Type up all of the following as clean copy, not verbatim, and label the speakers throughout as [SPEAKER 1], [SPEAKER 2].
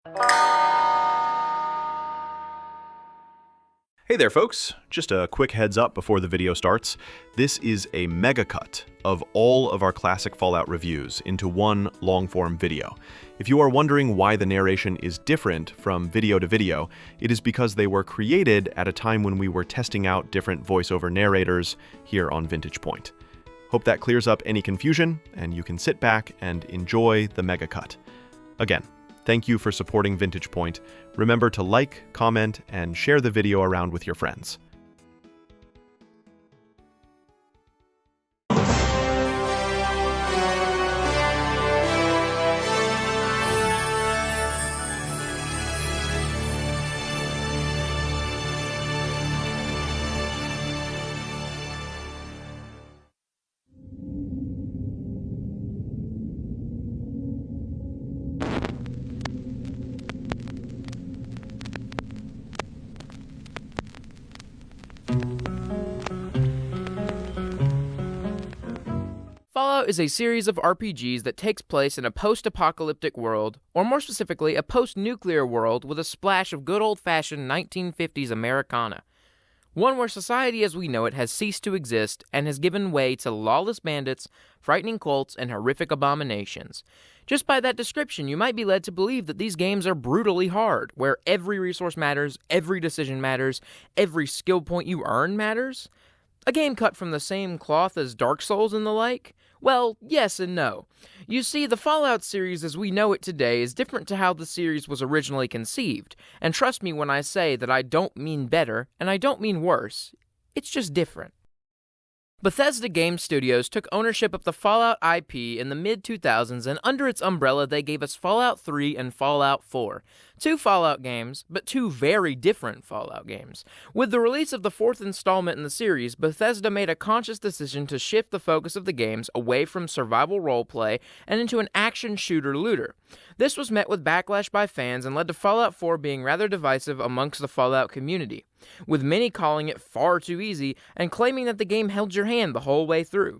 [SPEAKER 1] Hey there folks, just a quick heads up before the video starts. This is a mega cut of all of our classic Fallout reviews into one long-form video. If you are wondering why the narration is different from video to video, it is because they were created at a time when we were testing out different voiceover narrators here on Vintage Point. Hope that clears up any confusion, and you can sit back and enjoy the mega cut. Again, thank you for supporting Vintage Point. Remember to like, comment, and share the video around with your friends.
[SPEAKER 2] Fallout is a series of RPGs that takes place in a post-apocalyptic world, or more specifically, a post-nuclear world with a splash of good old-fashioned 1950s Americana. One where society as we know it has ceased to exist and has given way to lawless bandits, frightening cults, and horrific abominations. Just by that description, you might be led to believe that these games are brutally hard, where every resource matters, every decision matters, every skill point you earn matters. A game cut from the same cloth as Dark Souls and the like? Well, yes and no. You see, the Fallout series as we know it today is different to how the series was originally conceived, and trust me when I say that I don't mean better, and I don't mean worse. It's just different. Bethesda Game Studios took ownership of the Fallout IP in the mid-2000s, and under its umbrella they gave us Fallout 3 and Fallout 4. Two Fallout games, but two very different Fallout games. With the release of the fourth installment in the series, Bethesda made a conscious decision to shift the focus of the games away from survival roleplay and into an action shooter-looter. This was met with backlash by fans and led to Fallout 4 being rather divisive amongst the Fallout community, with many calling it far too easy and claiming that the game held your hand the whole way through.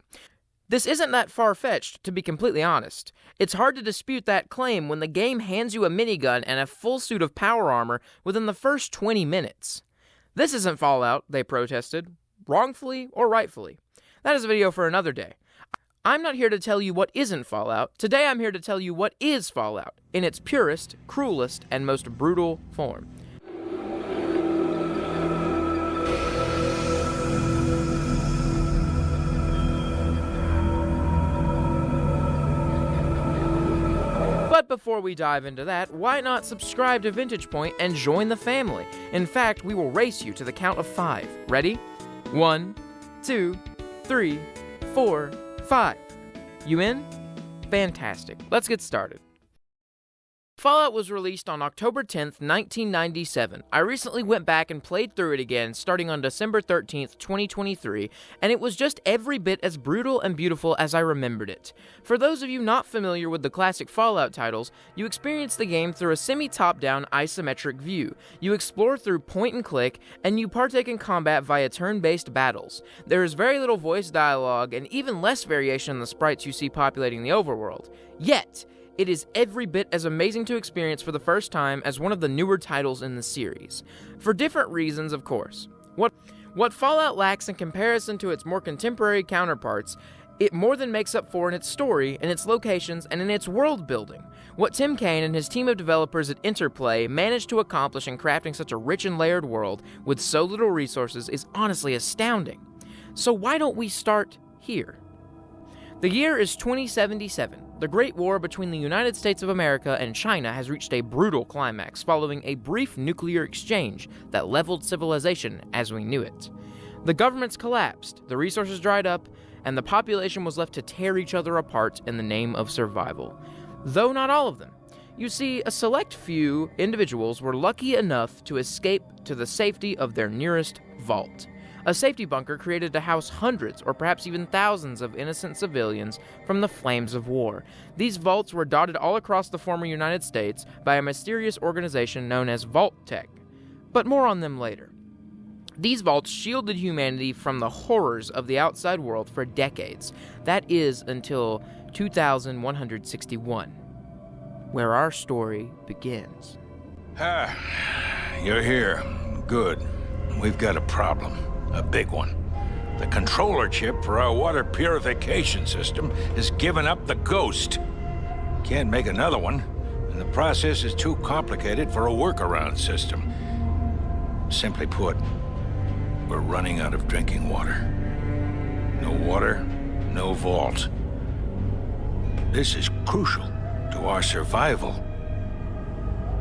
[SPEAKER 2] This isn't that far-fetched, to be completely honest. It's hard to dispute that claim when the game hands you a minigun and a full suit of power armor within the first 20 minutes. This isn't Fallout, they protested, wrongfully or rightfully. That is a video for another day. I'm not here to tell you what isn't Fallout. Today I'm here to tell you what is Fallout, in its purest, cruelest, and most brutal form. But before we dive into that, why not subscribe to Vintage Point and join the family? In fact, we will race you to the count of 5. Ready? 1, 2, 3, 4, 5. You in? Fantastic. Let's get started. Fallout was released on October 10th, 1997. I recently went back and played through it again starting on December 13th, 2023, and it was just every bit as brutal and beautiful as I remembered it. For those of you not familiar with the classic Fallout titles, you experience the game through a semi-top-down isometric view. You explore through point and click, and you partake in combat via turn-based battles. There is very little voice dialogue and even less variation in the sprites you see populating the overworld. Yet, it is every bit as amazing to experience for the first time as one of the newer titles in the series. For different reasons, of course. What Fallout lacks in comparison to its more contemporary counterparts, it more than makes up for in its story, in its locations, and in its world building. What Tim Cain and his team of developers at Interplay managed to accomplish in crafting such a rich and layered world with so little resources is honestly astounding. So why don't we start here? The year is 2077. The Great War between the United States of America and China has reached a brutal climax following a brief nuclear exchange that leveled civilization as we knew it. The governments collapsed, the resources dried up, and the population was left to tear each other apart in the name of survival. Though not all of them. You see, a select few individuals were lucky enough to escape to the safety of their nearest vault. A safety bunker created to house hundreds or perhaps even thousands of innocent civilians from the flames of war. These vaults were dotted all across the former United States by a mysterious organization known as Vault-Tec. But more on them later. These vaults shielded humanity from the horrors of the outside world for decades. That is until 2161. where our story begins.
[SPEAKER 3] You're here. Good. We've got a problem. A big one. The controller chip for our water purification system has given up the ghost. Can't make another one, and the process is too complicated for a workaround system. Simply put, we're running out of drinking water. No water, no vault. This is crucial to our survival.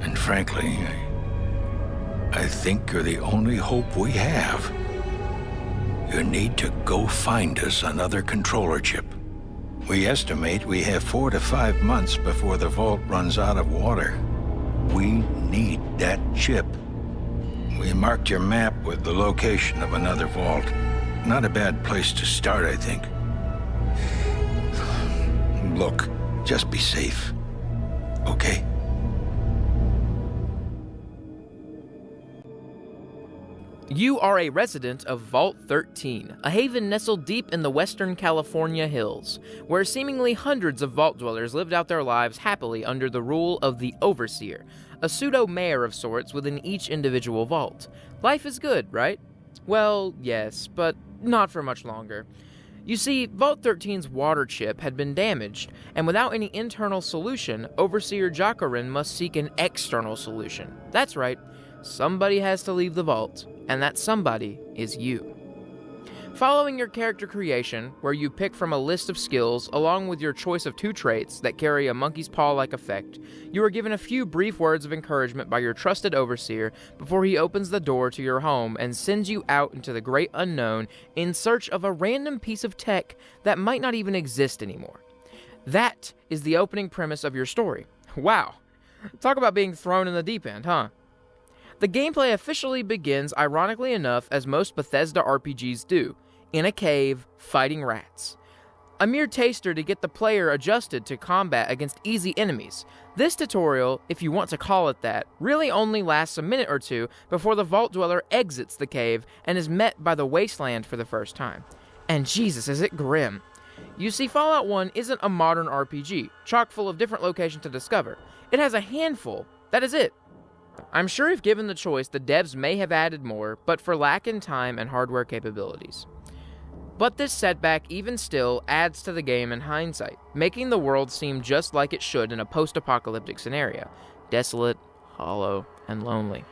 [SPEAKER 3] And frankly, I think you're the only hope we have. You need to go find us another controller chip. We estimate we have 4 to 5 months before the vault runs out of water. We need that chip. We marked your map with the location of another vault. Not a bad place to start, I think. Look, just be safe. Okay?
[SPEAKER 2] You are a resident of Vault 13, a haven nestled deep in the western California hills, where seemingly hundreds of vault dwellers lived out their lives happily under the rule of the Overseer, a pseudo-mayor of sorts within each individual vault. Life is good, right? Well, yes, but not for much longer. You see, Vault 13's water chip had been damaged, and without any internal solution, Overseer Jacqueline must seek an external solution. That's right, somebody has to leave the vault, and that somebody is you. Following your character creation, where you pick from a list of skills along with your choice of 2 traits that carry a monkey's paw-like effect, you are given a few brief words of encouragement by your trusted overseer before he opens the door to your home and sends you out into the great unknown in search of a random piece of tech that might not even exist anymore. That is the opening premise of your story. Wow. Talk about being thrown in the deep end, huh? The gameplay officially begins, ironically enough, as most Bethesda RPGs do, in a cave, fighting rats. A mere taster to get the player adjusted to combat against easy enemies. This tutorial, if you want to call it that, really only lasts a minute or two before the Vault Dweller exits the cave and is met by the Wasteland for the first time. And Jesus, is it grim. You see, Fallout 1 isn't a modern RPG, chock full of different locations to discover. It has a handful, that is it. I'm sure if given the choice, the devs may have added more, but for lack in time and hardware capabilities. But this setback, even still, adds to the game in hindsight, making the world seem just like it should in a post-apocalyptic scenario, desolate, hollow, and lonely.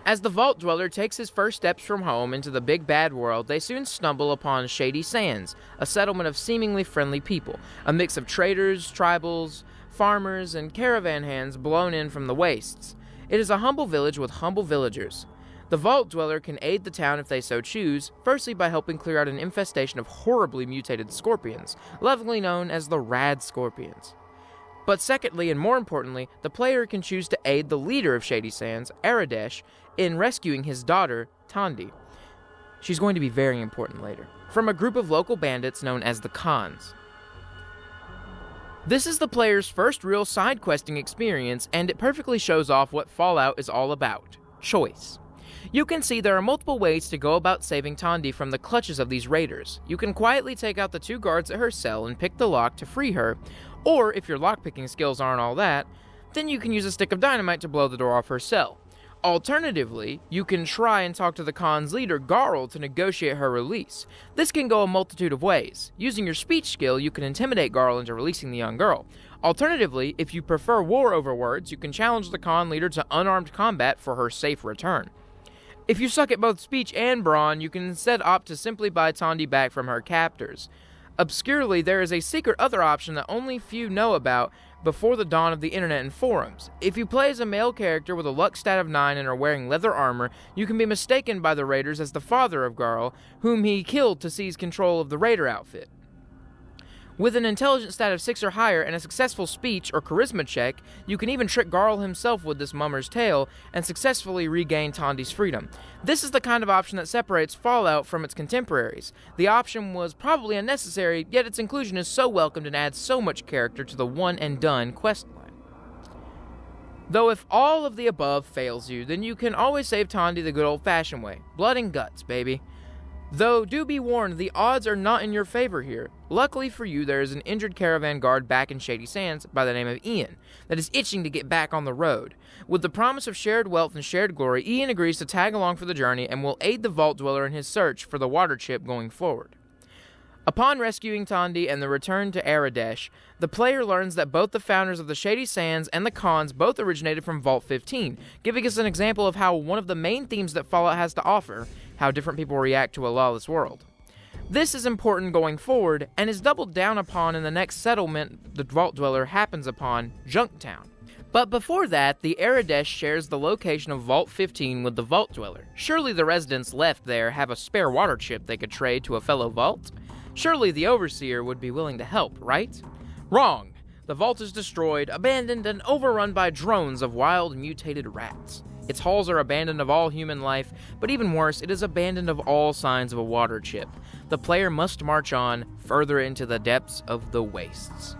[SPEAKER 2] As the Vault Dweller takes his first steps from home into the big bad world, they soon stumble upon Shady Sands, a settlement of seemingly friendly people, a mix of traders, tribals, farmers, and caravan hands blown in from the wastes. It is a humble village with humble villagers. The Vault Dweller can aid the town if they so choose, firstly by helping clear out an infestation of horribly mutated scorpions, lovingly known as the Rad Scorpions. But secondly, and more importantly, the player can choose to aid the leader of Shady Sands, Aradesh, in rescuing his daughter, Tandi. She's going to be very important later, from a group of local bandits known as the Khans. This is the player's first real side-questing experience, and it perfectly shows off what Fallout is all about: choice. You can see there are multiple ways to go about saving Tandi from the clutches of these raiders. You can quietly take out the 2 guards at her cell and pick the lock to free her, or if your lockpicking skills aren't all that, then you can use a stick of dynamite to blow the door off her cell. Alternatively, you can try and talk to the Khan's leader, Garl, to negotiate her release. This can go a multitude of ways. Using your speech skill, you can intimidate Garl into releasing the young girl. Alternatively, if you prefer war over words, you can challenge the Khan leader to unarmed combat for her safe return. If you suck at both speech and brawn, you can instead opt to simply buy Tandi back from her captors. Obscurely, there is a secret other option that only few know about before the dawn of the internet and forums. If you play as a male character with a luck stat of 9 and are wearing leather armor, you can be mistaken by the raiders as the father of Garl, whom he killed to seize control of the raider outfit. With an intelligence stat of 6 or higher and a successful speech or charisma check, you can even trick Garl himself with this mummer's tale and successfully regain Tandi's freedom. This is the kind of option that separates Fallout from its contemporaries. The option was probably unnecessary, yet its inclusion is so welcomed and adds so much character to the one-and-done questline. Though if all of the above fails you, then you can always save Tandi the good old-fashioned way. Blood and guts, baby. Though, do be warned, the odds are not in your favor here. Luckily for you, there is an injured caravan guard back in Shady Sands by the name of Ian that is itching to get back on the road. With the promise of shared wealth and shared glory, Ian agrees to tag along for the journey and will aid the Vault Dweller in his search for the water chip going forward. Upon rescuing Tondi and the return to Aradesh, the player learns that both the founders of the Shady Sands and the Khans both originated from Vault 15, giving us an example of how one of the main themes that Fallout has to offer, how different people react to a lawless world. This is important going forward, and is doubled down upon in the next settlement the Vault Dweller happens upon, Junktown. But before that, the Aradesh shares the location of Vault 15 with the Vault Dweller. Surely the residents left there have a spare water chip they could trade to a fellow Vault? Surely the Overseer would be willing to help, right? Wrong! The Vault is destroyed, abandoned, and overrun by drones of wild, mutated rats. Its halls are abandoned of all human life, but even worse, it is abandoned of all signs of a water chip. The player must march on, further into the depths of the wastes.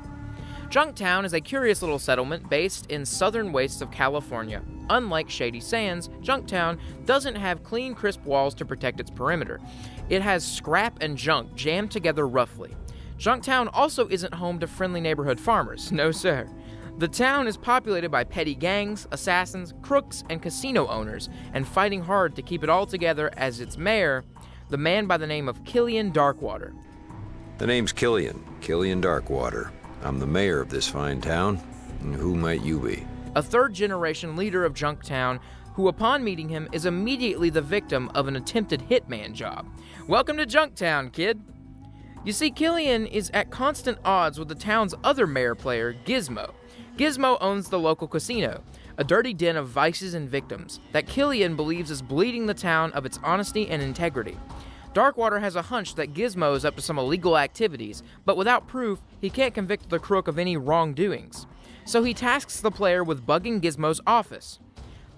[SPEAKER 2] Junktown is a curious little settlement based in southern wastes of California. Unlike Shady Sands, Junktown doesn't have clean, crisp walls to protect its perimeter. It has scrap and junk jammed together roughly. Junktown also isn't home to friendly neighborhood farmers, no sir. The town is populated by petty gangs, assassins, crooks, and casino owners, and fighting hard to keep it all together as its mayor, the man by the name of Killian Darkwater.
[SPEAKER 4] The name's Killian Darkwater. I'm the mayor of this fine town. And who might you be?
[SPEAKER 2] A third-generation leader of Junktown, who upon meeting him is immediately the victim of an attempted hitman job. Welcome to Junktown, kid. You see, Killian is at constant odds with the town's other mayor player, Gizmo. Gizmo owns the local casino, a dirty den of vices and victims that Killian believes is bleeding the town of its honesty and integrity. Darkwater has a hunch that Gizmo is up to some illegal activities, but without proof, he can't convict the crook of any wrongdoings. So he tasks the player with bugging Gizmo's office.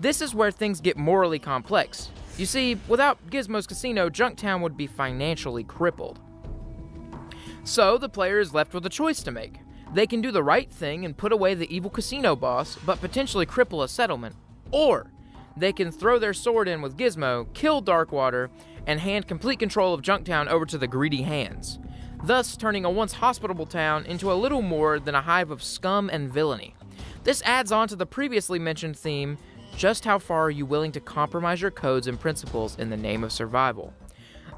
[SPEAKER 2] This is where things get morally complex. You see, without Gizmo's casino, Junktown would be financially crippled. So the player is left with a choice to make. They can do the right thing and put away the evil casino boss, but potentially cripple a settlement. Or they can throw their sword in with Gizmo, kill Darkwater, and hand complete control of Junktown over to the greedy hands, thus turning a once hospitable town into a little more than a hive of scum and villainy. This adds on to the previously mentioned theme, just how far are you willing to compromise your codes and principles in the name of survival?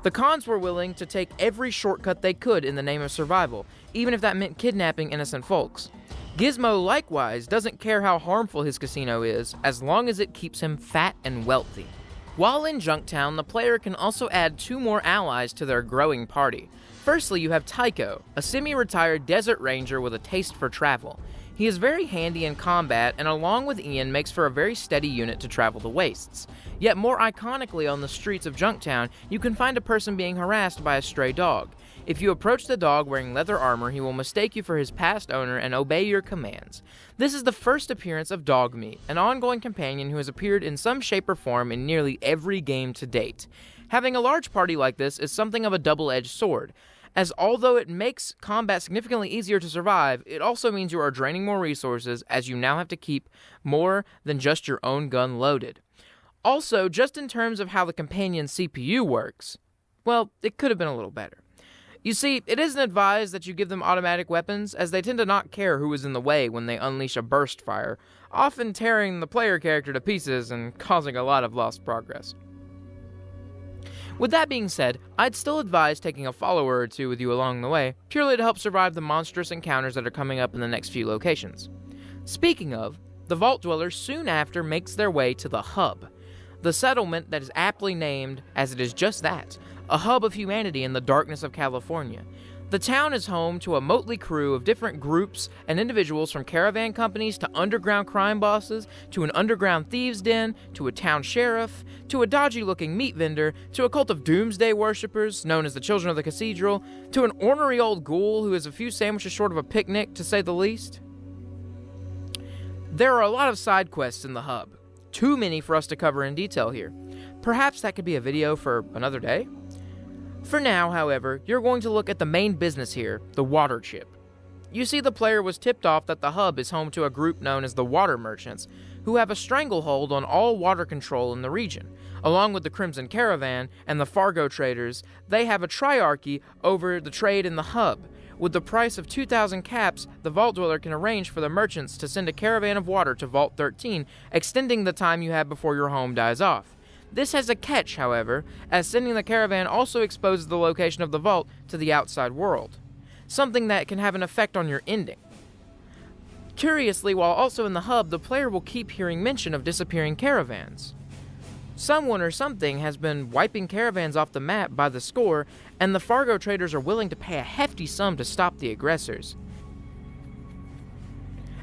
[SPEAKER 2] The Khans were willing to take every shortcut they could in the name of survival, even if that meant kidnapping innocent folks. Gizmo, likewise, doesn't care how harmful his casino is, as long as it keeps him fat and wealthy. While in Junktown, the player can also add 2 more allies to their growing party. Firstly, you have Tycho, a semi-retired desert ranger with a taste for travel. He is very handy in combat, and along with Ian, makes for a very steady unit to travel the wastes. Yet more iconically on the streets of Junktown, you can find a person being harassed by a stray dog. If you approach the dog wearing leather armor, he will mistake you for his past owner and obey your commands. This is the first appearance of Dogmeat, an ongoing companion who has appeared in some shape or form in nearly every game to date. Having a large party like this is something of a double-edged sword, as although it makes combat significantly easier to survive, it also means you are draining more resources as you now have to keep more than just your own gun loaded. Also, just in terms of how the companion CPU works, well, it could have been a little better. You see, it isn't advised that you give them automatic weapons, as they tend to not care who is in the way when they unleash a burst fire, often tearing the player character to pieces and causing a lot of lost progress. With that being said, I'd still advise taking a follower or 2 with you along the way, purely to help survive the monstrous encounters that are coming up in the next few locations. Speaking of, the Vault Dweller soon after makes their way to the Hub, the settlement that is aptly named, as it is just that, a hub of humanity in the darkness of California. The town is home to a motley crew of different groups and individuals, from caravan companies to underground crime bosses, to an underground thieves' den, to a town sheriff, to a dodgy-looking meat vendor, to a cult of doomsday worshippers, known as the Children of the Cathedral, to an ornery old ghoul who is a few sandwiches short of a picnic, to say the least. There are a lot of side quests in the hub. Too many for us to cover in detail here. Perhaps that could be a video for another day? For now, however, you're going to look at the main business here, the water chip. You see, the player was tipped off that the hub is home to a group known as the Water Merchants, who have a stranglehold on all water control in the region. Along with the Crimson Caravan and the Fargo traders, they have a triarchy over the trade in the hub. With the price of 2,000 caps, the Vault Dweller can arrange for the merchants to send a caravan of water to Vault 13, extending the time you have before your home dies off. This has a catch, however, as sending the caravan also exposes the location of the vault to the outside world, something that can have an effect on your ending. Curiously, while also in the hub, the player will keep hearing mention of disappearing caravans. Someone or something has been wiping caravans off the map by the score, and the Fargo traders are willing to pay a hefty sum to stop the aggressors.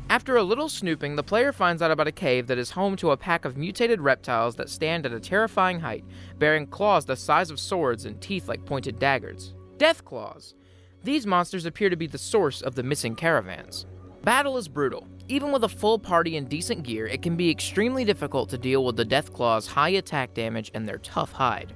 [SPEAKER 2] After a little snooping, the player finds out about a cave that is home to a pack of mutated reptiles that stand at a terrifying height, bearing claws the size of swords and teeth like pointed daggers. Deathclaws! These monsters appear to be the source of the missing caravans. Battle is brutal. Even with a full party and decent gear, it can be extremely difficult to deal with the Deathclaws' high attack damage and their tough hide.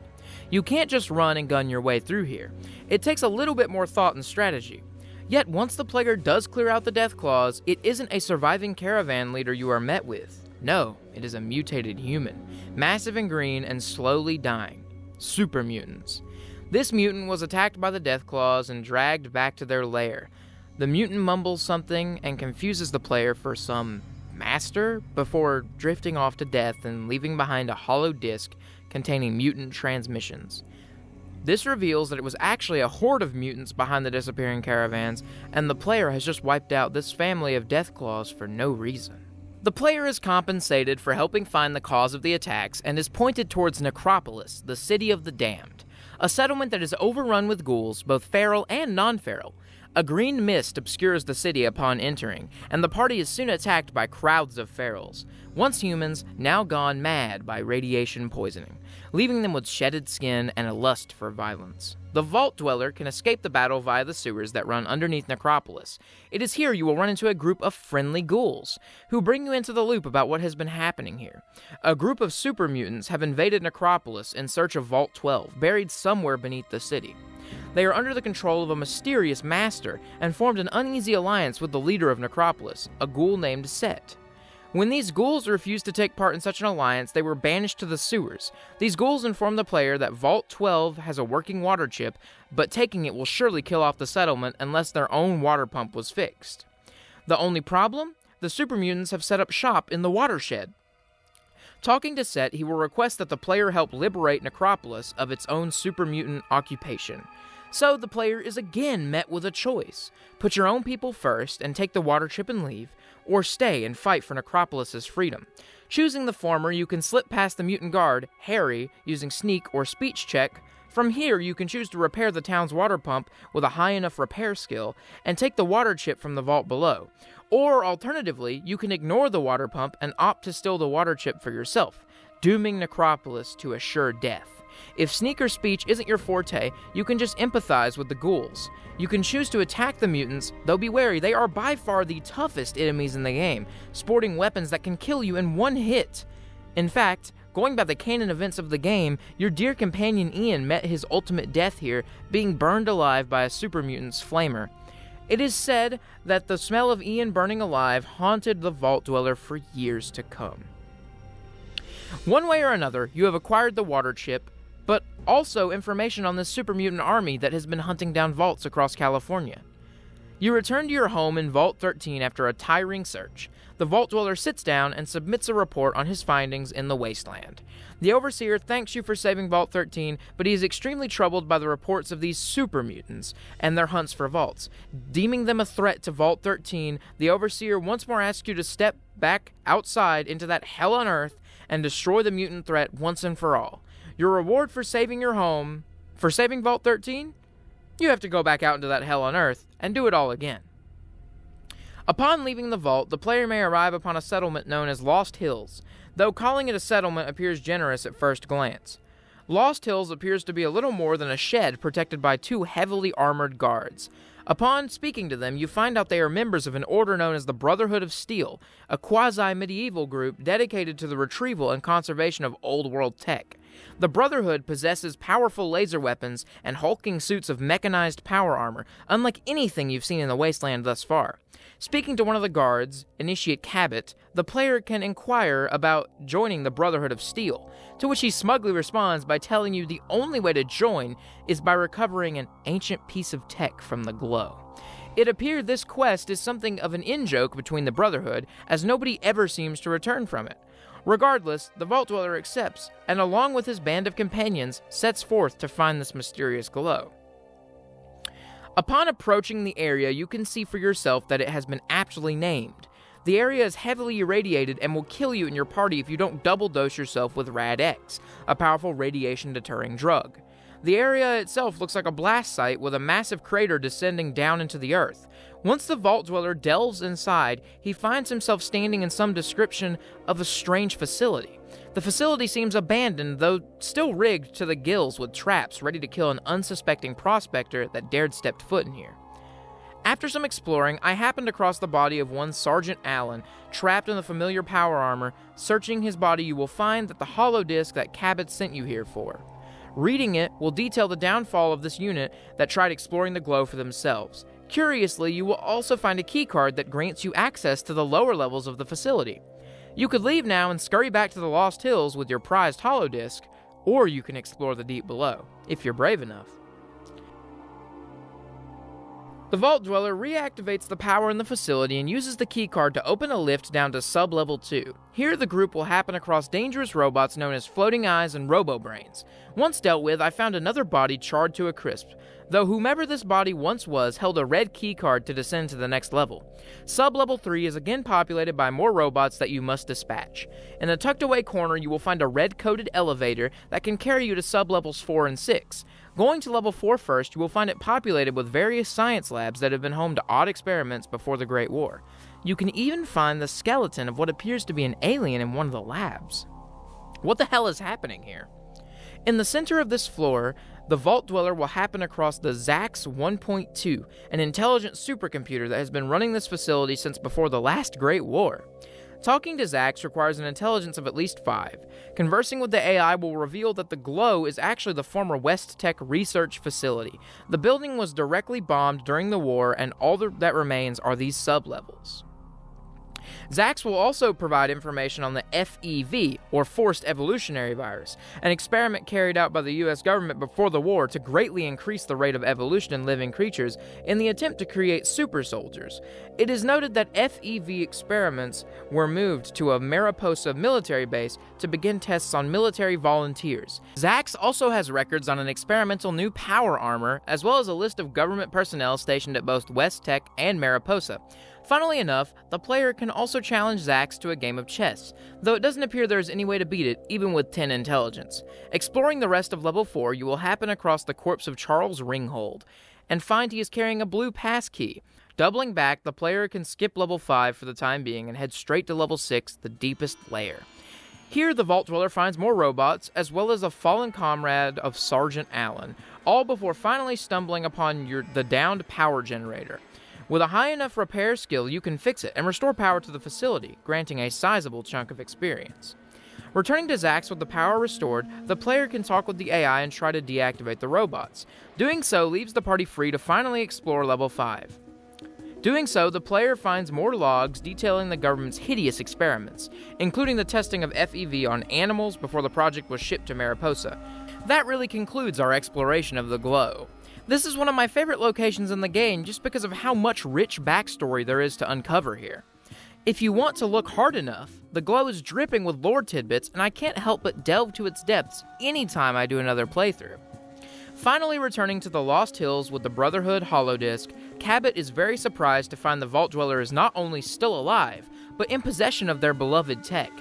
[SPEAKER 2] You can't just run and gun your way through here. It takes a little bit more thought and strategy. Yet once the player does clear out the Deathclaws, it isn't a surviving caravan leader you are met with. No, it is a mutated human, massive and green and slowly dying. Super mutants. This mutant was attacked by the Deathclaws and dragged back to their lair. The mutant mumbles something and confuses the player for some master before drifting off to death and leaving behind a hollow disc containing mutant transmissions. This reveals that it was actually a horde of mutants behind the disappearing caravans, and the player has just wiped out this family of Deathclaws for no reason. The player is compensated for helping find the cause of the attacks and is pointed towards Necropolis, the city of the damned, a settlement that is overrun with ghouls, both feral and non-feral. A green mist obscures the city upon entering, and the party is soon attacked by crowds of ferals, once humans, now gone mad by radiation poisoning, leaving them with shedded skin and a lust for violence. The Vault Dweller can escape the battle via the sewers that run underneath Necropolis. It is here you will run into a group of friendly ghouls, who bring you into the loop about what has been happening here. A group of super mutants have invaded Necropolis in search of Vault 12, buried somewhere beneath the city. They are under the control of a mysterious master and formed an uneasy alliance with the leader of Necropolis, a ghoul named Set. When these ghouls refused to take part in such an alliance, they were banished to the sewers. These ghouls inform the player that Vault 12 has a working water chip, but taking it will surely kill off the settlement unless their own water pump was fixed. The only problem? The super mutants have set up shop in the watershed. Talking to Set, he will request that the player help liberate Necropolis of its own super mutant occupation. So the player is again met with a choice. Put your own people first and take the water chip and leave, or stay and fight for Necropolis' freedom. Choosing the former, you can slip past the mutant guard, Harry, using sneak or speech check. From here, you can choose to repair the town's water pump with a high enough repair skill, and take the water chip from the vault below. Or, alternatively, you can ignore the water pump and opt to steal the water chip for yourself, dooming Necropolis to a sure death. If sneak or speech isn't your forte, you can just empathize with the ghouls. You can choose to attack the mutants, though be wary, they are by far the toughest enemies in the game, sporting weapons that can kill you in one hit. In fact, going by the canon events of the game, your dear companion Ian met his ultimate death here, being burned alive by a super mutant's flamer. It is said that the smell of Ian burning alive haunted the Vault Dweller for years to come. One way or another, you have acquired the water chip, but also information on this super mutant army that has been hunting down vaults across California. You return to your home in Vault 13 after a tiring search. The Vault Dweller sits down and submits a report on his findings in the Wasteland. The Overseer thanks you for saving Vault 13, but he is extremely troubled by the reports of these super mutants and their hunts for vaults. Deeming them a threat to Vault 13, the Overseer once more asks you to step back outside into that hell on earth and destroy the mutant threat once and for all. Your reward for saving your home, for saving Vault 13? You have to go back out into that hell on earth and do it all again. Upon leaving the vault, the player may arrive upon a settlement known as Lost Hills, though calling it a settlement appears generous at first glance. Lost Hills appears to be a little more than a shed protected by two heavily armored guards. Upon speaking to them, you find out they are members of an order known as the Brotherhood of Steel, a quasi-medieval group dedicated to the retrieval and conservation of old-world tech. The Brotherhood possesses powerful laser weapons and hulking suits of mechanized power armor, unlike anything you've seen in the Wasteland thus far. Speaking to one of the guards, Initiate Cabot, the player can inquire about joining the Brotherhood of Steel, to which he smugly responds by telling you the only way to join is by recovering an ancient piece of tech from the glow. It appeared this quest is something of an in-joke between the Brotherhood, as nobody ever seems to return from it. Regardless, the Vault Dweller accepts, and along with his band of companions, sets forth to find this mysterious glow. Upon approaching the area, you can see for yourself that it has been aptly named. The area is heavily irradiated and will kill you and your party if you don't double dose yourself with Rad-X, a powerful radiation-deterring drug. The area itself looks like a blast site with a massive crater descending down into the earth. Once the Vault Dweller delves inside, he finds himself standing in some description of a strange facility. The facility seems abandoned, though still rigged to the gills with traps ready to kill an unsuspecting prospector that dared step foot in here. After some exploring, I happened across the body of one Sergeant Allen, trapped in the familiar power armor. Searching his body, you will find that the hollow disk that Cabot sent you here for. Reading it will detail the downfall of this unit that tried exploring the glow for themselves. Curiously, you will also find a keycard that grants you access to the lower levels of the facility. You could leave now and scurry back to the Lost Hills with your prized hollow disk, or you can explore the deep below, if you're brave enough. The Vault Dweller reactivates the power in the facility and uses the keycard to open a lift down to sub-level 2. Here the group will happen across dangerous robots known as Floating Eyes and Robo-Brains. Once dealt with, I found another body charred to a crisp, though whomever this body once was held a red keycard to descend to the next level. Sub-level 3 is again populated by more robots that you must dispatch. In a tucked-away corner you will find a red-coated elevator that can carry you to sub-levels 4 and 6. Going to level 4 first, you will find it populated with various science labs that have been home to odd experiments before the Great War. You can even find the skeleton of what appears to be an alien in one of the labs. What the hell is happening here? In the center of this floor, the Vault Dweller will happen across the Zax 1.2, an intelligent supercomputer that has been running this facility since before the last Great War. Talking to Zax requires an intelligence of at least 5. Conversing with the AI will reveal that the glow is actually the former West Tech research facility. The building was directly bombed during the war, and all that remains are these sub-levels. Zax will also provide information on the FEV, or Forced Evolutionary Virus, an experiment carried out by the US government before the war to greatly increase the rate of evolution in living creatures in the attempt to create super soldiers. It is noted that FEV experiments were moved to a Mariposa military base to begin tests on military volunteers. Zax also has records on an experimental new power armor, as well as a list of government personnel stationed at both West Tech and Mariposa. Funnily enough, the player can also challenge Zax to a game of chess, though it doesn't appear there is any way to beat it, even with 10 intelligence. Exploring the rest of level 4, you will happen across the corpse of Charles Ringhold, and find he is carrying a blue pass key. Doubling back, the player can skip level 5 for the time being and head straight to level 6, the deepest layer. Here, the Vault Dweller finds more robots, as well as a fallen comrade of Sergeant Allen, all before finally stumbling upon the downed power generator. With a high enough repair skill, you can fix it and restore power to the facility, granting a sizable chunk of experience. Returning to Zax with the power restored, the player can talk with the AI and try to deactivate the robots. Doing so leaves the party free to finally explore level 5. Doing so, the player finds more logs detailing the government's hideous experiments, including the testing of FEV on animals before the project was shipped to Mariposa. That really concludes our exploration of the glow. This is one of my favorite locations in the game just because of how much rich backstory there is to uncover here. If you want to look hard enough, the glow is dripping with lore tidbits, and I can't help but delve to its depths anytime I do another playthrough. Finally returning to the Lost Hills with the Brotherhood holodisk, Cabot is very surprised to find the Vault Dweller is not only still alive, but in possession of their beloved tech.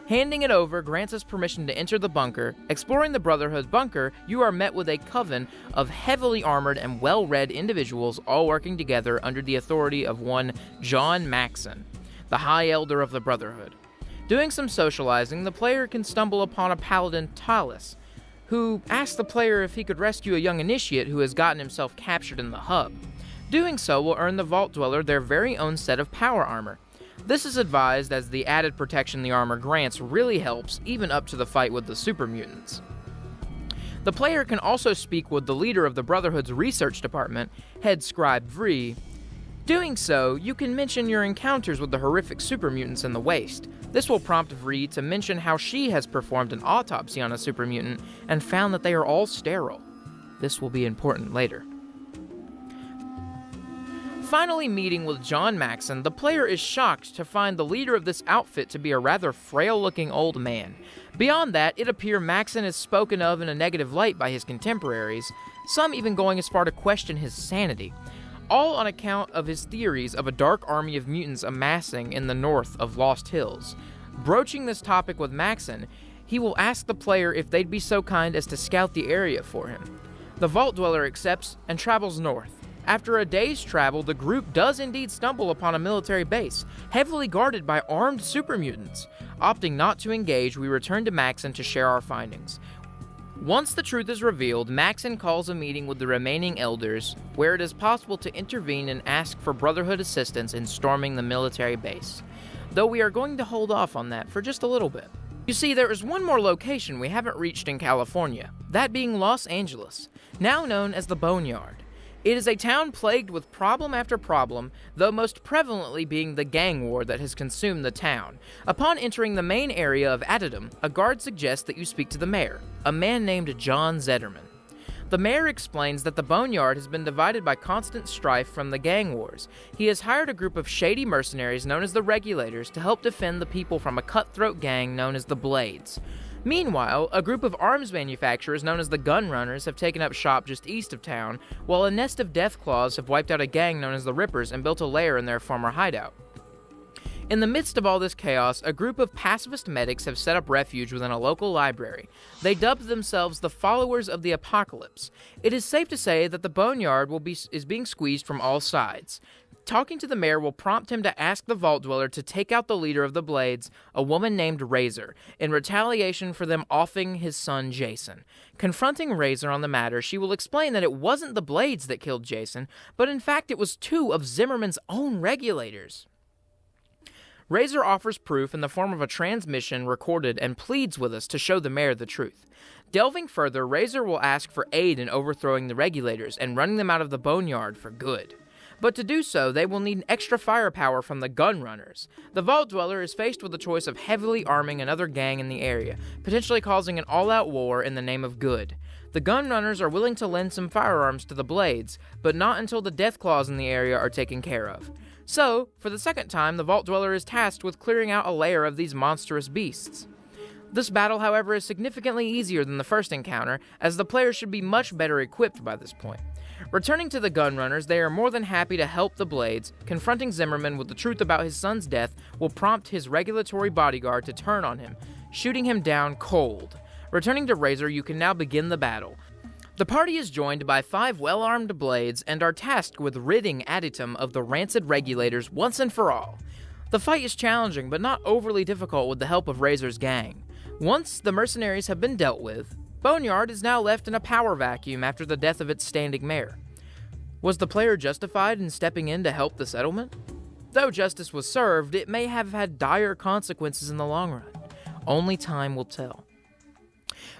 [SPEAKER 2] Handing it over grants us permission to enter the bunker. Exploring the Brotherhood bunker, you are met with a coven of heavily armored and well-read individuals all working together under the authority of one John Maxon, the High Elder of the Brotherhood. Doing some socializing, the player can stumble upon a paladin, Talus, who asks the player if he could rescue a young initiate who has gotten himself captured in the hub. Doing so will earn the Vault Dweller their very own set of power armor. This is advised as the added protection the armor grants really helps, even up to the fight with the super mutants. The player can also speak with the leader of the Brotherhood's research department, Head Scribe Vree. Doing so, you can mention your encounters with the horrific super mutants in the Waste. This will prompt Vree to mention how she has performed an autopsy on a super mutant and found that they are all sterile. This will be important later. Finally meeting with John Maxon, the player is shocked to find the leader of this outfit to be a rather frail-looking old man. Beyond that, it appears Maxon is spoken of in a negative light by his contemporaries, some even going as far to question his sanity, all on account of his theories of a dark army of mutants amassing in the north of Lost Hills. Broaching this topic with Maxon, he will ask the player if they'd be so kind as to scout the area for him. The Vault Dweller accepts and travels north. After a day's travel, the group does indeed stumble upon a military base, heavily guarded by armed super mutants. Opting not to engage, we return to Maxon to share our findings. Once the truth is revealed, Maxon calls a meeting with the remaining elders, where it is possible to intervene and ask for Brotherhood assistance in storming the military base. Though we are going to hold off on that for just a little bit. You see, there is one more location we haven't reached in California, that being Los Angeles, now known as the Boneyard. It is a town plagued with problem after problem, though most prevalently being the gang war that has consumed the town. Upon entering the main area of Addendum, a guard suggests that you speak to the mayor, a man named John Zederman. The mayor explains that the Boneyard has been divided by constant strife from the gang wars. He has hired a group of shady mercenaries known as the Regulators to help defend the people from a cutthroat gang known as the Blades. Meanwhile, a group of arms manufacturers known as the Gun Runners have taken up shop just east of town, while a nest of Deathclaws have wiped out a gang known as the Rippers and built a lair in their former hideout. In the midst of all this chaos, a group of pacifist medics have set up refuge within a local library. They dubbed themselves the Followers of the Apocalypse. It is safe to say that the Boneyard is being squeezed from all sides. Talking to the mayor will prompt him to ask the Vault Dweller to take out the leader of the Blades, a woman named Razor, in retaliation for them offing his son Jason. Confronting Razor on the matter, she will explain that it wasn't the Blades that killed Jason, but in fact it was two of Zimmerman's own Regulators. Razor offers proof in the form of a transmission recorded and pleads with us to show the mayor the truth. Delving further, Razor will ask for aid in overthrowing the Regulators and running them out of the Boneyard for good. But to do so, they will need extra firepower from the Gun Runners. The Vault Dweller is faced with the choice of heavily arming another gang in the area, potentially causing an all-out war in the name of good. The Gun Runners are willing to lend some firearms to the Blades, but not until the Deathclaws in the area are taken care of. So, for the second time, the Vault Dweller is tasked with clearing out a lair of these monstrous beasts. This battle, however, is significantly easier than the first encounter, as the player should be much better equipped by this point. Returning to the Gun Runners, they are more than happy to help the Blades. Confronting Zimmerman with the truth about his son's death will prompt his regulatory bodyguard to turn on him, shooting him down cold. Returning to Razor, you can now begin the battle. The party is joined by 5 well-armed Blades and are tasked with ridding Addendum of the rancid Regulators once and for all. The fight is challenging, but not overly difficult with the help of Razor's gang. Once the mercenaries have been dealt with, Boneyard is now left in a power vacuum after the death of its standing mayor. Was the player justified in stepping in to help the settlement? Though justice was served, it may have had dire consequences in the long run. Only time will tell.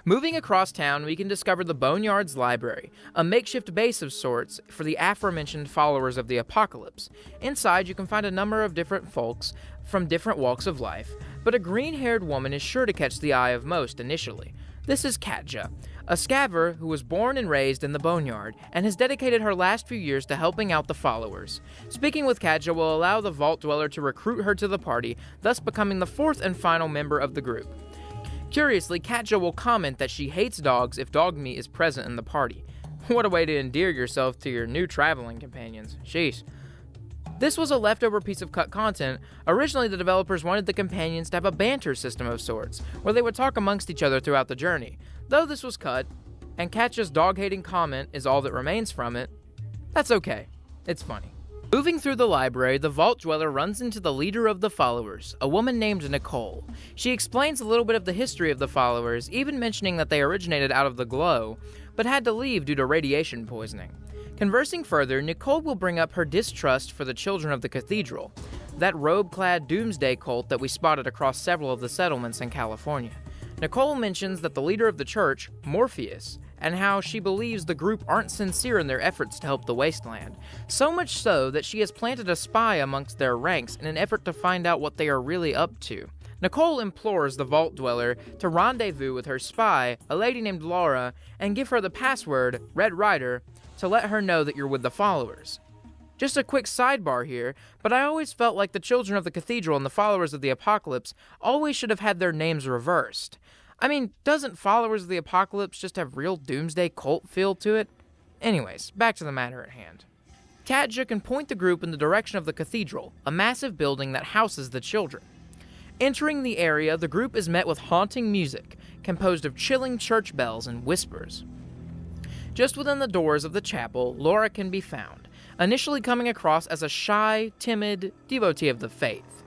[SPEAKER 2] Moving across town, we can discover the Boneyard's library, a makeshift base of sorts for the aforementioned followers of the apocalypse. Inside, you can find a number of different folks from different walks of life, but a green-haired woman is sure to catch the eye of most initially. This is Katja, a scaver who was born and raised in the Boneyard and has dedicated her last few years to helping out the followers. Speaking with Katja will allow the Vault Dweller to recruit her to the party, thus becoming the 4th and final member of the group. Curiously, Katja will comment that she hates dogs if dog meat is present in the party. What a way to endear yourself to your new traveling companions. Sheesh. This was a leftover piece of cut content. Originally, the developers wanted the companions to have a banter system of sorts, where they would talk amongst each other throughout the journey. Though this was cut, and Katja's dog-hating comment is all that remains from it, that's okay. It's funny. Moving through the library, the Vault Dweller runs into the leader of the followers, a woman named Nicole. She explains a little bit of the history of the followers, even mentioning that they originated out of the glow, but had to leave due to radiation poisoning. Conversing further, Nicole will bring up her distrust for the Children of the Cathedral, that robe-clad doomsday cult that we spotted across several of the settlements in California. Nicole mentions that the leader of the church, Morpheus, and how she believes the group aren't sincere in their efforts to help the Wasteland. So much so that she has planted a spy amongst their ranks in an effort to find out what they are really up to. Nicole implores the Vault Dweller to rendezvous with her spy, a lady named Laura, and give her the password, Red Rider, to let her know that you're with the followers. Just a quick sidebar here, but I always felt like the Children of the Cathedral and the Followers of the Apocalypse always should have had their names reversed. I mean, doesn't Followers of the Apocalypse just have real doomsday cult feel to it? Anyways, back to the matter at hand. Katja can point the group in the direction of the cathedral, a massive building that houses the children. Entering the area, the group is met with haunting music, composed of chilling church bells and whispers. Just within the doors of the chapel, Laura can be found, initially coming across as a shy, timid devotee of the faith.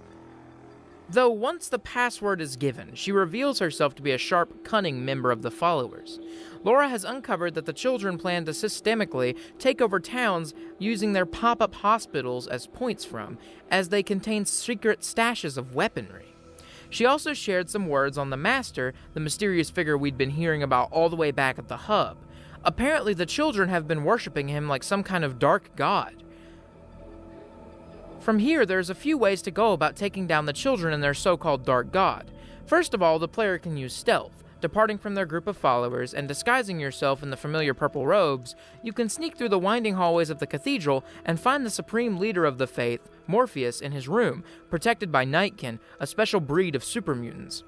[SPEAKER 2] Though once the password is given, she reveals herself to be a sharp, cunning member of the followers. Laura has uncovered that the children plan to systemically take over towns using their pop-up hospitals as points from, as they contain secret stashes of weaponry. She also shared some words on the Master, the mysterious figure we'd been hearing about all the way back at the Hub. Apparently, the children have been worshipping him like some kind of dark god. From here, there's a few ways to go about taking down the children and their so-called dark god. First of all, the player can use stealth. Departing from their group of followers and disguising yourself in the familiar purple robes, you can sneak through the winding hallways of the cathedral and find the supreme leader of the faith, Morpheus, in his room, protected by Nightkin, a special breed of super mutants.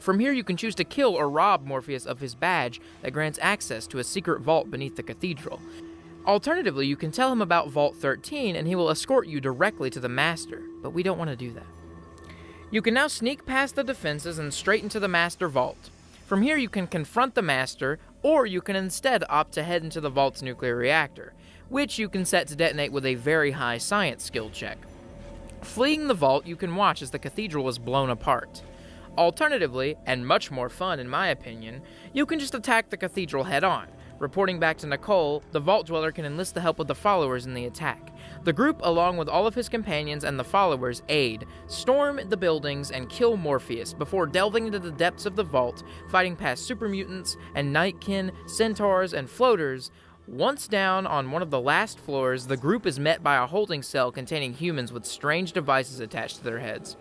[SPEAKER 2] From here, you can choose to kill or rob Morpheus of his badge that grants access to a secret vault beneath the cathedral. Alternatively, you can tell him about Vault 13 and he will escort you directly to the Master, but we don't want to do that. You can now sneak past the defenses and straight into the Master Vault. From here, you can confront the Master, or you can instead opt to head into the Vault's nuclear reactor, which you can set to detonate with a very high science skill check. Fleeing the Vault, you can watch as the cathedral is blown apart. Alternatively, and much more fun in my opinion, you can just attack the cathedral head-on. Reporting back to Nicole, the Vault Dweller can enlist the help of the followers in the attack. The group, along with all of his companions and the followers, aid, storm the buildings, and kill Morpheus before delving into the depths of the vault, fighting past super mutants and nightkin, centaurs, and floaters. Once down on one of the last floors, the group is met by a holding cell containing humans with strange devices attached to their heads.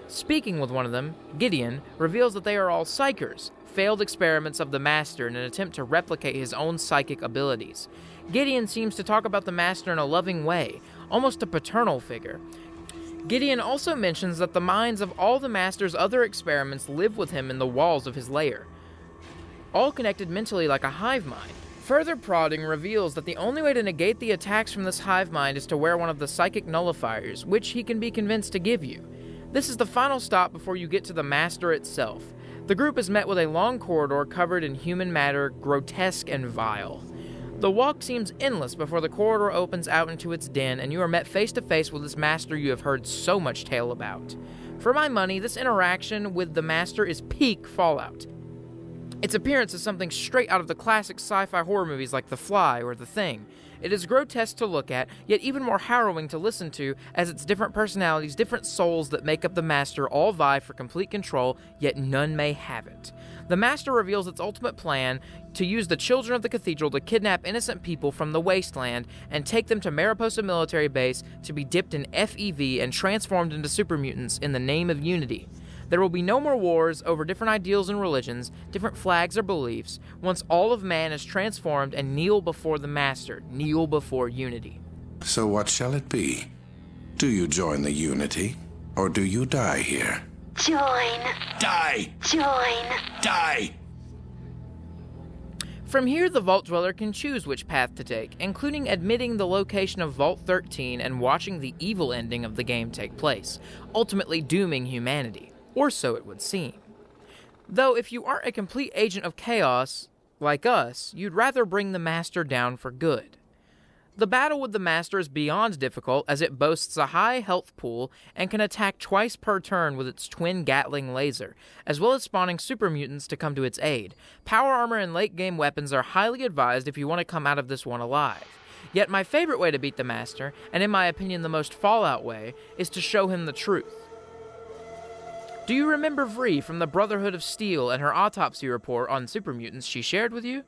[SPEAKER 2] Speaking with one of them, Gideon reveals that they are all psychers, failed experiments of the Master in an attempt to replicate his own psychic abilities. Gideon seems to talk about the Master in a loving way, almost a paternal figure. Gideon also mentions that the minds of all the Master's other experiments live with him in the walls of his lair, all connected mentally like a hive mind. Further prodding reveals that the only way to negate the attacks from this hive mind is to wear one of the psychic nullifiers, which he can be convinced to give you. This is the final stop before you get to the Master itself. The group is met with a long corridor covered in human matter, grotesque and vile. The walk seems endless before the corridor opens out into its den and you are met face to face with this Master you have heard so much tale about. For my money, this interaction with the Master is peak Fallout. Its appearance is something straight out of the classic sci-fi horror movies like The Fly or The Thing. It is grotesque to look at, yet even more harrowing to listen to, as its different personalities, different souls that make up the Master all vie for complete control, yet none may have it. The Master reveals its ultimate plan to use the Children of the Cathedral to kidnap innocent people from the Wasteland and take them to Mariposa Military Base to be dipped in FEV and transformed into super mutants in the name of unity. There will be no more wars over different ideals and religions, different flags or beliefs, once all of man is transformed and kneel before the Master, kneel before unity.
[SPEAKER 5] So what shall it be? Do you join the unity, or do you die here?
[SPEAKER 6] Join.
[SPEAKER 3] Die!
[SPEAKER 6] Join.
[SPEAKER 3] Die!
[SPEAKER 2] From here, the Vault Dweller can choose which path to take, including admitting the location of Vault 13 and watching the evil ending of the game take place, ultimately dooming humanity. Or so it would seem. Though if you aren't a complete agent of chaos, like us, you'd rather bring the Master down for good. The battle with the Master is beyond difficult as it boasts a high health pool and can attack twice per turn with its twin Gatling laser, as well as spawning super mutants to come to its aid. Power armor and late game weapons are highly advised if you want to come out of this one alive. Yet my favorite way to beat the Master, and in my opinion the most Fallout way, is to show him the truth. Do you remember Vree from the Brotherhood of Steel and her autopsy report on super mutants she shared with you?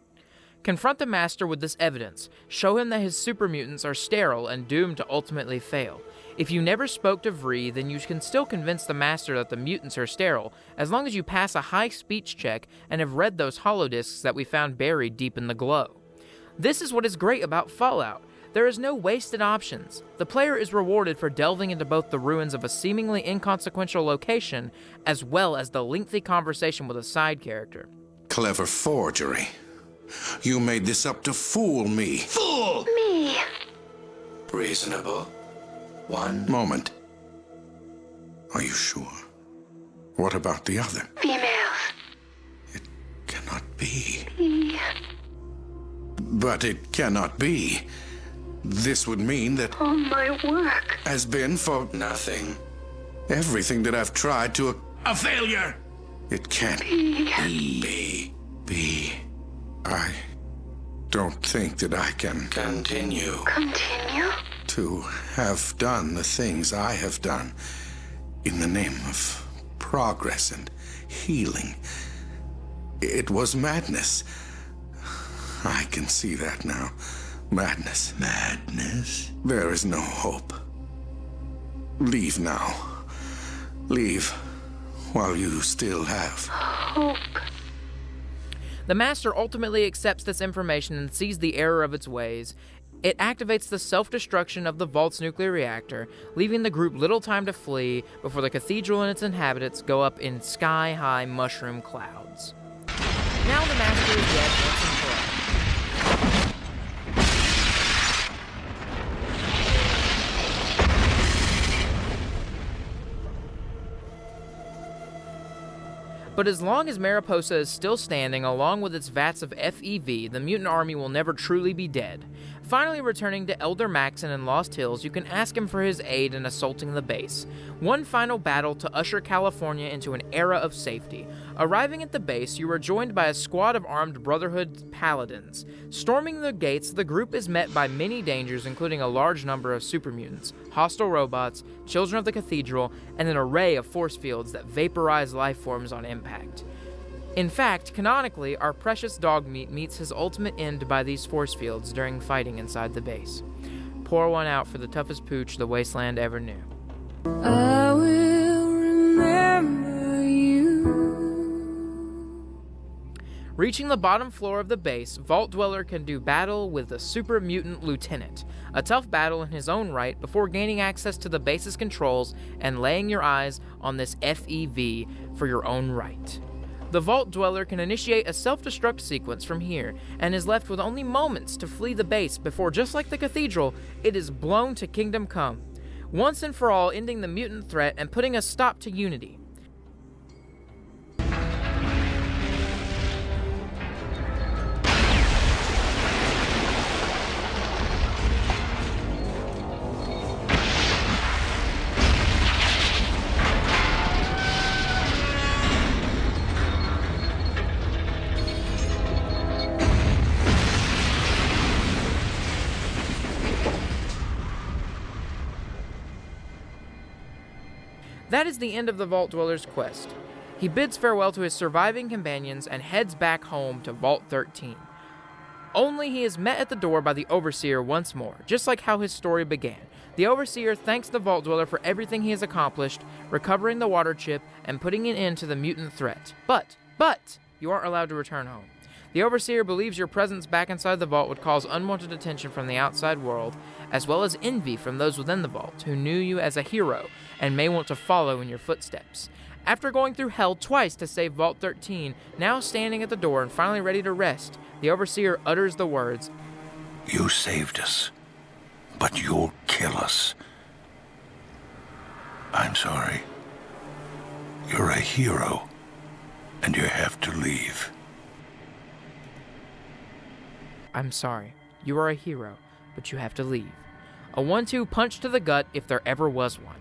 [SPEAKER 2] Confront the Master with this evidence. Show him that his super mutants are sterile and doomed to ultimately fail. If you never spoke to Vree, then you can still convince the Master that the mutants are sterile, as long as you pass a high speech check and have read those holodisks that we found buried deep in the glow. This is what is great about Fallout. There is no wasted options. The player is rewarded for delving into both the ruins of a seemingly inconsequential location, as well as the lengthy conversation with a side character.
[SPEAKER 5] Clever forgery. You made this up to fool me.
[SPEAKER 6] Fool! Me.
[SPEAKER 5] Reasonable. One moment. Are you sure? What about the other?
[SPEAKER 6] Females.
[SPEAKER 5] It cannot be.
[SPEAKER 6] Me.
[SPEAKER 5] But it cannot be. This would mean that
[SPEAKER 6] All my work.
[SPEAKER 5] has been for nothing. Everything that I've tried to... A failure! It can't be. I don't think that I can continue
[SPEAKER 6] Continue?
[SPEAKER 5] to have done the things I have done in the name of progress and healing. It was madness. I can see that now. Madness. Madness? There is no hope. Leave now. Leave while you still have
[SPEAKER 6] Hope.
[SPEAKER 2] The Master ultimately accepts this information and sees the error of its ways. It activates the self-destruction of the Vault's nuclear reactor, leaving the group little time to flee before the cathedral and its inhabitants go up in sky-high mushroom clouds. Now the Master is dead once and for all. But as long as Mariposa is still standing along with its vats of FEV, the mutant army will never truly be dead. Finally returning to Elder Maxon in Lost Hills, you can ask him for his aid in assaulting the base. One final battle to usher California into an era of safety. Arriving at the base, you are joined by a squad of armed Brotherhood paladins. Storming the gates, the group is met by many dangers, including a large number of super mutants, hostile robots, Children of the Cathedral, and an array of force fields that vaporize life forms on impact. In fact, canonically, our precious Dogmeat meets his ultimate end by these force fields during fighting inside the base. Pour one out for the toughest pooch the Wasteland ever knew.
[SPEAKER 7] I will remember you.
[SPEAKER 2] Reaching the bottom floor of the base, Vault Dweller can do battle with the Super Mutant Lieutenant, a tough battle in his own right before gaining access to the base's controls and laying your eyes on this FEV for your own right. The Vault Dweller can initiate a self-destruct sequence from here, and is left with only moments to flee the base before, just like the Cathedral, it is blown to Kingdom Come, once and for all ending the mutant threat and putting a stop to Unity. That is the end of the Vault Dweller's quest. He bids farewell to his surviving companions and heads back home to Vault 13. Only he is met at the door by the Overseer once more, just like how his story began. The Overseer thanks the Vault Dweller for everything he has accomplished, recovering the water chip and putting an end to the mutant threat. But, you aren't allowed to return home. The Overseer believes your presence back inside the vault would cause unwanted attention from the outside world, as well as envy from those within the vault who knew you as a hero and may want to follow in your footsteps. After going through hell twice to save Vault 13, now standing at the door and finally ready to rest, the Overseer utters the words,
[SPEAKER 3] You saved us, but you'll kill us. I'm sorry. You're a hero, and you have to leave.
[SPEAKER 2] I'm sorry. You are a hero, but you have to leave. A 1-2 punch to the gut if there ever was one.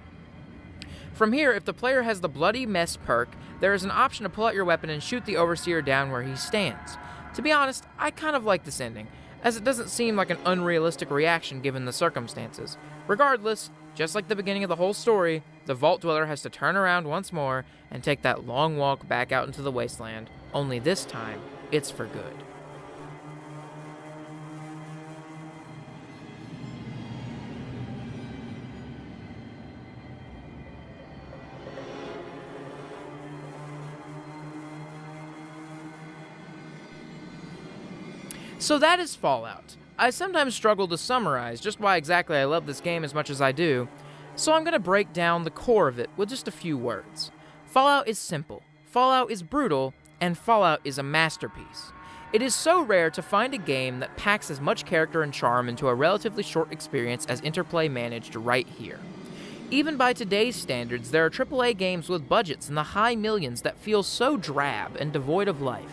[SPEAKER 2] From here, if the player has the Bloody Mess perk, there is an option to pull out your weapon and shoot the Overseer down where he stands. To be honest, I kind of like this ending, as it doesn't seem like an unrealistic reaction given the circumstances. Regardless, just like the beginning of the whole story, the Vault Dweller has to turn around once more and take that long walk back out into the Wasteland, only this time, it's for good. So that is Fallout. I sometimes struggle to summarize just why exactly I love this game as much as I do, so I'm going to break down the core of it with just a few words. Fallout is simple, Fallout is brutal, and Fallout is a masterpiece. It is so rare to find a game that packs as much character and charm into a relatively short experience as Interplay managed right here. Even by today's standards, there are AAA games with budgets in the high millions that feel so drab and devoid of life.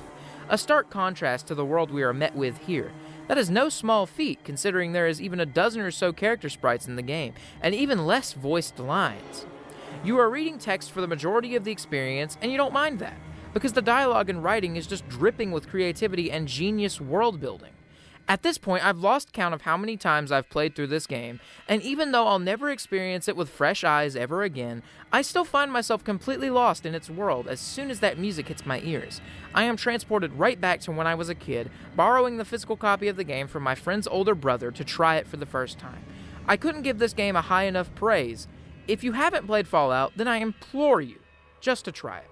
[SPEAKER 2] A stark contrast to the world we are met with here. That is no small feat, considering there is even a dozen or so character sprites in the game, and even less voiced lines. You are reading text for the majority of the experience, and you don't mind that, because the dialogue and writing is just dripping with creativity and genius world building. At this point, I've lost count of how many times I've played through this game, and even though I'll never experience it with fresh eyes ever again, I still find myself completely lost in its world as soon as that music hits my ears. I am transported right back to when I was a kid, borrowing the physical copy of the game from my friend's older brother to try it for the first time. I couldn't give this game a high enough praise. If you haven't played Fallout, then I implore you just to try it.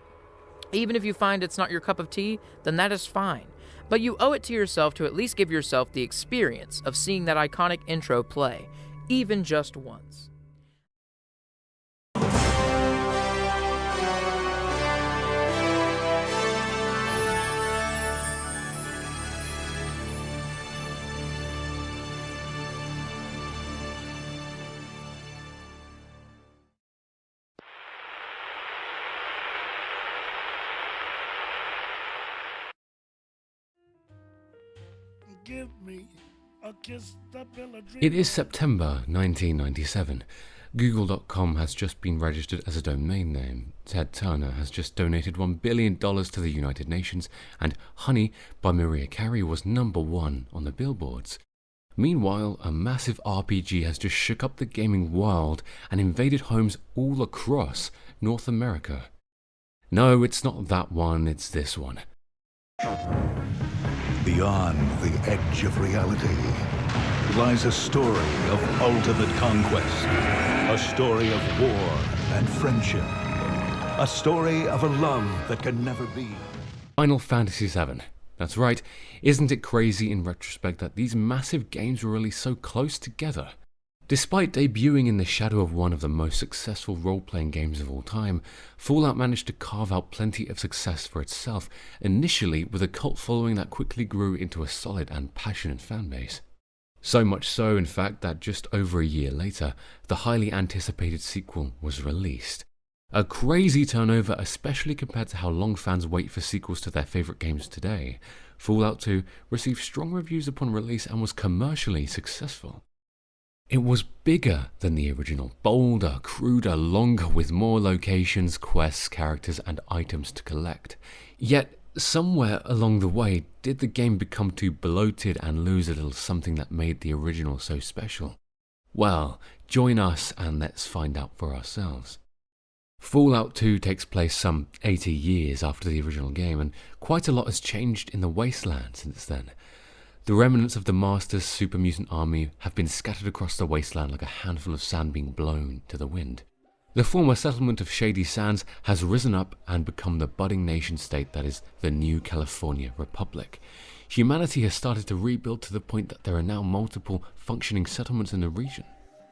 [SPEAKER 2] Even if you find it's not your cup of tea, then that is fine. But you owe it to yourself to at least give yourself the experience of seeing that iconic intro play, even just once.
[SPEAKER 8] Give me a kiss to build a dream.
[SPEAKER 9] It is September 1997. Google.com has just been registered as a domain name. Ted Turner has just donated $1 billion to the United Nations, and Honey by Mariah Carey was #1 on the billboards. Meanwhile, a massive RPG has just shook up the gaming world and invaded homes all across North America. No, it's not that one, it's this one.
[SPEAKER 10] Beyond the edge of reality lies a story of ultimate conquest, a story of war and friendship, a story of a love that can never be.
[SPEAKER 9] Final Fantasy VII. That's right, isn't it crazy in retrospect that these massive games were released so close together? Despite debuting in the shadow of one of the most successful role-playing games of all time, Fallout managed to carve out plenty of success for itself, initially with a cult following that quickly grew into a solid and passionate fanbase. So much so, in fact, that just over a year later, the highly anticipated sequel was released. A crazy turnover, especially compared to how long fans wait for sequels to their favourite games today. Fallout 2 received strong reviews upon release and was commercially successful. It was bigger than the original, bolder, cruder, longer, with more locations, quests, characters, and items to collect. Yet, somewhere along the way, did the game become too bloated and lose a little something that made the original so special? Well, join us and let's find out for ourselves. Fallout 2 takes place some 80 years after the original game, and quite a lot has changed in the Wasteland since then. The remnants of the Master's super mutant army have been scattered across the wasteland like a handful of sand being blown to the wind. The former settlement of Shady Sands has risen up and become the budding nation-state that is the new California Republic. Humanity has started to rebuild to the point that there are now multiple functioning settlements in the region.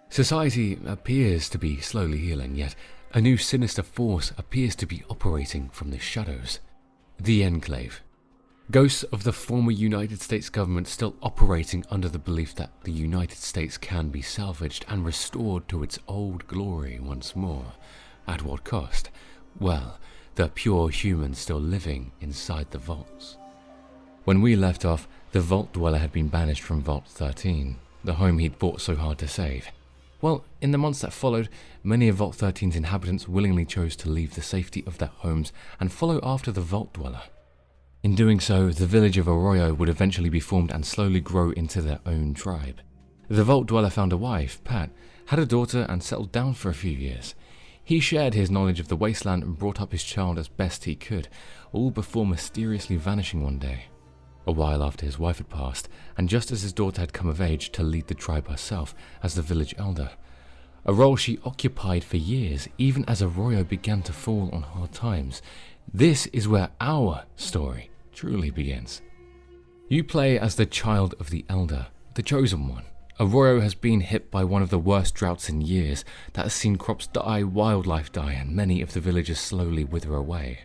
[SPEAKER 9] Society appears to be slowly healing, yet a new sinister force appears to be operating from the shadows. The Enclave. Ghosts of the former United States government still operating under the belief that the United States can be salvaged and restored to its old glory once more. At what cost? Well, the pure humans still living inside the vaults. When we left off, the Vault Dweller had been banished from Vault 13, the home he'd fought so hard to save. Well, in the months that followed, many of Vault 13's inhabitants willingly chose to leave the safety of their homes and follow after the Vault Dweller. In doing so, the village of Arroyo would eventually be formed and slowly grow into their own tribe. The Vault Dweller found a wife, Pat, had a daughter and settled down for a few years. He shared his knowledge of the wasteland and brought up his child as best he could, all before mysteriously vanishing one day. A while after his wife had passed, and just as his daughter had come of age to lead the tribe herself as the village elder. A role she occupied for years, even as Arroyo began to fall on hard times. This is where our story truly begins. You play as the child of the Elder, the Chosen One. Arroyo has been hit by one of the worst droughts in years that has seen crops die, wildlife die, and many of the villages slowly wither away.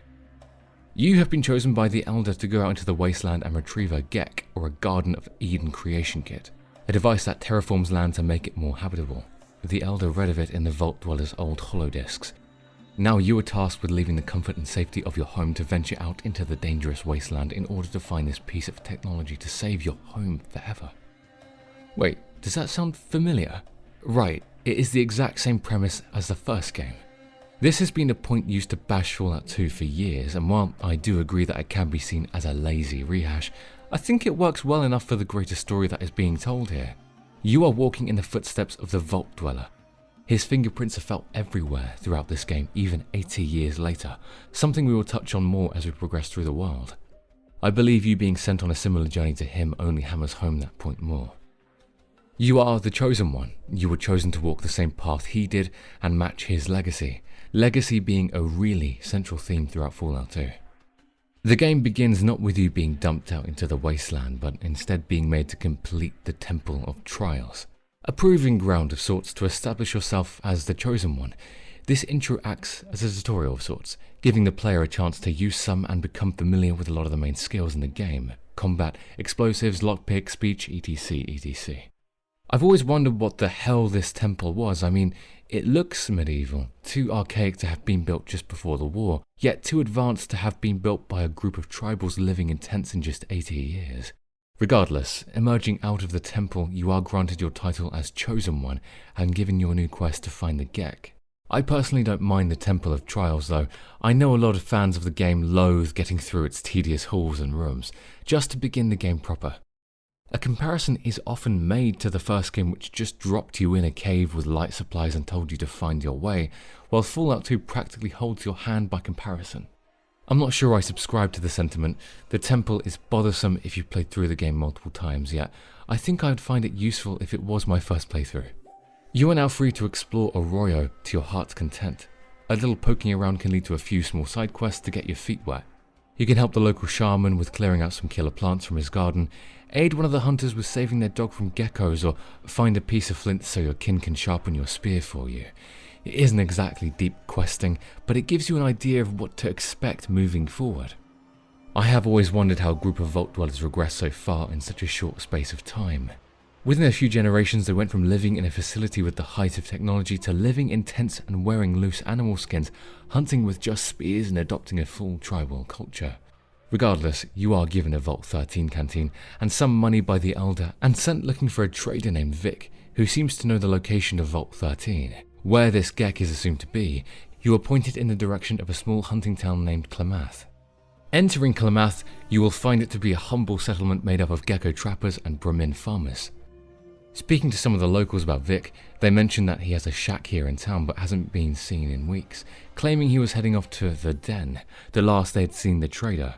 [SPEAKER 9] You have been chosen by the Elder to go out into the Wasteland and retrieve a Gecko, or a Garden of Eden creation kit, a device that terraforms land to make it more habitable. The Elder read of it in the Vault Dweller's old holodisks. Now you are tasked with leaving the comfort and safety of your home to venture out into the dangerous wasteland in order to find this piece of technology to save your home forever. Wait, does that sound familiar? Right, it is the exact same premise as the first game. This has been a point used to bash Fallout 2 for years, and while I do agree that it can be seen as a lazy rehash, I think it works well enough for the greater story that is being told here. You are walking in the footsteps of the Vault Dweller. His fingerprints are felt everywhere throughout this game, even 80 years later, something we will touch on more as we progress through the world. I believe you being sent on a similar journey to him only hammers home that point more. You are the Chosen One. You were chosen to walk the same path he did and match his legacy. Legacy being a really central theme throughout Fallout 2. The game begins not with you being dumped out into the wasteland, but instead being made to complete the Temple of Trials. A proving ground of sorts to establish yourself as the Chosen One. This intro acts as a tutorial of sorts, giving the player a chance to use some and become familiar with a lot of the main skills in the game. Combat, explosives, lockpick, speech, etc, etc. I've always wondered what the hell this temple was. I mean, it looks medieval, too archaic to have been built just before the war, yet too advanced to have been built by a group of tribals living in tents in just 80 years. Regardless, emerging out of the temple, you are granted your title as Chosen One and given your new quest to find the Gecko. I personally don't mind the Temple of Trials though. I know a lot of fans of the game loathe getting through its tedious halls and rooms, just to begin the game proper. A comparison is often made to the first game, which just dropped you in a cave with light supplies and told you to find your way, while Fallout 2 practically holds your hand by comparison. I'm not sure I subscribe to the sentiment. The temple is bothersome if you've played through the game multiple times, yet I think I would find it useful if it was my first playthrough. You are now free to explore Arroyo to your heart's content. A little poking around can lead to a few small side quests to get your feet wet. You can help the local shaman with clearing out some killer plants from his garden, aid one of the hunters with saving their dog from geckos, or find a piece of flint so your kin can sharpen your spear for you. It isn't exactly deep questing, but it gives you an idea of what to expect moving forward. I have always wondered how a group of Vault Dwellers regressed so far in such a short space of time. Within a few generations, they went from living in a facility with the height of technology to living in tents and wearing loose animal skins, hunting with just spears and adopting a full tribal culture. Regardless, you are given a Vault 13 canteen and some money by the Elder and sent looking for a trader named Vic, who seems to know the location of Vault 13. Where this Gecko is assumed to be, you are pointed in the direction of a small hunting town named Klamath. Entering Klamath, you will find it to be a humble settlement made up of Gecko trappers and Brahmin farmers. Speaking to some of the locals about Vic, they mention that he has a shack here in town but hasn't been seen in weeks, claiming he was heading off to the Den, the last they had seen the trader.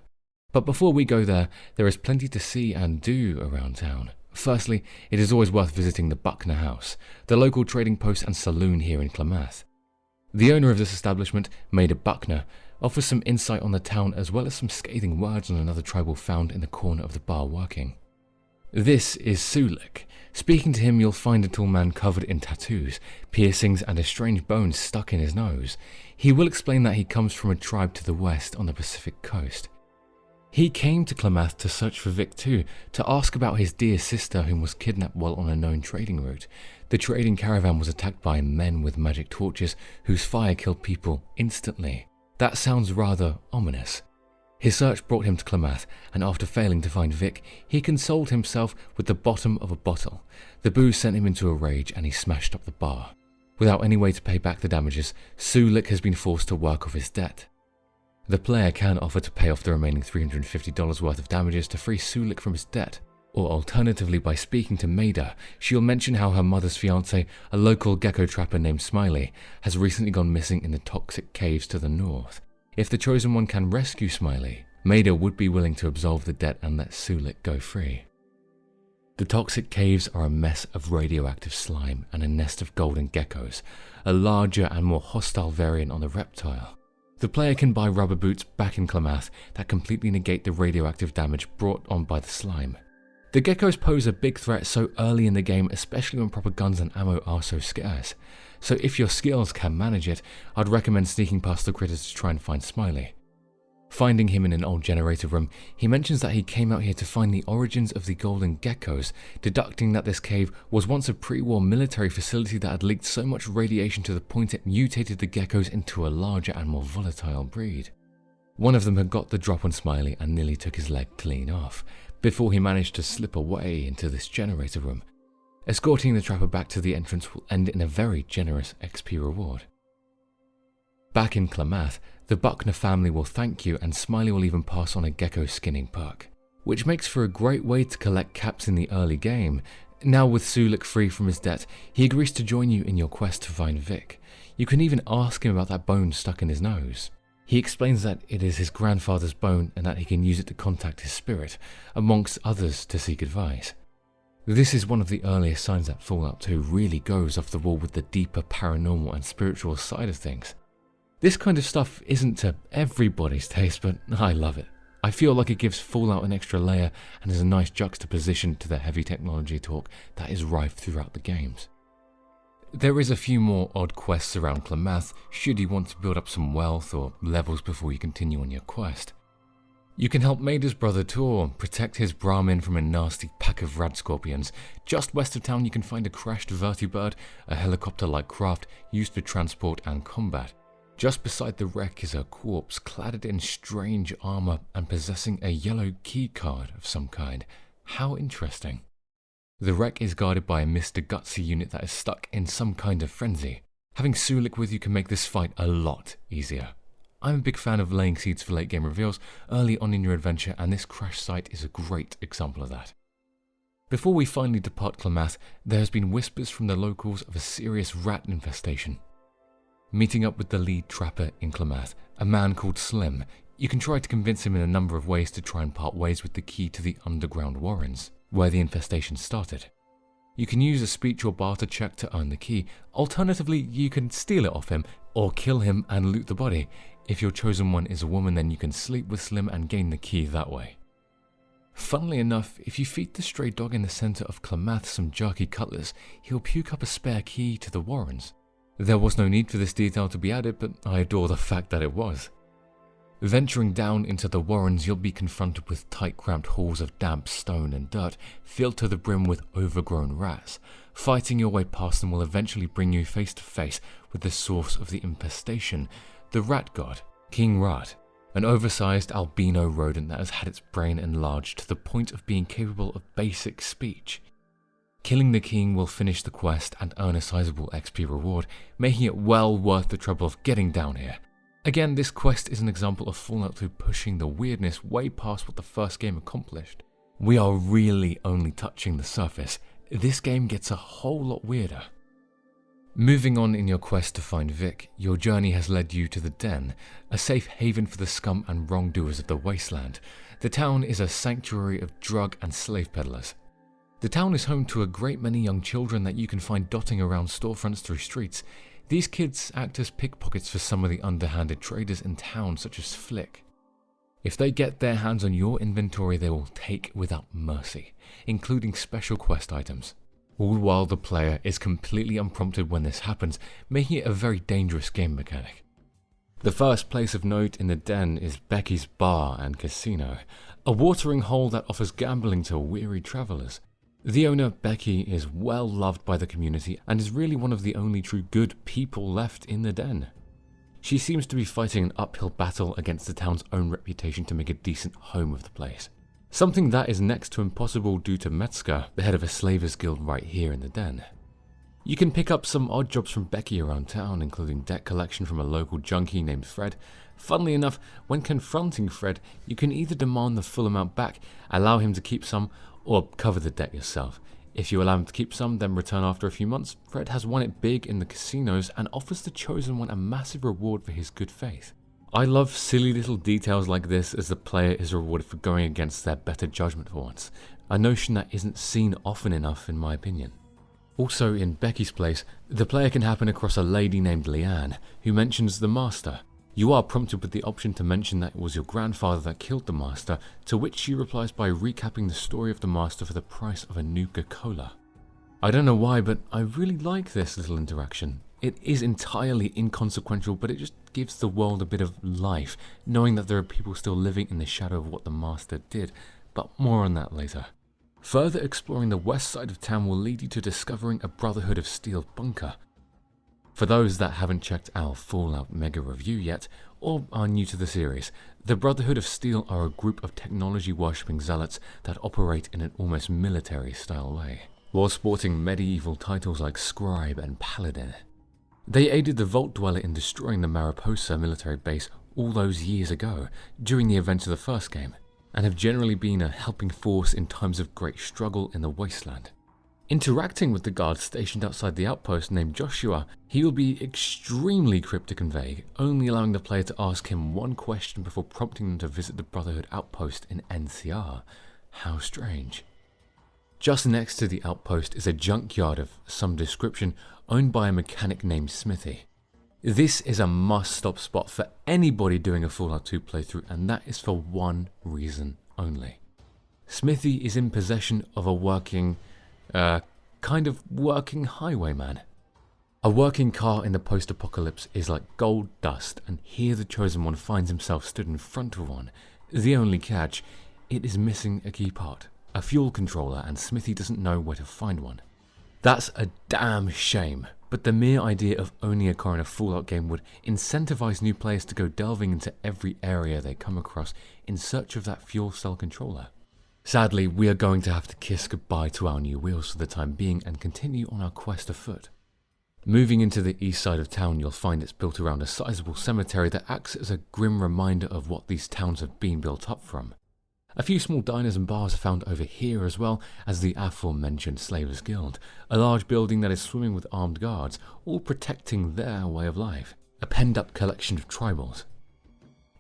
[SPEAKER 9] But before we go there is plenty to see and do around town. Firstly, it is always worth visiting the Buckner House, the local trading post and saloon here in Klamath. The owner of this establishment, Maida Buckner, offers some insight on the town as well as some scathing words on another tribal found in the corner of the bar working. This is Sulik. Speaking to him, you'll find a tall man covered in tattoos, piercings and a strange bone stuck in his nose. He will explain that he comes from a tribe to the west on the Pacific coast. He came to Klamath to search for Vic too, to ask about his dear sister whom was kidnapped while on a known trading route. The trading caravan was attacked by men with magic torches whose fire killed people instantly. That sounds rather ominous. His search brought him to Klamath, and after failing to find Vic, he consoled himself with the bottom of a bottle. The booze sent him into a rage and he smashed up the bar. Without any way to pay back the damages, Sulik has been forced to work off his debt. The player can offer to pay off the remaining $350 worth of damages to free Sulik from his debt, or alternatively by speaking to Maida, she'll mention how her mother's fiancé, a local gecko trapper named Smiley, has recently gone missing in the toxic caves to the north. If the Chosen One can rescue Smiley, Maida would be willing to absolve the debt and let Sulik go free. The toxic caves are a mess of radioactive slime and a nest of golden geckos, a larger and more hostile variant on the reptile. The player can buy rubber boots back in Klamath that completely negate the radioactive damage brought on by the slime. The geckos pose a big threat so early in the game, especially when proper guns and ammo are so scarce. So if your skills can manage it, I'd recommend sneaking past the critters to try and find Smiley. Finding him in an old generator room, he mentions that he came out here to find the origins of the golden geckos, deducting that this cave was once a pre-war military facility that had leaked so much radiation to the point it mutated the geckos into a larger and more volatile breed. One of them had got the drop on Smiley and nearly took his leg clean off, before he managed to slip away into this generator room. Escorting the trapper back to the entrance will end in a very generous XP reward. Back in Klamath, the Buckner family will thank you and Smiley will even pass on a gecko skinning perk, which makes for a great way to collect caps in the early game. Now with Sulik free from his debt, he agrees to join you in your quest to find Vic. You can even ask him about that bone stuck in his nose. He explains that it is his grandfather's bone and that he can use it to contact his spirit, amongst others to seek advice. This is one of the earliest signs that Fallout 2 really goes off the wall with the deeper paranormal and spiritual side of things. This kind of stuff isn't to everybody's taste, but I love it. I feel like it gives Fallout an extra layer and is a nice juxtaposition to the heavy technology talk that is rife throughout the games. There is a few more odd quests around Klamath should you want to build up some wealth or levels before you continue on your quest. You can help Maida's brother Tor protect his Brahmin from a nasty pack of rad scorpions. Just west of town you can find a crashed vertibird, a helicopter-like craft used for transport and combat. Just beside the wreck is a corpse cladded in strange armor and possessing a yellow key card of some kind. How interesting. The wreck is guarded by a Mr. Gutsy unit that is stuck in some kind of frenzy. Having Sulik with you can make this fight a lot easier. I'm a big fan of laying seeds for late game reveals early on in your adventure, and this crash site is a great example of that. Before we finally depart Klamath, there has been whispers from the locals of a serious rat infestation. Meeting up with the lead trapper in Klamath, a man called Slim, you can try to convince him in a number of ways to try and part ways with the key to the underground warrens, where the infestation started. You can use a speech or barter check to earn the key. Alternatively, you can steal it off him or kill him and loot the body. If your chosen one is a woman, then you can sleep with Slim and gain the key that way. Funnily enough, if you feed the stray dog in the center of Klamath some jerky cutlers, he'll puke up a spare key to the warrens. There was no need for this detail to be added, but I adore the fact that it was. Venturing down into the warrens, you'll be confronted with tight cramped halls of damp stone and dirt, filled to the brim with overgrown rats. Fighting your way past them will eventually bring you face to face with the source of the infestation, the rat god, King Rat, an oversized albino rodent that has had its brain enlarged to the point of being capable of basic speech. Killing the king will finish the quest and earn a sizable XP reward, making it well worth the trouble of getting down here. Again, this quest is an example of Fallout 2 pushing the weirdness way past what the first game accomplished. We are really only touching the surface. This game gets a whole lot weirder. Moving on in your quest to find Vic, your journey has led you to the Den, a safe haven for the scum and wrongdoers of the Wasteland. The town is a sanctuary of drug and slave peddlers. The town is home to a great many young children that you can find dotting around storefronts through streets. These kids act as pickpockets for some of the underhanded traders in town, such as Flick. If they get their hands on your inventory, they will take without mercy, including special quest items. All while the player is completely unprompted when this happens, making it a very dangerous game mechanic. The first place of note in the Den is Becky's Bar and Casino, a watering hole that offers gambling to weary travelers. The owner, Becky, is well loved by the community and is really one of the only true good people left in the Den. She seems to be fighting an uphill battle against the town's own reputation to make a decent home of the place. Something that is next to impossible due to Metzger, the head of a slavers guild right here in the Den. You can pick up some odd jobs from Becky around town, including debt collection from a local junkie named Fred. Funnily enough, when confronting Fred, you can either demand the full amount back, allow him to keep some, or cover the debt yourself. If you allow him to keep some, then return after a few months. Fred has won it big in the casinos and offers the chosen one a massive reward for his good faith. I love silly little details like this, as the player is rewarded for going against their better judgment for once, a notion that isn't seen often enough in my opinion. Also in Becky's place, the player can happen across a lady named Leanne, who mentions the Master. You are prompted with the option to mention that it was your grandfather that killed the Master, to which she replies by recapping the story of the Master for the price of a Nuka-Cola. I don't know why, but I really like this little interaction. It is entirely inconsequential, but it just gives the world a bit of life, knowing that there are people still living in the shadow of what the Master did, but more on that later. Further exploring the west side of town will lead you to discovering a Brotherhood of Steel bunker. For those that haven't checked our Fallout Mega review yet, or are new to the series, the Brotherhood of Steel are a group of technology-worshipping zealots that operate in an almost military-style way, while sporting medieval titles like Scribe and Paladin. They aided the Vault Dweller in destroying the Mariposa military base all those years ago, during the events of the first game, and have generally been a helping force in times of great struggle in the Wasteland. Interacting with the guard stationed outside the outpost named Joshua, he will be extremely cryptic and vague, only allowing the player to ask him one question before prompting them to visit the Brotherhood outpost in NCR. How strange. Just next to the outpost is a junkyard of some description owned by a mechanic named Smithy. This is a must-stop spot for anybody doing a Fallout 2 playthrough, and that is for one reason only. Smithy is in possession of a working highwayman. A working car in the post-apocalypse is like gold dust, and here the Chosen One finds himself stood in front of one. The only catch, it is missing a key part, a fuel controller, and Smithy doesn't know where to find one. That's a damn shame, but the mere idea of owning a car in a Fallout game would incentivize new players to go delving into every area they come across in search of that fuel cell controller. Sadly, we are going to have to kiss goodbye to our new wheels for the time being and continue on our quest afoot. Moving into the east side of town, you'll find it's built around a sizable cemetery that acts as a grim reminder of what these towns have been built up from. A few small diners and bars are found over here, as well as the aforementioned Slavers Guild, a large building that is swimming with armed guards, all protecting their way of life, a penned-up collection of tribals.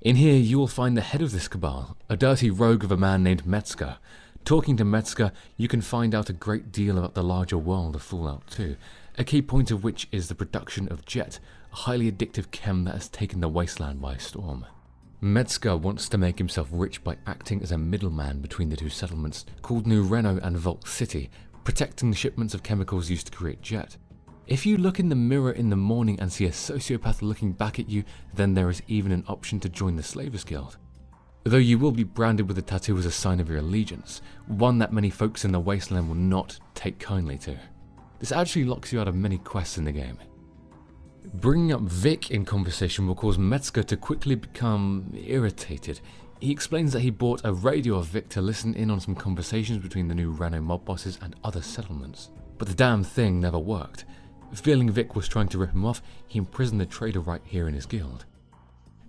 [SPEAKER 9] In here you will find the head of this cabal, a dirty rogue of a man named Metzger. Talking to Metzger, you can find out a great deal about the larger world of Fallout 2, a key point of which is the production of Jet, a highly addictive chem that has taken the Wasteland by storm. Metzger wants to make himself rich by acting as a middleman between the two settlements, called New Reno and Vault City, protecting the shipments of chemicals used to create Jet. If you look in the mirror in the morning and see a sociopath looking back at you, then there is even an option to join the Slavers Guild. Though you will be branded with a tattoo as a sign of your allegiance, one that many folks in the Wasteland will not take kindly to. This actually locks you out of many quests in the game. Bringing up Vic in conversation will cause Metzger to quickly become irritated. He explains that he bought a radio of Vic to listen in on some conversations between the new Reno mob bosses and other settlements, but the damn thing never worked. Feeling Vic was trying to rip him off, he imprisoned the trader right here in his guild.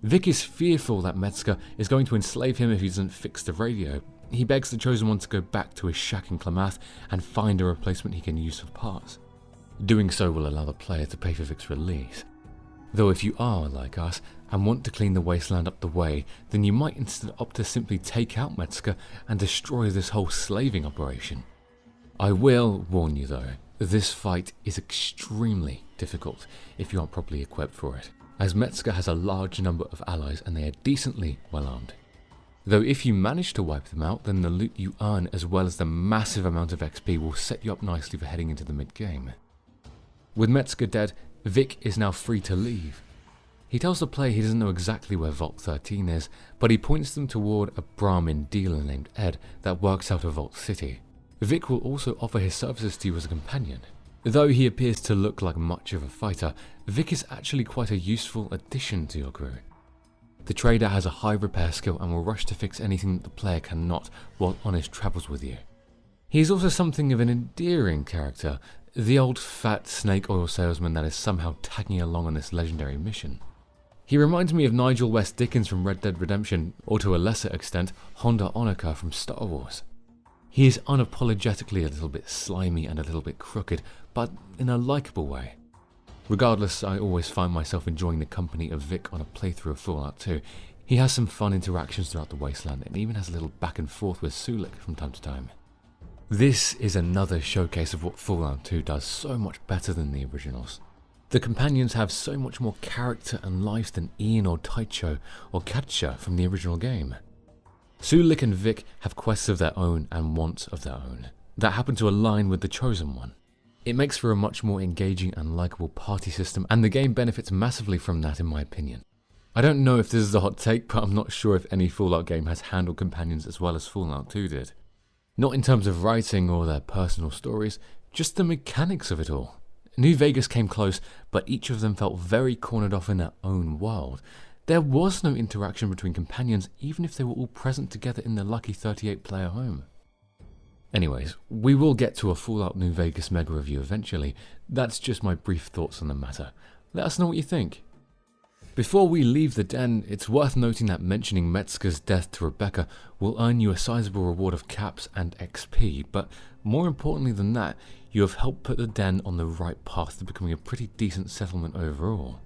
[SPEAKER 9] Vic is fearful that Metzger is going to enslave him if he doesn't fix the radio. He begs the Chosen One to go back to his shack in Klamath and find a replacement he can use for parts. Doing so will allow the player to pay for Vic's release. Though if you are like us and want to clean the Wasteland up the way, then you might instead opt to simply take out Metzger and destroy this whole slaving operation. I will warn you though, this fight is extremely difficult if you aren't properly equipped for it, as Metzger has a large number of allies and they are decently well armed. Though if you manage to wipe them out, then the loot you earn as well as the massive amount of XP will set you up nicely for heading into the mid-game. With Metzger dead, Vic is now free to leave. He tells the player he doesn't know exactly where Vault 13 is, but he points them toward a Brahmin dealer named Ed that works out of Vault City. Vic will also offer his services to you as a companion. Though he appears to look like much of a fighter, Vic is actually quite a useful addition to your crew. The trader has a high repair skill and will rush to fix anything that the player cannot while on his travels with you. He is also something of an endearing character, the old fat snake oil salesman that is somehow tagging along on this legendary mission. He reminds me of Nigel West Dickens from Red Dead Redemption, or to a lesser extent, Honda Onoka from Star Wars. He is unapologetically a little bit slimy and a little bit crooked, but in a likeable way. Regardless, I always find myself enjoying the company of Vic on a playthrough of Fallout 2. He has some fun interactions throughout the Wasteland and even has a little back and forth with Sulik from time to time. This is another showcase of what Fallout 2 does so much better than the originals. The companions have so much more character and life than Ian or Taicho or Katja from the original game. Sulik and Vic have quests of their own and wants of their own that happen to align with the Chosen One. It makes for a much more engaging and likeable party system, and the game benefits massively from that in my opinion. I don't know if this is a hot take, but I'm not sure if any Fallout game has handled companions as well as Fallout 2 did. Not in terms of writing or their personal stories, just the mechanics of it all. New Vegas came close, but each of them felt very cornered off in their own world. There was no interaction between companions, even if they were all present together in their lucky 38-player home. Anyways, we will get to a Fallout New Vegas mega review eventually. That's just my brief thoughts on the matter. Let us know what you think. Before we leave the den, it's worth noting that mentioning Metzger's death to Rebecca will earn you a sizable reward of caps and XP, but more importantly than that, you have helped put the den on the right path to becoming a pretty decent settlement overall.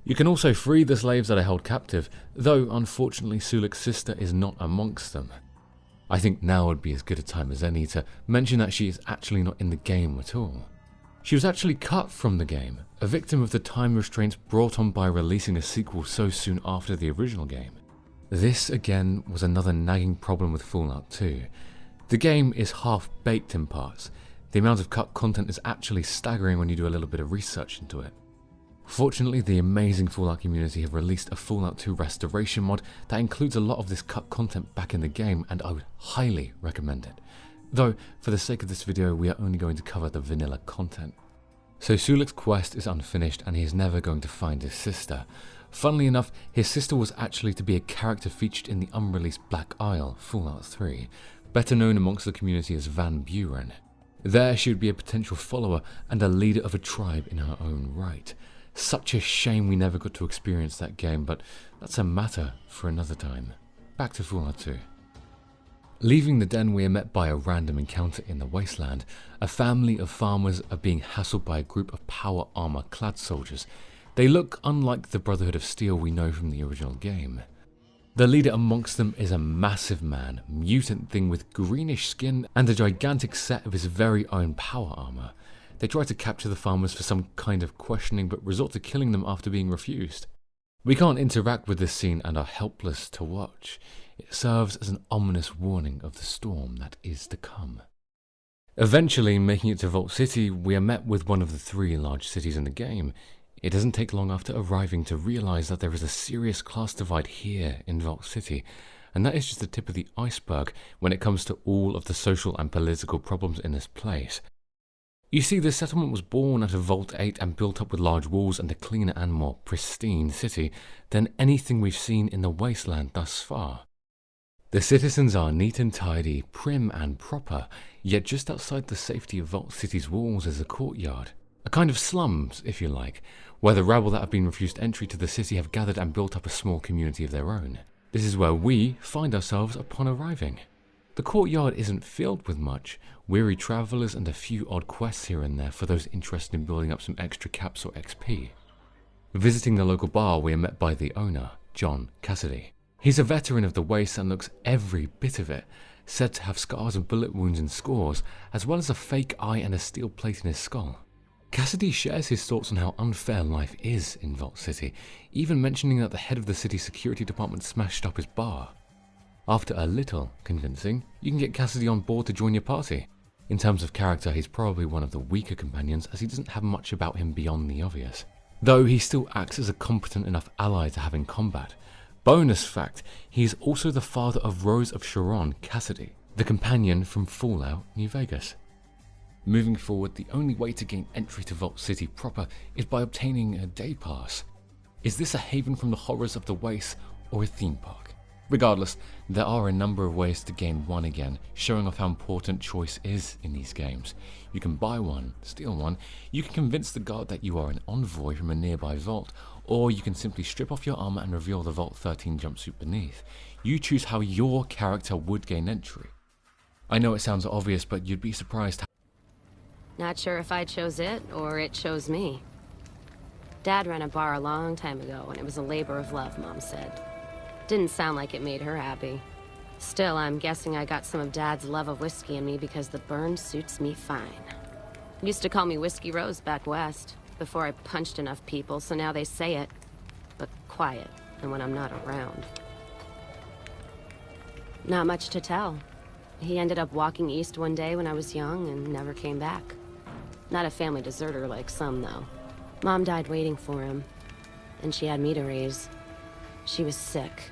[SPEAKER 9] You can also free the slaves that are held captive, though unfortunately Sulik's sister is not amongst them. I think now would be as good a time as any to mention that she is actually not in the game at all. She was actually cut from the game, a victim of the time restraints brought on by releasing a sequel so soon after the original game. This again was another nagging problem with Fallout 2. The game is half-baked in parts. The amount of cut content is actually staggering when you do a little bit of research into it. Fortunately, the amazing Fallout community have released a Fallout 2 restoration mod that includes a lot of this cut content back in the game, and I would highly recommend it. Though, for the sake of this video, we are only going to cover the vanilla content. So Sulik's quest is unfinished and he is never going to find his sister. Funnily enough, his sister was actually to be a character featured in the unreleased Black Isle, Fallout 3, better known amongst the community as Van Buren. There she would be a potential follower and a leader of a tribe in her own right. Such a shame we never got to experience that game, but that's a matter for another time. Back to Fallout 2. Leaving the den, we are met by a random encounter in the Wasteland. A family of farmers are being hassled by a group of power armor clad soldiers. They look unlike the Brotherhood of Steel we know from the original game. The leader amongst them is a massive man, mutant thing with greenish skin and a gigantic set of his very own power armor. They try to capture the farmers for some kind of questioning, but resort to killing them after being refused. We can't interact with this scene and are helpless to watch. It serves as an ominous warning of the storm that is to come. Eventually, making it to Vault City, we are met with one of the 3 large cities in the game. It doesn't take long after arriving to realize that there is a serious class divide here in Vault City, and that is just the tip of the iceberg when it comes to all of the social and political problems in this place. You see, the settlement was born out of Vault 8 and built up with large walls and a cleaner and more pristine city than anything we've seen in the Wasteland thus far. The citizens are neat and tidy, prim and proper, yet just outside the safety of Vault City's walls is a courtyard. A kind of slums, if you like, where the rabble that have been refused entry to the city have gathered and built up a small community of their own. This is where we find ourselves upon arriving. The courtyard isn't filled with much, weary travellers and a few odd quests here and there for those interested in building up some extra caps or XP. Visiting the local bar, we are met by the owner, John Cassidy. He's a veteran of the Waste and looks every bit of it, said to have scars and bullet wounds in scores, as well as a fake eye and a steel plate in his skull. Cassidy shares his thoughts on how unfair life is in Vault City, even mentioning that the head of the city's security department smashed up his bar. After a little convincing, you can get Cassidy on board to join your party. In terms of character, he's probably one of the weaker companions, as he doesn't have much about him beyond the obvious, though he still acts as a competent enough ally to have in combat. Bonus fact, he is also the father of Rose of Sharon Cassidy, the companion from Fallout New Vegas. Moving forward, the only way to gain entry to Vault City proper is by obtaining a day pass. Is this a haven from the horrors of the Waste or a theme park? Regardless, there are a number of ways to gain one again, showing off how important choice is in these games. You can buy one, steal one, you can convince the guard that you are an envoy from a nearby vault, or you can simply strip off your armor and reveal the Vault 13 jumpsuit beneath. You choose how your character would gain entry. I know it sounds obvious, but you'd be surprised how—
[SPEAKER 11] Not sure if I chose it, or it chose me. Dad ran a bar a long time ago, and it was a labor of love, Mom said. Didn't sound like it made her happy. Still, I'm guessing I got some of Dad's love of whiskey in me because the burn suits me fine. Used to call me Whiskey Rose back west. before I punched enough people, so now they say it. But quiet, and when I'm not around. Not much to tell. He ended up walking east one day when I was young and never came back. Not a family deserter like some, though. Mom died waiting for him, and she had me to raise. She was sick,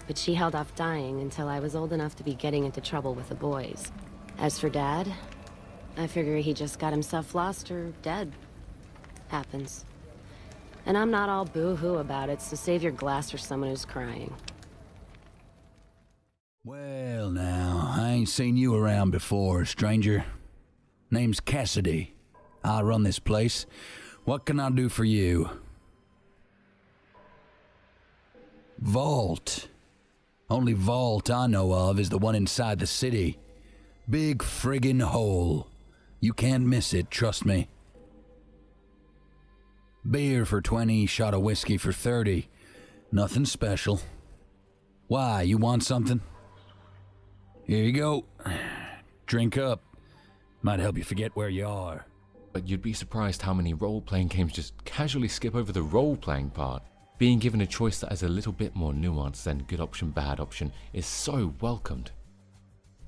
[SPEAKER 11] but she held off dying until I was old enough to be getting into trouble with the boys. As for Dad, I figure he just got himself lost or dead. Happens. And I'm not all boo-hoo about it, so save your glass for someone who's crying.
[SPEAKER 12] Well now, I ain't seen you around before, stranger. Name's Cassidy. I run this place. What can I do for you? Vault. Only vault I know of is the one inside the city. Big friggin' hole. You can't miss it, trust me. Beer for 20, shot of whiskey for 30. Nothing special. Why, you want something? Here you go. Drink up. Might help you forget where you are.
[SPEAKER 9] But you'd be surprised how many role-playing games just casually skip over the role-playing part. Being given a choice that is a little bit more nuanced than good option, bad option is so welcomed.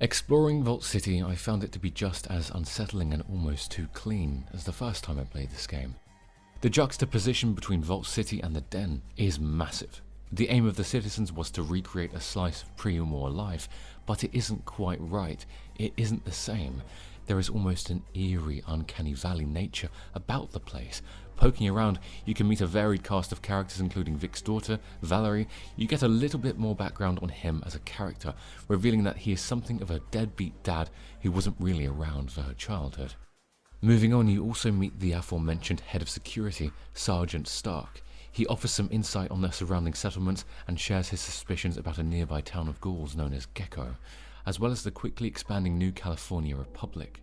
[SPEAKER 9] Exploring Vault City, I found it to be just as unsettling and almost too clean as the first time I played this game. The juxtaposition between Vault City and the Den is massive. The aim of the citizens was to recreate a slice of pre-war life, but it isn't quite right. It isn't the same. There is almost an eerie, uncanny valley nature about the place. Poking around, you can meet a varied cast of characters including Vic's daughter, Valerie. You get a little bit more background on him as a character, revealing that he is something of a deadbeat dad who wasn't really around for her childhood. Moving on, you also meet the aforementioned head of security, Sergeant Stark. He offers some insight on the surrounding settlements and shares his suspicions about a nearby town of ghouls known as Gecko, as well as the quickly expanding New California Republic.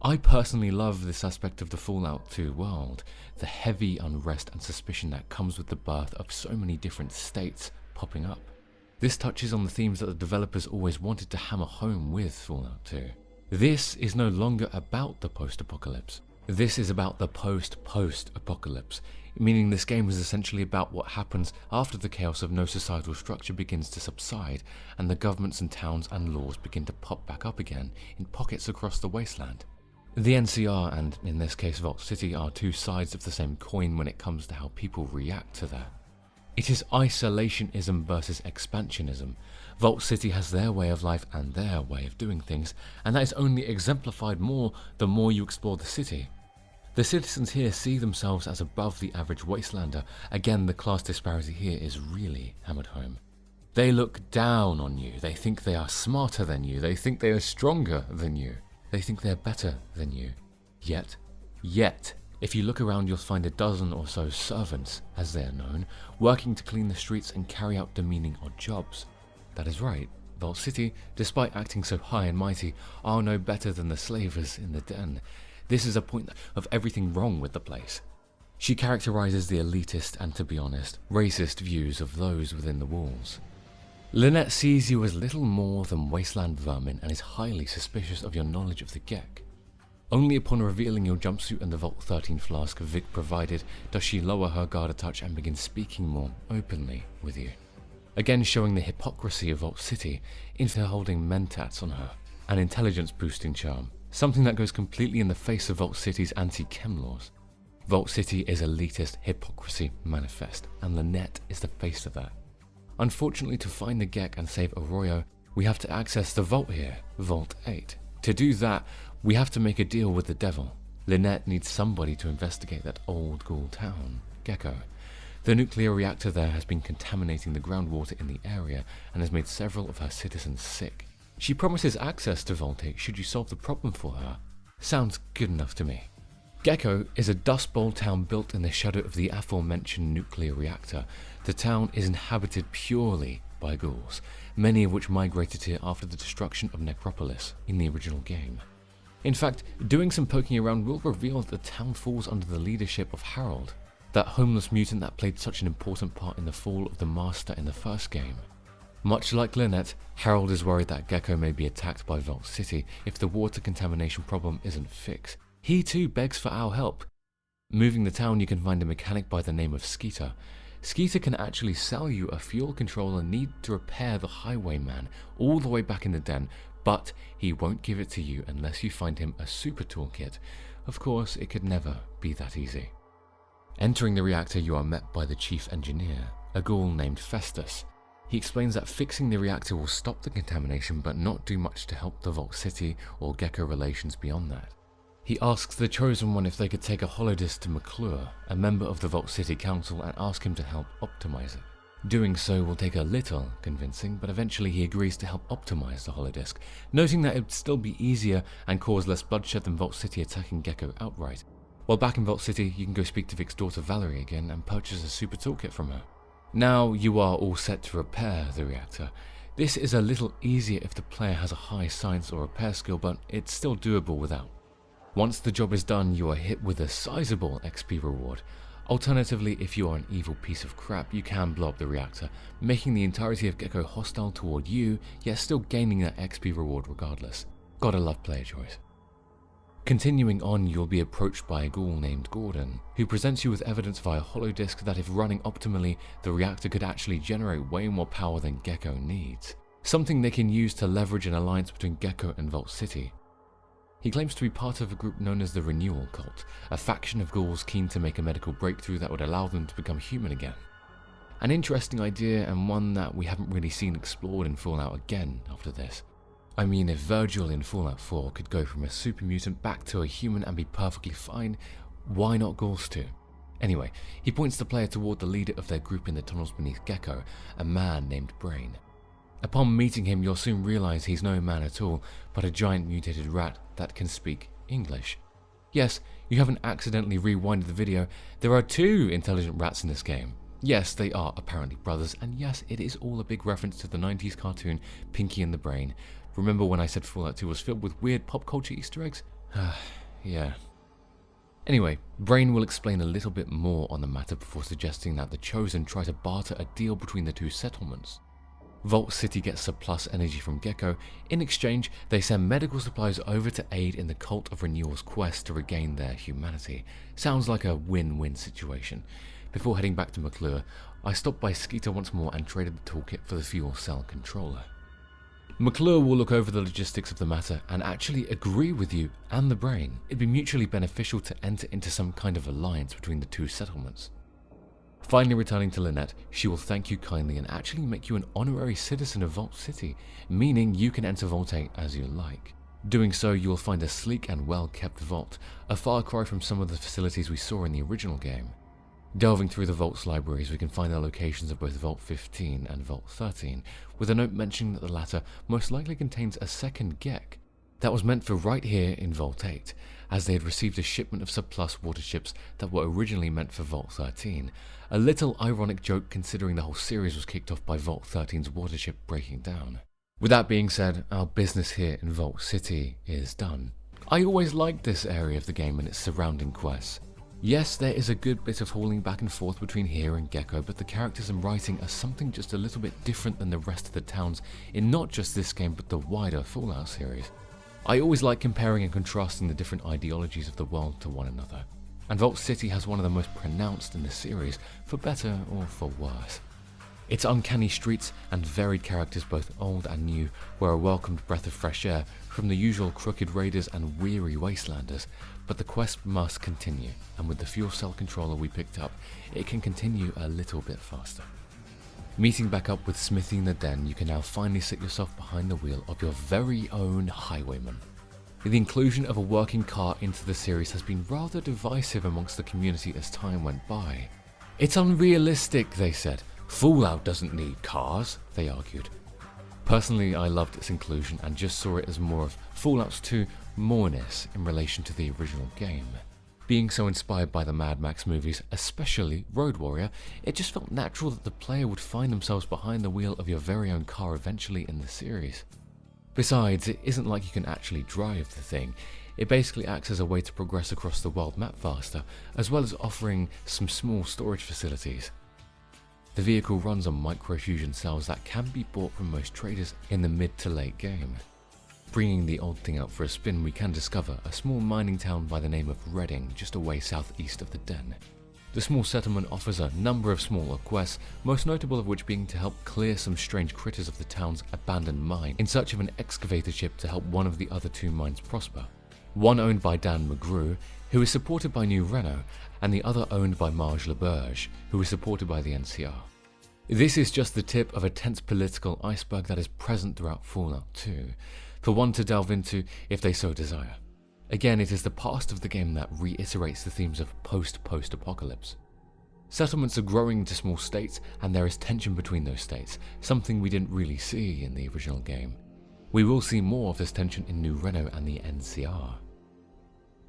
[SPEAKER 9] I personally love this aspect of the Fallout 2 world, the heavy unrest and suspicion that comes with the birth of so many different states popping up. This touches on the themes that the developers always wanted to hammer home with Fallout 2. This is no longer about the post-apocalypse. This is about the post-post-apocalypse, meaning this game is essentially about what happens after the chaos of no societal structure begins to subside and the governments and towns and laws begin to pop back up again in pockets across the Wasteland. The NCR and, in this case, Vault City are two sides of the same coin when it comes to how people react to that. It is isolationism versus expansionism. Vault City has their way of life and their way of doing things, and that is only exemplified more the more you explore the city. The citizens here see themselves as above the average Wastelander. Again, the class disparity here is really hammered home. They look down on you, they think they are smarter than you, they think they are stronger than you, they think they're better than you. Yet, if you look around you'll find a dozen or so servants, as they are known, working to clean the streets and carry out demeaning odd jobs. That is right, Vault City, despite acting so high and mighty, are no better than the slavers in the Den. This is a point of everything wrong with the place. She characterizes the elitist and, to be honest, racist views of those within the walls. Lynette sees you as little more than wasteland vermin and is highly suspicious of your knowledge of the Gecko. Only upon revealing your jumpsuit and the Vault 13 flask Vic provided does she lower her guard a touch and begin speaking more openly with you. Again showing the hypocrisy of Vault City into holding mentats on her, an intelligence boosting charm, something that goes completely in the face of Vault City's anti-chem laws. Vault City is elitist hypocrisy manifest, and Lynette is the face of that. Unfortunately, to find the Gecko and save Arroyo, we have to access the vault here, Vault 8. To do that, we have to make a deal with the devil. Lynette needs somebody to investigate that old ghoul town, Gecko. The nuclear reactor there has been contaminating the groundwater in the area and has made several of her citizens sick. She promises access to Vault 8 should you solve the problem for her. Sounds good enough to me. Gecko is a dust bowl town built in the shadow of the aforementioned nuclear reactor. The town is inhabited purely by ghouls, many of which migrated here after the destruction of Necropolis in the original game. In fact, doing some poking around will reveal that the town falls under the leadership of Harold, that homeless mutant that played such an important part in the fall of the Master in the first game. Much like Lynette, Harold is worried that Gecko may be attacked by Vault City if the water contamination problem isn't fixed. He too begs for our help. Moving the town, you can find a mechanic by the name of Skeeter. Skeeter can actually sell you a fuel controller needed to repair the Highwayman all the way back in the den, but he won't give it to you unless you find him a super toolkit. Of course, it could never be that easy. Entering the reactor, you are met by the chief engineer, a ghoul named Festus. He explains that fixing the reactor will stop the contamination but not do much to help the Vault City or Gecko relations beyond that. He asks the Chosen One if they could take a holodisc to McClure, a member of the Vault City Council, and ask him to help optimize it. Doing so will take a little convincing, but eventually he agrees to help optimize the holodisc, noting that it would still be easier and cause less bloodshed than Vault City attacking Gecko outright. While back in Vault City, you can go speak to Vic's daughter Valerie again and purchase a super toolkit from her. Now you are all set to repair the reactor. This is a little easier if the player has a high science or repair skill, but it's still doable without. Once the job is done, you are hit with a sizable XP reward. Alternatively, if you are an evil piece of crap, you can blow up the reactor, making the entirety of Gecko hostile toward you, yet still gaining that XP reward regardless. Gotta love player choice. Continuing on, you'll be approached by a ghoul named Gordon, who presents you with evidence via holodisc that if running optimally, the reactor could actually generate way more power than Gecko needs, something they can use to leverage an alliance between Gecko and Vault City. He claims to be part of a group known as the Renewal Cult, a faction of ghouls keen to make a medical breakthrough that would allow them to become human again. An interesting idea, and one that we haven't really seen explored in Fallout again after this. I mean, if Virgil in Fallout 4 could go from a super mutant back to a human and be perfectly fine, why not ghouls too? Anyway, he points the player toward the leader of their group in the tunnels beneath Gecko, a man named Brain. Upon meeting him, you'll soon realize he's no man at all, but a giant mutated rat that can speak English. Yes, you haven't accidentally rewinded the video, there are 2 intelligent rats in this game. Yes, they are apparently brothers, and yes, it is all a big reference to the 90s cartoon Pinky and the Brain. Remember when I said Fallout 2 was filled with weird pop culture Easter eggs? Yeah. Anyway, Brain will explain a little bit more on the matter before suggesting that the Chosen try to barter a deal between the 2 settlements. Vault City gets surplus energy from Gecko. In exchange, they send medical supplies over to aid in the Cult of Renewal's quest to regain their humanity. Sounds like a win-win situation. Before heading back to McClure, I stopped by Skeeter once more and traded the toolkit for the fuel cell controller. McClure will look over the logistics of the matter and actually agree with you and the Brain. It'd be mutually beneficial to enter into some kind of alliance between the 2 settlements. Finally returning to Lynette, she will thank you kindly and actually make you an honorary citizen of Vault City, meaning you can enter Vault 8 as you like. Doing so, you will find a sleek and well-kept vault, a far cry from some of the facilities we saw in the original game. Delving through the Vault's libraries, we can find the locations of both Vault 15 and Vault 13, with a note mentioning that the latter most likely contains a second Gek that was meant for right here in Vault 8, as they had received a shipment of surplus water ships that were originally meant for Vault 13. A little ironic joke considering the whole series was kicked off by Vault 13's water ship breaking down. With that being said, our business here in Vault City is done. I always liked this area of the game and its surrounding quests. Yes, there is a good bit of hauling back and forth between here and Gecko, but the characters and writing are something just a little bit different than the rest of the towns in not just this game but the wider Fallout series. I always like comparing and contrasting the different ideologies of the world to one another, and Vault City has one of the most pronounced in the series, for better or for worse. Its uncanny streets and varied characters, both old and new, were a welcomed breath of fresh air from the usual crooked raiders and weary wastelanders, but the quest must continue, and with the fuel cell controller we picked up, it can continue a little bit faster. Meeting back up with Smithy in the den, you can now finally sit yourself behind the wheel of your very own Highwayman. The inclusion of a working car into the series has been rather divisive amongst the community as time went by. It's unrealistic, they said. Fallout doesn't need cars, they argued. Personally, I loved its inclusion and just saw it as more of Fallout's 2 moreness in relation to the original game. Being so inspired by the Mad Max movies, especially Road Warrior, it just felt natural that the player would find themselves behind the wheel of your very own car eventually in the series. Besides, it isn't like you can actually drive the thing. It basically acts as a way to progress across the world map faster, as well as offering some small storage facilities. The vehicle runs on microfusion cells that can be bought from most traders in the mid to late game. Bringing the old thing out for a spin, we can discover a small mining town by the name of Redding, just away southeast of the Den. The small settlement offers a number of smaller quests, most notable of which being to help clear some strange critters of the town's abandoned mine in search of an excavator chip to help one of the other two mines prosper. One owned by Dan McGrew, who is supported by New Reno, and the other owned by Marge LeBurge, who is supported by the NCR. This is just the tip of a tense political iceberg that is present throughout Fallout 2, for one to delve into if they so desire. Again, it is the past of the game that reiterates the themes of post-apocalypse. Settlements are growing into small states, and there is tension between those states, something we didn't really see in the original game. We will see more of this tension in New Reno and the NCR.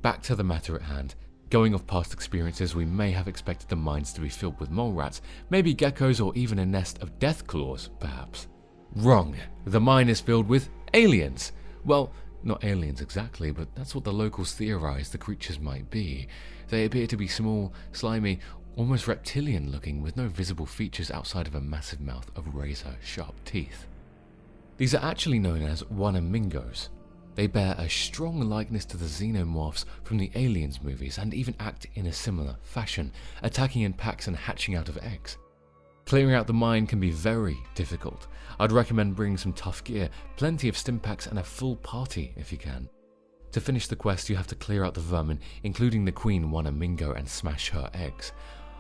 [SPEAKER 9] Back to the matter at hand. Going off past experiences, we may have expected the mines to be filled with mole rats, maybe geckos, or even a nest of deathclaws, perhaps. Wrong. The mine is filled with aliens. Well, not aliens exactly, but that's what the locals theorize the creatures might be. They appear to be small, slimy, almost reptilian looking, with no visible features outside of a massive mouth of razor-sharp teeth. These are actually known as Wanamingos. They bear a strong likeness to the xenomorphs from the Aliens movies and even act in a similar fashion, attacking in packs and hatching out of eggs. Clearing out the mine can be very difficult. I'd recommend bringing some tough gear, plenty of stim packs, and a full party if you can. To finish the quest, you have to clear out the vermin, including the Queen Wanamingo, and smash her eggs.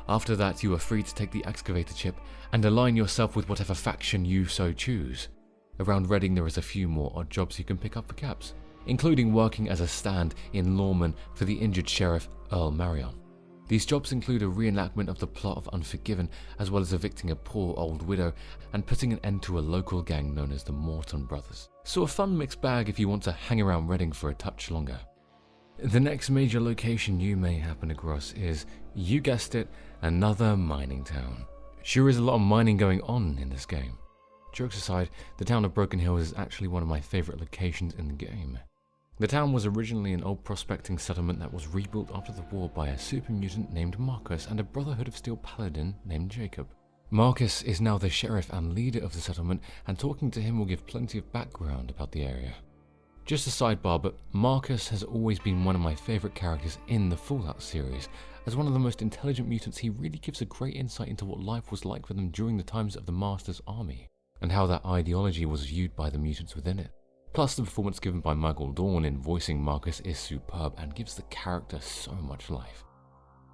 [SPEAKER 9] After that, you are free to take the excavator chip and align yourself with whatever faction you so choose. Around Redding there is a few more odd jobs you can pick up for caps, including working as a stand in Lawman for the injured Sheriff Earl Marion. These jobs include a reenactment of the plot of Unforgiven, as well as evicting a poor old widow and putting an end to a local gang known as the Morton Brothers. So a fun mixed bag if you want to hang around Redding for a touch longer. The next major location you may happen across is, you guessed it, another mining town. Sure is a lot of mining going on in this game. Jokes aside, the town of Broken Hills is actually one of my favourite locations in the game. The town was originally an old prospecting settlement that was rebuilt after the war by a super mutant named Marcus and a Brotherhood of Steel paladin named Jacob. Marcus is now the sheriff and leader of the settlement, and talking to him will give plenty of background about the area. Just a sidebar, but Marcus has always been one of my favourite characters in the Fallout series. As one of the most intelligent mutants, he really gives a great insight into what life was like for them during the times of the Master's army, and how that ideology was viewed by the mutants within it. Plus, the performance given by Michael Dorn in voicing Marcus is superb and gives the character so much life.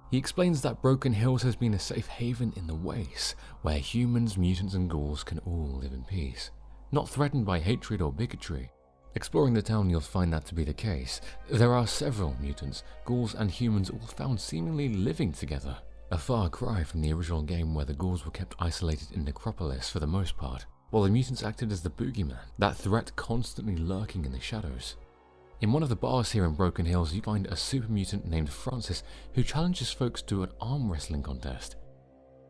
[SPEAKER 9] He explains that Broken Hills has been a safe haven in the Waste, where humans, mutants and ghouls can all live in peace, not threatened by hatred or bigotry. Exploring the town, you'll find that to be the case. There are several mutants, ghouls and humans all found seemingly living together. A far cry from the original game where the ghouls were kept isolated in Necropolis for the most part, while the mutants acted as the boogeyman, that threat constantly lurking in the shadows. In one of the bars here in Broken Hills, you find a super mutant named Francis who challenges folks to an arm wrestling contest.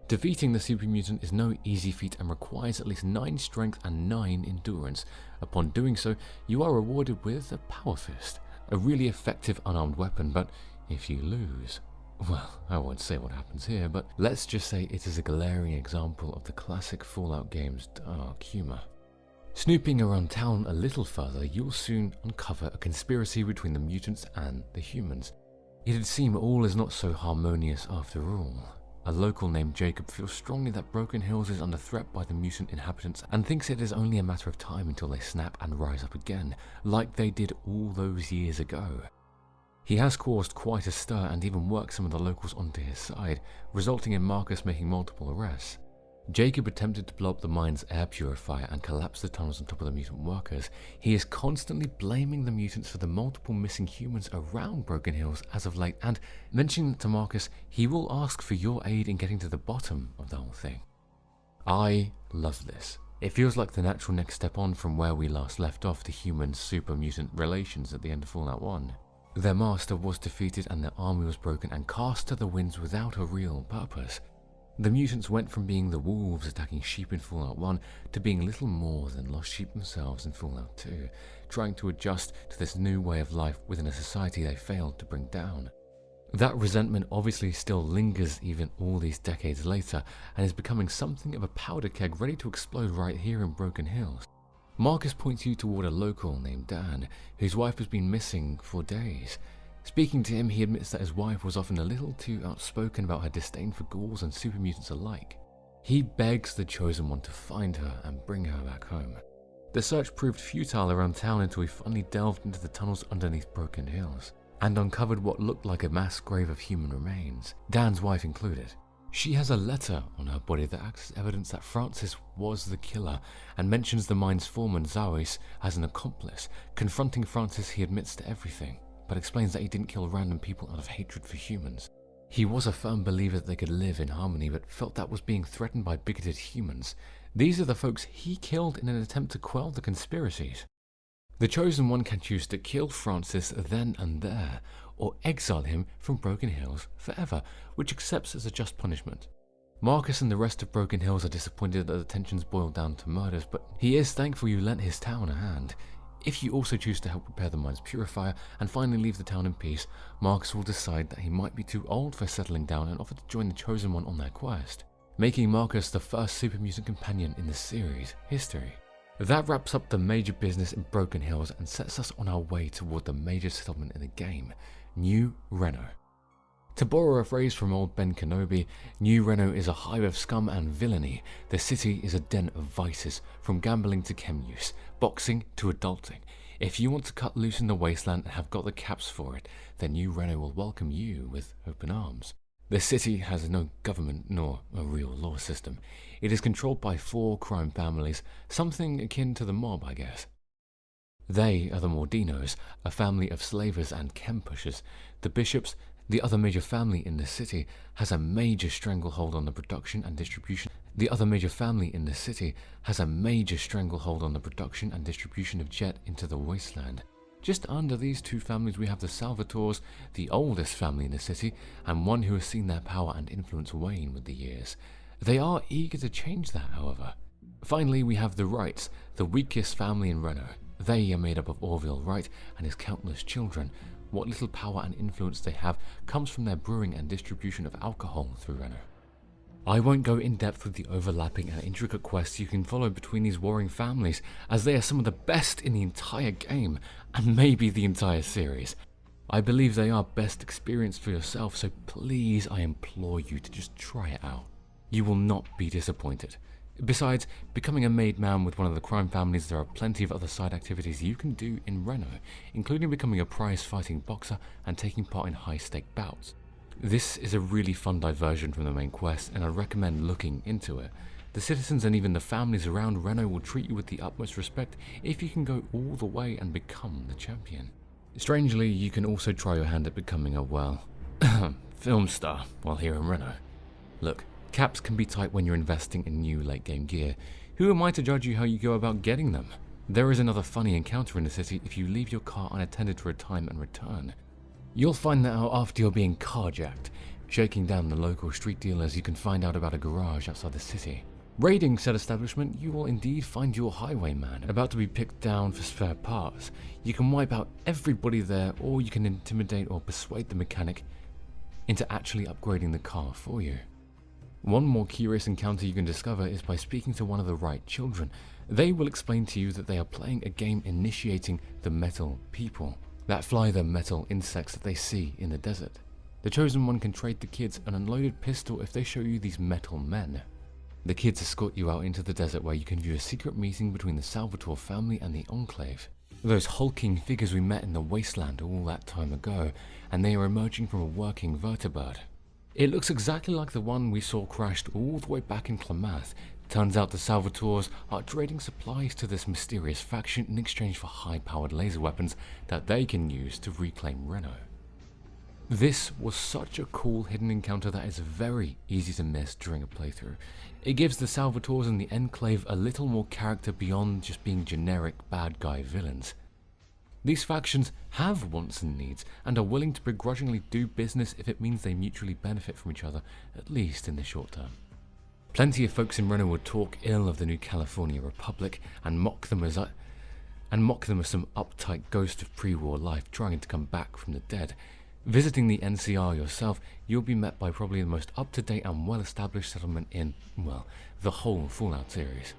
[SPEAKER 9] Defeating the super mutant is no easy feat and requires at least 9 strength and 9 endurance. Upon doing so, you are rewarded with a power fist, a really effective unarmed weapon, but if you lose, well, I won't say what happens here, but let's just say it is a glaring example of the classic Fallout game's dark humour. Snooping around town a little further, you'll soon uncover a conspiracy between the mutants and the humans. It'd seem all is not so harmonious after all. A local named Jacob feels strongly that Broken Hills is under threat by the mutant inhabitants and thinks it is only a matter of time until they snap and rise up again, like they did all those years ago. He has caused quite a stir and even worked some of the locals onto his side, resulting in Marcus making multiple arrests. Jacob attempted to blow up the mine's air purifier and collapse the tunnels on top of the mutant workers. He is constantly blaming the mutants for the multiple missing humans around Broken Hills as of late, and mentioning to Marcus he will ask for your aid in getting to the bottom of the whole thing. I love this. It feels like the natural next step on from where we last left off to human-super mutant relations at the end of Fallout 1. Their master was defeated and their army was broken and cast to the winds without a real purpose. The mutants went from being the wolves attacking sheep in Fallout 1 to being little more than lost sheep themselves in Fallout 2, trying to adjust to this new way of life within a society they failed to bring down. That resentment obviously still lingers even all these decades later and is becoming something of a powder keg ready to explode right here in Broken Hills. Marcus points you toward a local named Dan, whose wife has been missing for days. Speaking to him, he admits that his wife was often a little too outspoken about her disdain for ghouls and super mutants alike. He begs the Chosen One to find her and bring her back home. The search proved futile around town until we finally delved into the tunnels underneath Broken Hills, and uncovered what looked like a mass grave of human remains, Dan's wife included. She has a letter on her body that acts as evidence that Francis was the killer, and mentions the mine's foreman Zawis as an accomplice. Confronting Francis, he admits to everything, but explains that he didn't kill random people out of hatred for humans. He was a firm believer that they could live in harmony, but felt that was being threatened by bigoted humans. These are the folks he killed in an attempt to quell the conspiracies. The Chosen One can choose to kill Francis then and there, or exile him from Broken Hills forever, which accepts as a just punishment. Marcus and the rest of Broken Hills are disappointed that the tensions boiled down to murders, but he is thankful you lent his town a hand. If you also choose to help repair the mine's purifier and finally leave the town in peace, Marcus will decide that he might be too old for settling down and offer to join the Chosen One on their quest, making Marcus the first super mutant companion in the series' history. That wraps up the major business in Broken Hills and sets us on our way toward the major settlement in the game, New Reno. To borrow a phrase from old Ben Kenobi, New Reno is a hive of scum and villainy. The city is a den of vices, from gambling to chem use, boxing to adulting. If you want to cut loose in the Wasteland and have got the caps for it, then New Reno will welcome you with open arms. The city has no government nor a real law system. It is controlled by 4 crime families, something akin to the mob, I guess. They are the Mordinos, a family of slavers and chem pushers. The Bishops, the other major family in the city, has a major stranglehold on the production and distribution. Of jet into the Wasteland. Just under these 2 families we have the Salvatores, the oldest family in the city, and one who has seen their power and influence wane with the years. They are eager to change that, however. Finally, we have the Wrights, the weakest family in Reno. They are made up of Orville Wright and his countless children. What little power and influence they have comes from their brewing and distribution of alcohol through Reno. I won't go in depth with the overlapping and intricate quests you can follow between these warring families, as they are some of the best in the entire game, and maybe the entire series. I believe they are best experienced for yourself, so please I implore you to just try it out. You will not be disappointed. Besides becoming a made man with one of the crime families, there are plenty of other side activities you can do in Reno, including becoming a prize-fighting boxer and taking part in high-stake bouts. This is a really fun diversion from the main quest, and I recommend looking into it. The citizens and even the families around Reno will treat you with the utmost respect if you can go all the way and become the champion. Strangely, you can also try your hand at becoming a, well, film star while here in Reno. Look, caps can be tight when you're investing in new late game gear. Who am I to judge you how you go about getting them? There is another funny encounter in the city if you leave your car unattended for a time and return. You'll find that out after you're being carjacked. Shaking down the local street dealers, you can find out about a garage outside the city. Raiding said establishment, you will indeed find your Highwayman about to be picked down for spare parts. You can wipe out everybody there, or you can intimidate or persuade the mechanic into actually upgrading the car for you. One more curious encounter you can discover is by speaking to one of the Wright children. They will explain to you that they are playing a game initiating the metal people that fly the metal insects that they see in the desert. The Chosen One can trade the kids an unloaded pistol if they show you these metal men. The kids escort you out into the desert where you can view a secret meeting between the Salvatore family and the Enclave. Those hulking figures we met in the Wasteland all that time ago, and they are emerging from a working vertibird. It looks exactly like the one we saw crashed all the way back in Klamath. Turns out the Salvatores are trading supplies to this mysterious faction in exchange for high-powered laser weapons that they can use to reclaim Reno. This was such a cool hidden encounter that is very easy to miss during a playthrough. It gives the Salvatores and the Enclave a little more character beyond just being generic bad guy villains. These factions have wants and needs, and are willing to begrudgingly do business if it means they mutually benefit from each other, at least in the short term. Plenty of folks in Reno would talk ill of the new California Republic and mock them as some uptight ghost of pre-war life trying to come back from the dead. Visiting the NCR yourself, you'll be met by probably the most up-to-date and well-established settlement in, well, the whole Fallout series.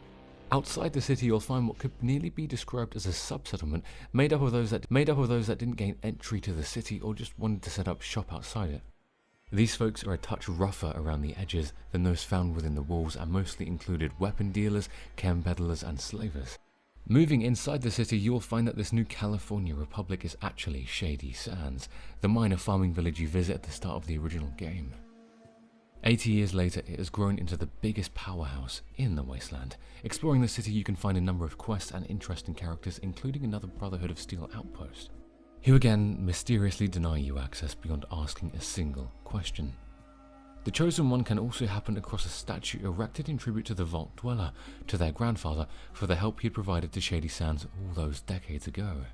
[SPEAKER 9] Outside the city, you'll find what could nearly be described as a sub-settlement made up of those that didn't gain entry to the city or just wanted to set up shop outside it. These folks are a touch rougher around the edges than those found within the walls and mostly included weapon dealers, chem peddlers and slavers. Moving inside the city, you'll find that this new California Republic is actually Shady Sands, the minor farming village you visit at the start of the original game. 80 years later, it has grown into the biggest powerhouse in the Wasteland. Exploring the city, you can find a number of quests and interesting characters, including another Brotherhood of Steel outpost, who again mysteriously deny you access beyond asking a single question. The Chosen One can also happen across a statue erected in tribute to the Vault Dweller, to their grandfather, for the help he had provided to Shady Sands all those decades ago.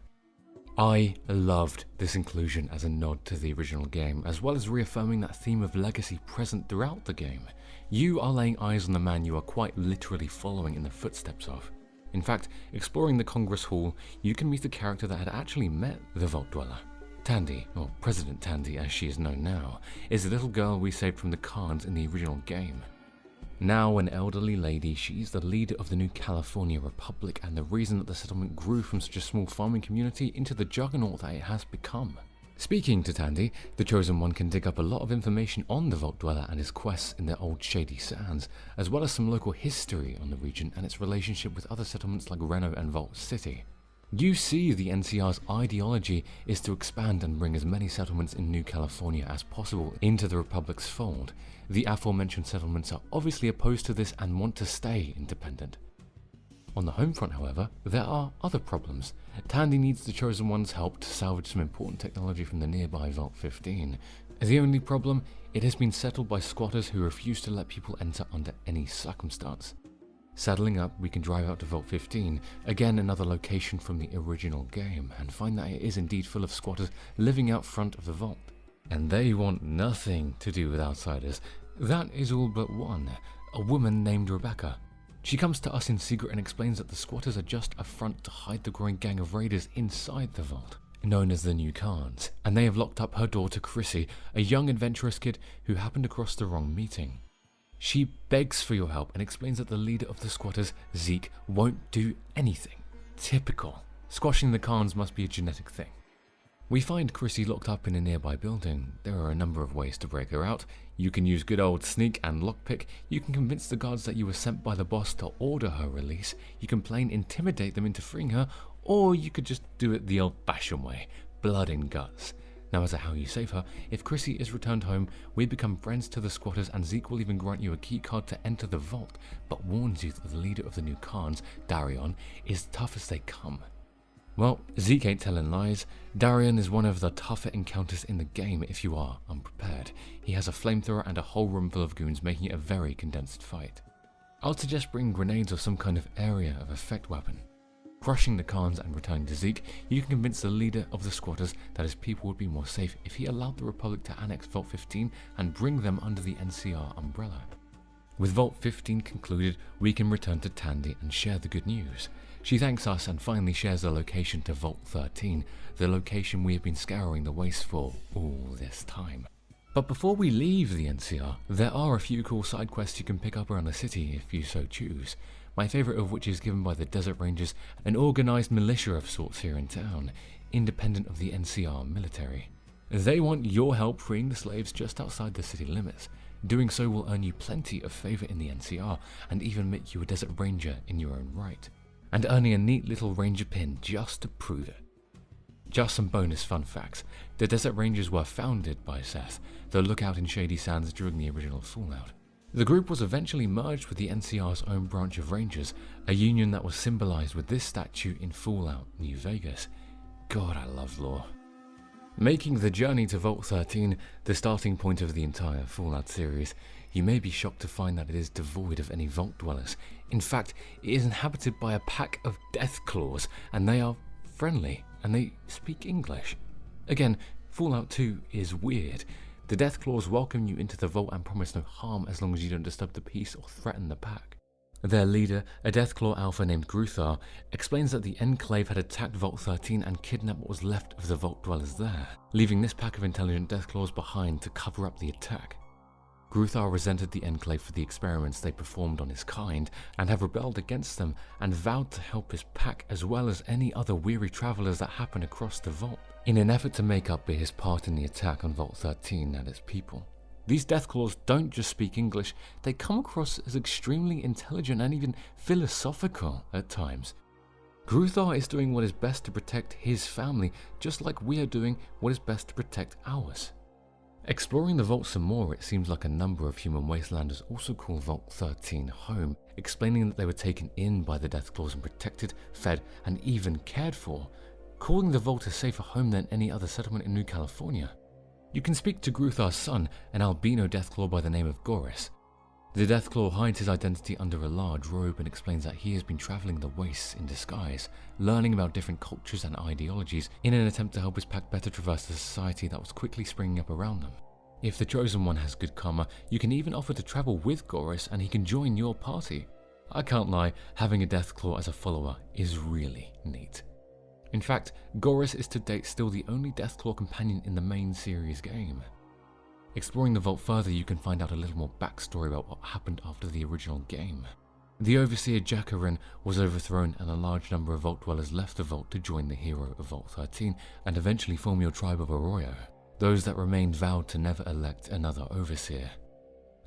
[SPEAKER 9] I loved this inclusion as a nod to the original game, as well as reaffirming that theme of legacy present throughout the game. You are laying eyes on the man you are quite literally following in the footsteps of. In fact, exploring the Congress Hall, you can meet a character that had actually met the Vault Dweller. Tandy, or President Tandy as she is known now, is the little girl we saved from the Khans in the original game. Now an elderly lady, she's the leader of the new California Republic and the reason that the settlement grew from such a small farming community into the juggernaut that it has become. Speaking to Tandy, the Chosen One can dig up a lot of information on the Vault Dweller and his quests in the old Shady Sands, as well as some local history on the region and its relationship with other settlements like Reno and Vault City. You see the NCR's ideology is to expand and bring as many settlements in New California as possible into the Republic's fold. The aforementioned settlements are obviously opposed to this and want to stay independent. On the home front, however, there are other problems. Tandy needs the Chosen One's help to salvage some important technology from the nearby Vault 15. The only problem, it has been settled by squatters who refuse to let people enter under any circumstance. Saddling up, we can drive out to Vault 15, again another location from the original game, and find that it is indeed full of squatters living out front of the vault. And they want nothing to do with outsiders. That is all but one, a woman named Rebecca. She comes to us in secret and explains that the squatters are just a front to hide the growing gang of raiders inside the vault, known as the New Khans, and they have locked up her daughter Chrissy, a young adventurous kid who happened across the wrong meeting. She begs for your help and explains that the leader of the squatters, Zeke, won't do anything. Typical. Squashing the Khans must be a genetic thing. We find Chrissy locked up in a nearby building. There are a number of ways to break her out. You can use good old sneak and lockpick. You can convince the guards that you were sent by the boss to order her release. You can plain intimidate them into freeing her, or you could just do it the old-fashioned way, blood and guts. Now, as to how you save her, if Chrissy is returned home, we become friends to the squatters and Zeke will even grant you a key card to enter the vault, but warns you that the leader of the new Khans, Darion, is tough as they come. Well, Zeke ain't telling lies. Darion is one of the tougher encounters in the game if you are unprepared. He has a flamethrower and a whole room full of goons, making it a very condensed fight. I'd suggest bringing grenades or some kind of area of effect weapon. Crushing the Khans and returning to Zeke, you can convince the leader of the squatters that his people would be more safe if he allowed the Republic to annex Vault 15 and bring them under the NCR umbrella. With Vault 15 concluded, we can return to Tandy and share the good news. She thanks us and finally shares the location to Vault 13, the location we have been scouring the waste for all this time. But before we leave the NCR, there are a few cool side quests you can pick up around the city if you so choose. My favourite of which is given by the Desert Rangers, an organised militia of sorts here in town, independent of the NCR military. They want your help freeing the slaves just outside the city limits. Doing so will earn you plenty of favour in the NCR, and even make you a Desert Ranger in your own right. And earning a neat little Ranger pin just to prove it. Just some bonus fun facts. The Desert Rangers were founded by Seth, the lookout in Shady Sands during the original Fallout. The group was eventually merged with the NCR's own branch of Rangers, a union that was symbolized with this statue in Fallout New Vegas. God, I love lore. Making the journey to Vault 13 the starting point of the entire Fallout series, you may be shocked to find that it is devoid of any vault dwellers. In fact, it is inhabited by a pack of Deathclaws, and they are friendly, and they speak English. Again, Fallout 2 is weird. The Deathclaws welcome you into the vault and promise no harm as long as you don't disturb the peace or threaten the pack. Their leader, a Deathclaw alpha named Gruthar, explains that the Enclave had attacked Vault 13 and kidnapped what was left of the vault dwellers there, leaving this pack of intelligent Deathclaws behind to cover up the attack. Gruthar resented the Enclave for the experiments they performed on his kind and have rebelled against them and vowed to help his pack as well as any other weary travelers that happen across the vault, in an effort to make up for his part in the attack on Vault 13 and its people. These Deathclaws don't just speak English, they come across as extremely intelligent and even philosophical at times. Gruthar is doing what is best to protect his family, just like we are doing what is best to protect ours. Exploring the vault some more, it seems like a number of human wastelanders also call Vault 13 home, explaining that they were taken in by the Deathclaws and protected, fed, and even cared for, calling the vault a safer home than any other settlement in New California. You can speak to Gruthar's son, an albino Deathclaw by the name of Goris. The Deathclaw hides his identity under a large robe and explains that he has been traveling the wastes in disguise, learning about different cultures and ideologies in an attempt to help his pack better traverse the society that was quickly springing up around them. If the Chosen One has good karma, you can even offer to travel with Goris and he can join your party. I can't lie, having a Deathclaw as a follower is really neat. In fact, Goris is to date still the only Deathclaw companion in the main series game. Exploring the vault further, you can find out a little more backstory about what happened after the original game. The Overseer Jackarin was overthrown and a large number of Vault Dwellers left the vault to join the hero of Vault 13 and eventually form your tribe of Arroyo. Those that remained vowed to never elect another Overseer.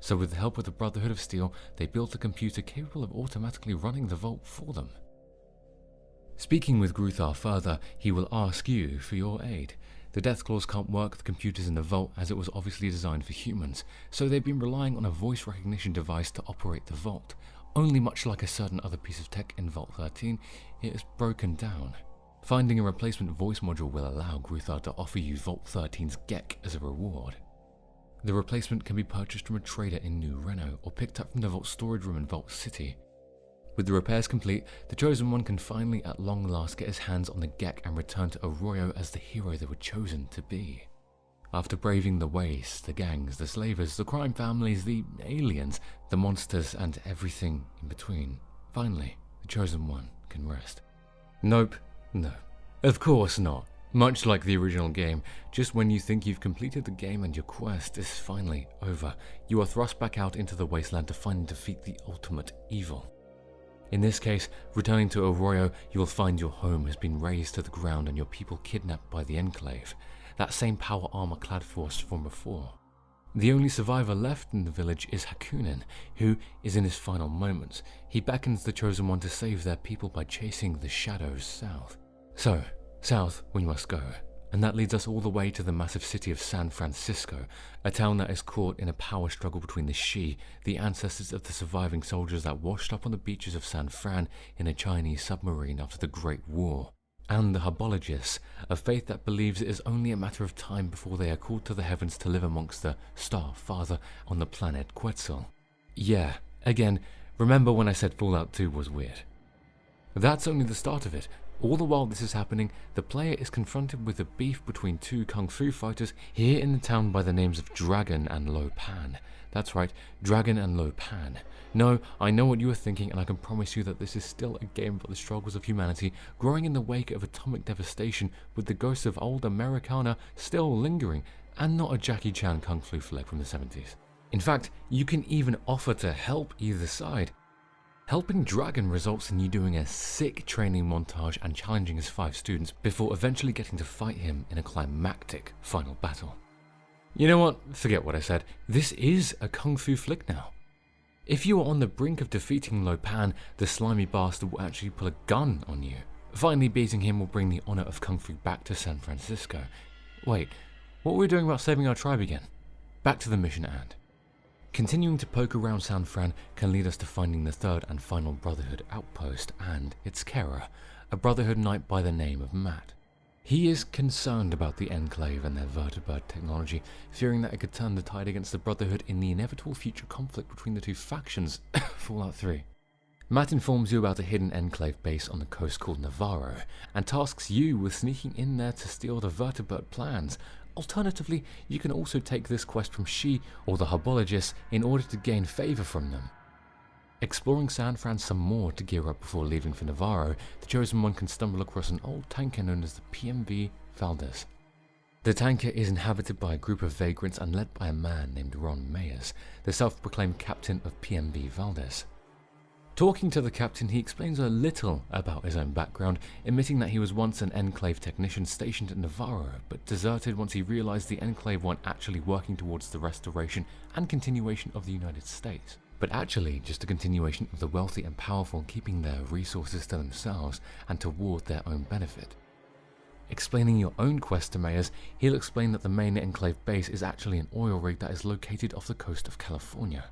[SPEAKER 9] So with the help of the Brotherhood of Steel, they built a computer capable of automatically running the vault for them. Speaking with Gruthar further, he will ask you for your aid. The Deathclaws can't work the computers in the vault as it was obviously designed for humans, so they've been relying on a voice recognition device to operate the vault. Only much like a certain other piece of tech in Vault 13, it is broken down. Finding a replacement voice module will allow Gruthar to offer you Vault 13's Gecko as a reward. The replacement can be purchased from a trader in New Reno or picked up from the vault storage room in Vault City. With the repairs complete, the Chosen One can finally at long last get his hands on the Gecko and return to Arroyo as the hero they were chosen to be. After braving the wastes, the gangs, the slavers, the crime families, the aliens, the monsters, and everything in between, finally, the Chosen One can rest. Nope, no. Of course not. Much like the original game, just when you think you've completed the game and your quest is finally over, you are thrust back out into the wasteland to find and defeat the ultimate evil. In this case, returning to Arroyo, you will find your home has been razed to the ground and your people kidnapped by the Enclave, that same power armor-clad force from before. The only survivor left in the village is Hakunin, who is in his final moments. He beckons the Chosen One to save their people by chasing the shadows south. So, south we must go, and that leads us all the way to the massive city of San Francisco, a town that is caught in a power struggle between the Shi, the ancestors of the surviving soldiers that washed up on the beaches of San Fran in a Chinese submarine after the Great War, and the Hubologists, a faith that believes it is only a matter of time before they are called to the heavens to live amongst the Star Father on the planet Quetzal. Yeah, again, remember when I said Fallout 2 was weird? That's only the start of it. All the while this is happening, the player is confronted with a beef between two kung fu fighters here in the town by the names of Dragon and Lo Pan. That's right, Dragon and Lo Pan. No, I know what you are thinking, and I can promise you that this is still a game about the struggles of humanity growing in the wake of atomic devastation, with the ghosts of old Americana still lingering, and not a Jackie Chan kung fu flick from the 70s. In fact, you can even offer to help either side. Helping Dragon results in you doing a sick training montage and challenging his 5 students before eventually getting to fight him in a climactic final battle. You know what? Forget what I said. This is a kung fu flick now. If you are on the brink of defeating Lo Pan, the slimy bastard will actually pull a gun on you. Finally beating him will bring the honor of kung fu back to San Francisco. Wait, what were we doing about saving our tribe again? Back to the mission at hand. Continuing to poke around San Fran can lead us to finding the third and final Brotherhood outpost and its carer, a Brotherhood knight by the name of Matt. He is concerned about the Enclave and their vertibird technology, fearing that it could turn the tide against the Brotherhood in the inevitable future conflict between the two factions. Fallout 3. Matt informs you about a hidden Enclave base on the coast called Navarro, and tasks you with sneaking in there to steal the vertibird plans. Alternatively, you can also take this quest from Shi or the Hubologists in order to gain favor from them. Exploring San Fran some more to gear up before leaving for Navarro, the Chosen One can stumble across an old tanker known as the PMV Valdez. The tanker is inhabited by a group of vagrants and led by a man named Ron Mayers, the self-proclaimed captain of PMV Valdez. Talking to the captain, he explains a little about his own background, admitting that he was once an Enclave technician stationed at Navarro, but deserted once he realized the Enclave weren't actually working towards the restoration and continuation of the United States, but actually just a continuation of the wealthy and powerful keeping their resources to themselves and toward their own benefit. Explaining your own quest to Mayers, he'll explain that the main Enclave base is actually an oil rig that is located off the coast of California.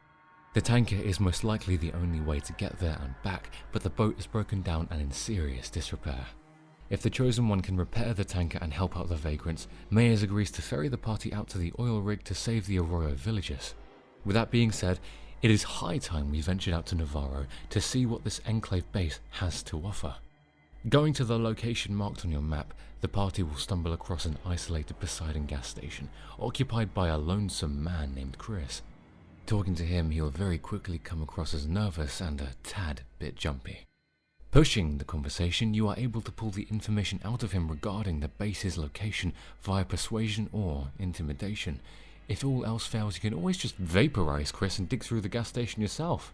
[SPEAKER 9] The tanker is most likely the only way to get there and back, but the boat is broken down and in serious disrepair. If the Chosen One can repair the tanker and help out the vagrants, Mayers agrees to ferry the party out to the oil rig to save the Arroyo villagers. With that being said, it is high time we ventured out to Navarro to see what this Enclave base has to offer. Going to the location marked on your map, the party will stumble across an isolated Poseidon gas station, occupied by a lonesome man named Chris. Talking to him, he'll very quickly come across as nervous and a tad bit jumpy. Pushing the conversation, you are able to pull the information out of him regarding the base's location via persuasion or intimidation. If all else fails, you can always just vaporize Chris and dig through the gas station yourself.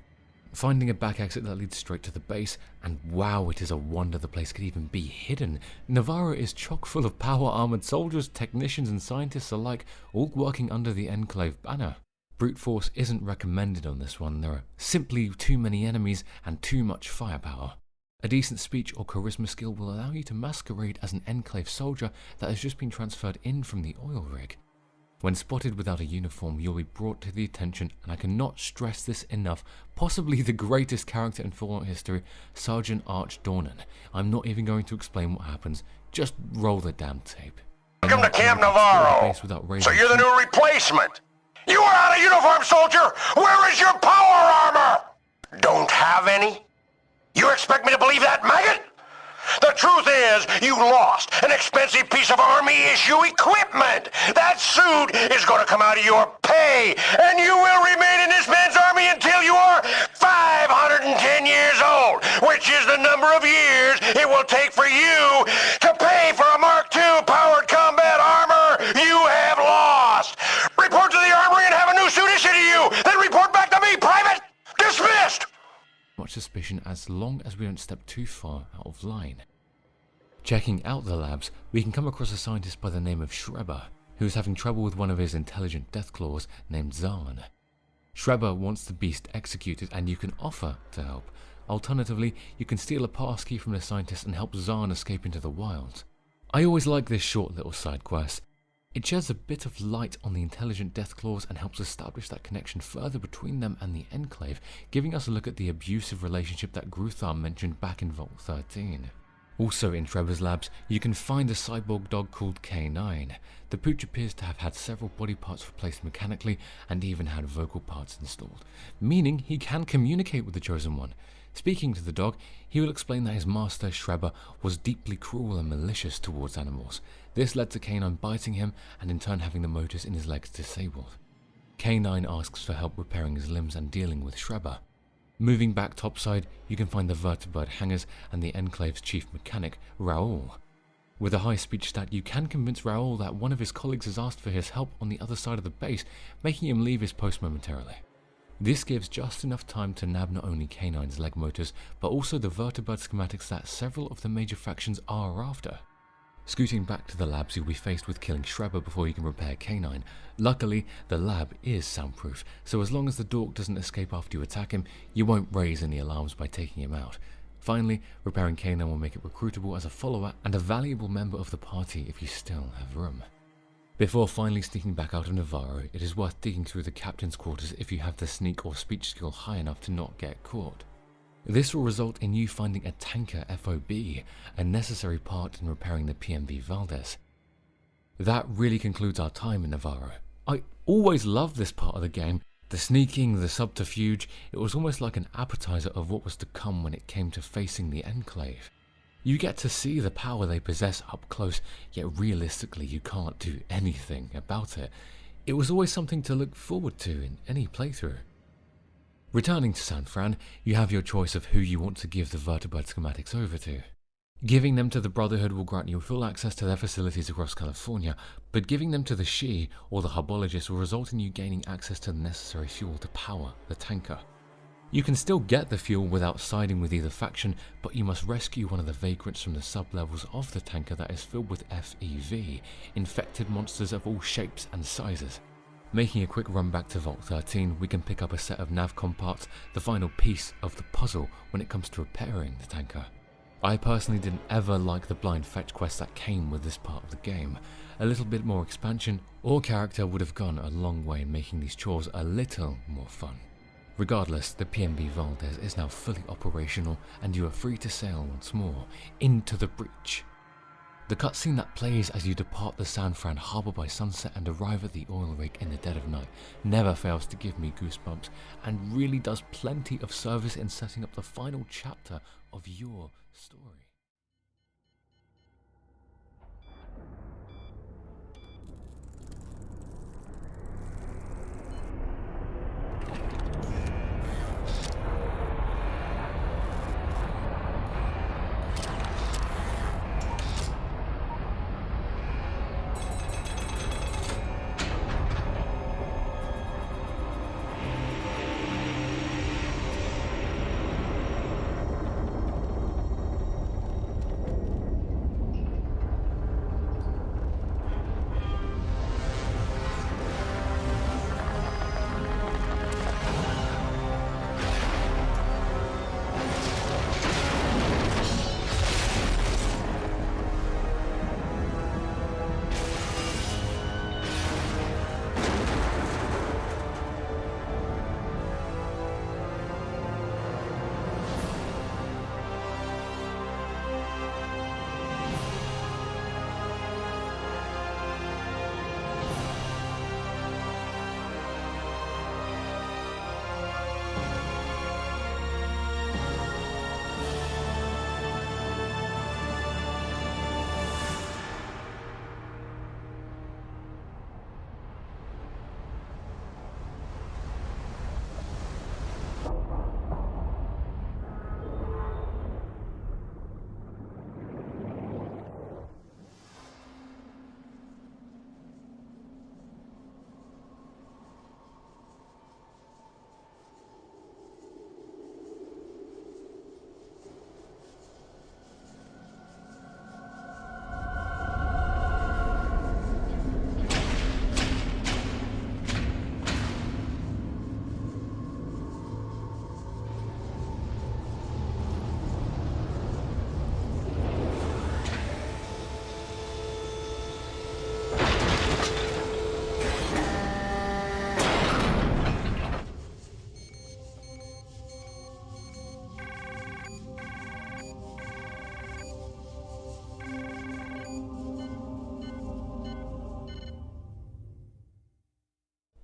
[SPEAKER 9] Finding a back exit that leads straight to the base, and wow, it is a wonder the place could even be hidden. Navarro is chock full of power-armored soldiers, technicians and scientists alike, all working under the Enclave banner. Brute force isn't recommended on this one, there are simply too many enemies and too much firepower. A decent speech or charisma skill will allow you to masquerade as an Enclave soldier that has just been transferred in from the oil rig. When spotted without a uniform, you'll be brought to the attention, and I cannot stress this enough, possibly the greatest character in Fallout history, Sergeant Arch Dornan. I'm not even going to explain what happens, just roll the damn tape.
[SPEAKER 13] Welcome to Camp Navarro! So you're the new replacement! You are out of uniform, soldier! Where is your power armor? Don't have any? You expect me to believe that, maggot? The truth is, you lost an expensive piece of Army-issue equipment. That suit is going to come out of your pay, and you will remain in this man's army until you are 510 years old, which is the number of years it will take for you to pay for a Mark II powered combat armor you have lost. Report to the armory and have a new suit issued to you, then report back to me, Private! Dismissed!
[SPEAKER 9] Much suspicion as long as we don't step too far out of line. Checking out the labs, we can come across a scientist by the name of Schreiber, who is having trouble with one of his intelligent Deathclaws named Zahn. Schreiber wants the beast executed and you can offer to help. Alternatively, you can steal a passkey from the scientist and help Zahn escape into the wilds. I always like this short little side quest. It sheds a bit of light on the intelligent Deathclaws and helps establish that connection further between them and the Enclave, giving us a look at the abusive relationship that Gruthar mentioned back in Vault 13. Also in Trevor's labs, you can find a cyborg dog called K9. The pooch appears to have had several body parts replaced mechanically and even had vocal parts installed, meaning he can communicate with the Chosen One. Speaking to the dog, he will explain that his master, Schreiber, was deeply cruel and malicious towards animals. This led to K9 biting him and in turn having the motors in his legs disabled. K9 asks for help repairing his limbs and dealing with Schreiber. Moving back topside, you can find the vertibird hangars and the Enclave's chief mechanic, Raoul. With a high speech stat, you can convince Raoul that one of his colleagues has asked for his help on the other side of the base, making him leave his post momentarily. This gives just enough time to nab not only K9's leg motors, but also the vertibird schematics that several of the major factions are after. Scooting back to the labs, you'll be faced with killing Schreiber before you can repair K9. Luckily, the lab is soundproof, so as long as the dork doesn't escape after you attack him, you won't raise any alarms by taking him out. Finally, repairing K9 will make it recruitable as a follower and a valuable member of the party if you still have room. Before finally sneaking back out of Navarro, it is worth digging through the captain's quarters if you have the sneak or speech skill high enough to not get caught. This will result in you finding a tanker FOB, a necessary part in repairing the PMV Valdez. That really concludes our time in Navarro. I always loved this part of the game. The sneaking, the subterfuge, it was almost like an appetizer of what was to come when it came to facing the Enclave. You get to see the power they possess up close, yet realistically you can't do anything about it. It was always something to look forward to in any playthrough. Returning to San Fran, you have your choice of who you want to give the vertibird schematics over to. Giving them to the Brotherhood will grant you full access to their facilities across California, but giving them to the She, or the Hubologist, will result in you gaining access to the necessary fuel to power the tanker. You can still get the fuel without siding with either faction, but you must rescue one of the vagrants from the sub-levels of the tanker that is filled with FEV, infected monsters of all shapes and sizes. Making a quick run back to Vault 13, we can pick up a set of navcom parts, the final piece of the puzzle when it comes to repairing the tanker. I personally didn't ever like the blind fetch quest that came with this part of the game. A little bit more expansion or character would have gone a long way in making these chores a little more fun. Regardless, the PNB Valdez is now fully operational and you are free to sail once more into the breach. The cutscene that plays as you depart the San Fran harbor by sunset and arrive at the oil rig in the dead of night never fails to give me goosebumps and really does plenty of service in setting up the final chapter of your story.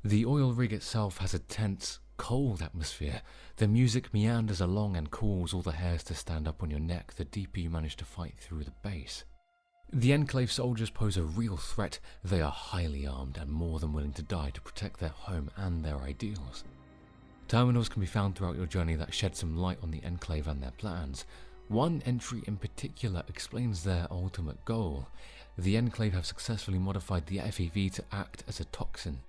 [SPEAKER 9] The oil rig itself has a tense, cold atmosphere. The music meanders along and causes all the hairs to stand up on your neck the deeper you manage to fight through the base. The Enclave soldiers pose a real threat. They are highly armed and more than willing to die to protect their home and their ideals. Terminals can be found throughout your journey that shed some light on the Enclave and their plans. One entry in particular explains their ultimate goal. The Enclave have successfully modified the FEV to act as a toxin.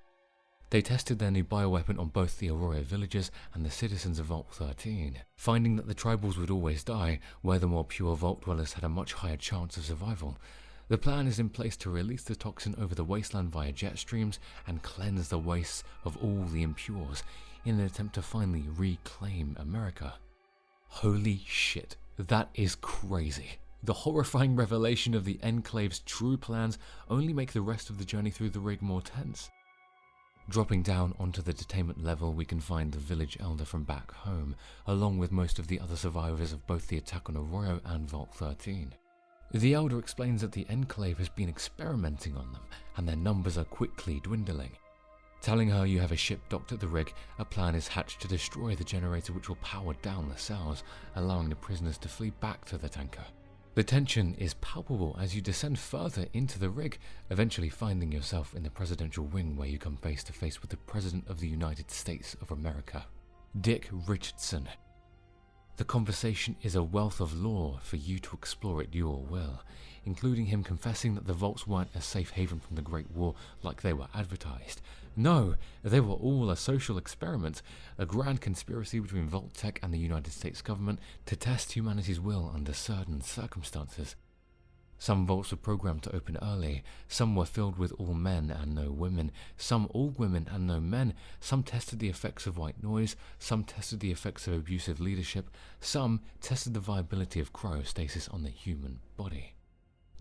[SPEAKER 9] They tested their new bioweapon on both the Arroyo villagers and the citizens of Vault 13, finding that the tribals would always die, where the more pure Vault dwellers had a much higher chance of survival. The plan is in place to release the toxin over the Wasteland via jet streams and cleanse the wastes of all the impures in an attempt to finally reclaim America. Holy shit, that is crazy. The horrifying revelation of the Enclave's true plans only make the rest of the journey through the rig more tense. Dropping down onto the detainment level, we can find the village elder from back home, along with most of the other survivors of both the attack on Arroyo and Vault 13. The elder explains that the Enclave has been experimenting on them, and their numbers are quickly dwindling. Telling her you have a ship docked at the rig, a plan is hatched to destroy the generator which will power down the cells, allowing the prisoners to flee back to the tanker. The tension is palpable as you descend further into the rig, eventually finding yourself in the presidential wing where you come face to face with the President of the United States of America, Dick Richardson. The conversation is a wealth of lore for you to explore at your will, including him confessing that the vaults weren't a safe haven from the Great War like they were advertised. No, they were all a social experiment, a grand conspiracy between Vault Tech and the United States government to test humanity's will under certain circumstances. Some vaults were programmed to open early, some were filled with all men and no women, some all women and no men, some tested the effects of white noise, some tested the effects of abusive leadership, some tested the viability of cryostasis on the human body.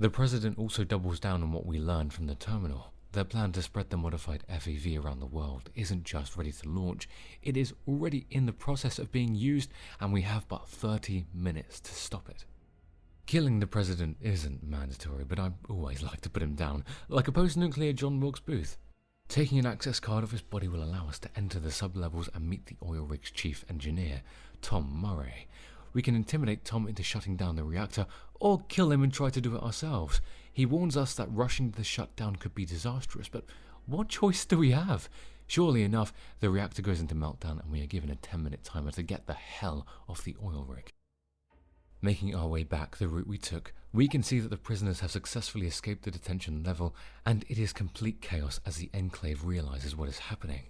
[SPEAKER 9] The President also doubles down on what we learned from the terminal. Their plan to spread the modified FEV around the world isn't just ready to launch, it is already in the process of being used, and we have but 30 minutes to stop it. Killing the President isn't mandatory, but I always like to put him down, like a post-nuclear John Wilkes Booth. Taking an access card off his body will allow us to enter the sub-levels and meet the oil rig's chief engineer, Tom Murray. We can intimidate Tom into shutting down the reactor, or kill him and try to do it ourselves. He warns us that rushing to the shutdown could be disastrous, but what choice do we have? Surely enough, the reactor goes into meltdown and we are given a 10-minute timer to get the hell off the oil rig. Making our way back the route we took, we can see that the prisoners have successfully escaped the detention level, and it is complete chaos as the Enclave realizes what is happening.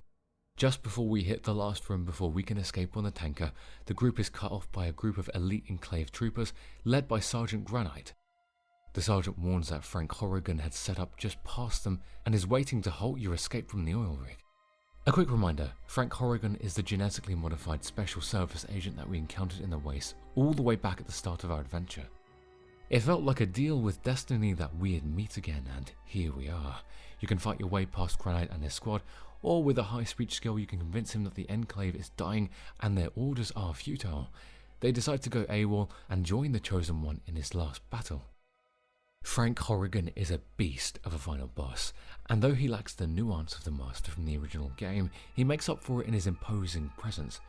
[SPEAKER 9] Just before we hit the last room before we can escape on the tanker, the group is cut off by a group of elite Enclave troopers led by Sergeant Granite. The sergeant warns that Frank Horrigan had set up just past them and is waiting to halt your escape from the oil rig. A quick reminder, Frank Horrigan is the genetically modified special service agent that we encountered in the Waste all the way back at the start of our adventure. It felt like a deal with destiny that we'd meet again, and here we are. You can fight your way past Granite and his squad, or with a high speech skill you can convince him that the Enclave is dying and their orders are futile. They decide to go AWOL and join the Chosen One in his last battle. Frank Horrigan is a beast of a final boss, and though he lacks the nuance of the Master from the original game, he makes up for it in his imposing presence.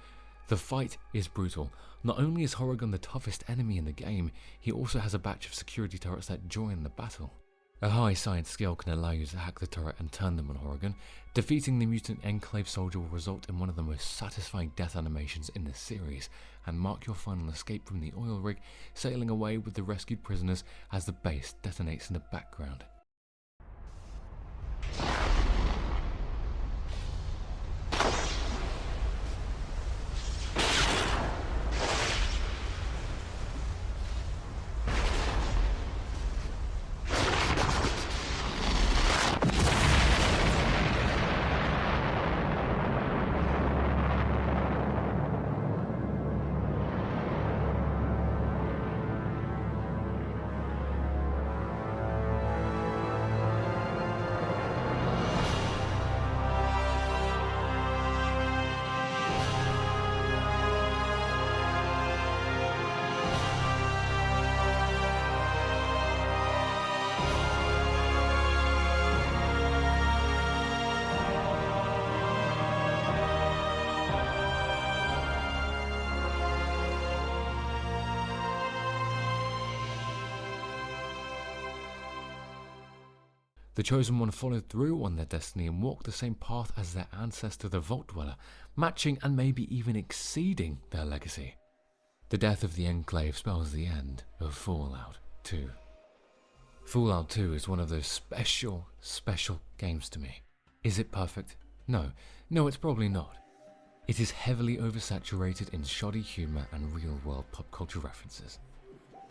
[SPEAKER 9] The fight is brutal. Not only is Horrigan the toughest enemy in the game, he also has a batch of security turrets that join the battle. A high science skill can allow you to hack the turret and turn them on Horrigan. Defeating the mutant Enclave soldier will result in one of the most satisfying death animations in the series, and mark your final escape from the oil rig, sailing away with the rescued prisoners as the base detonates in the background. The Chosen One followed through on their destiny and walked the same path as their ancestor, the Vault Dweller, matching and maybe even exceeding their legacy. The death of the Enclave spells the end of Fallout 2. Fallout 2 is one of those special games to me. Is it perfect? No, it's probably not. It is heavily oversaturated in shoddy humor and real-world pop culture references.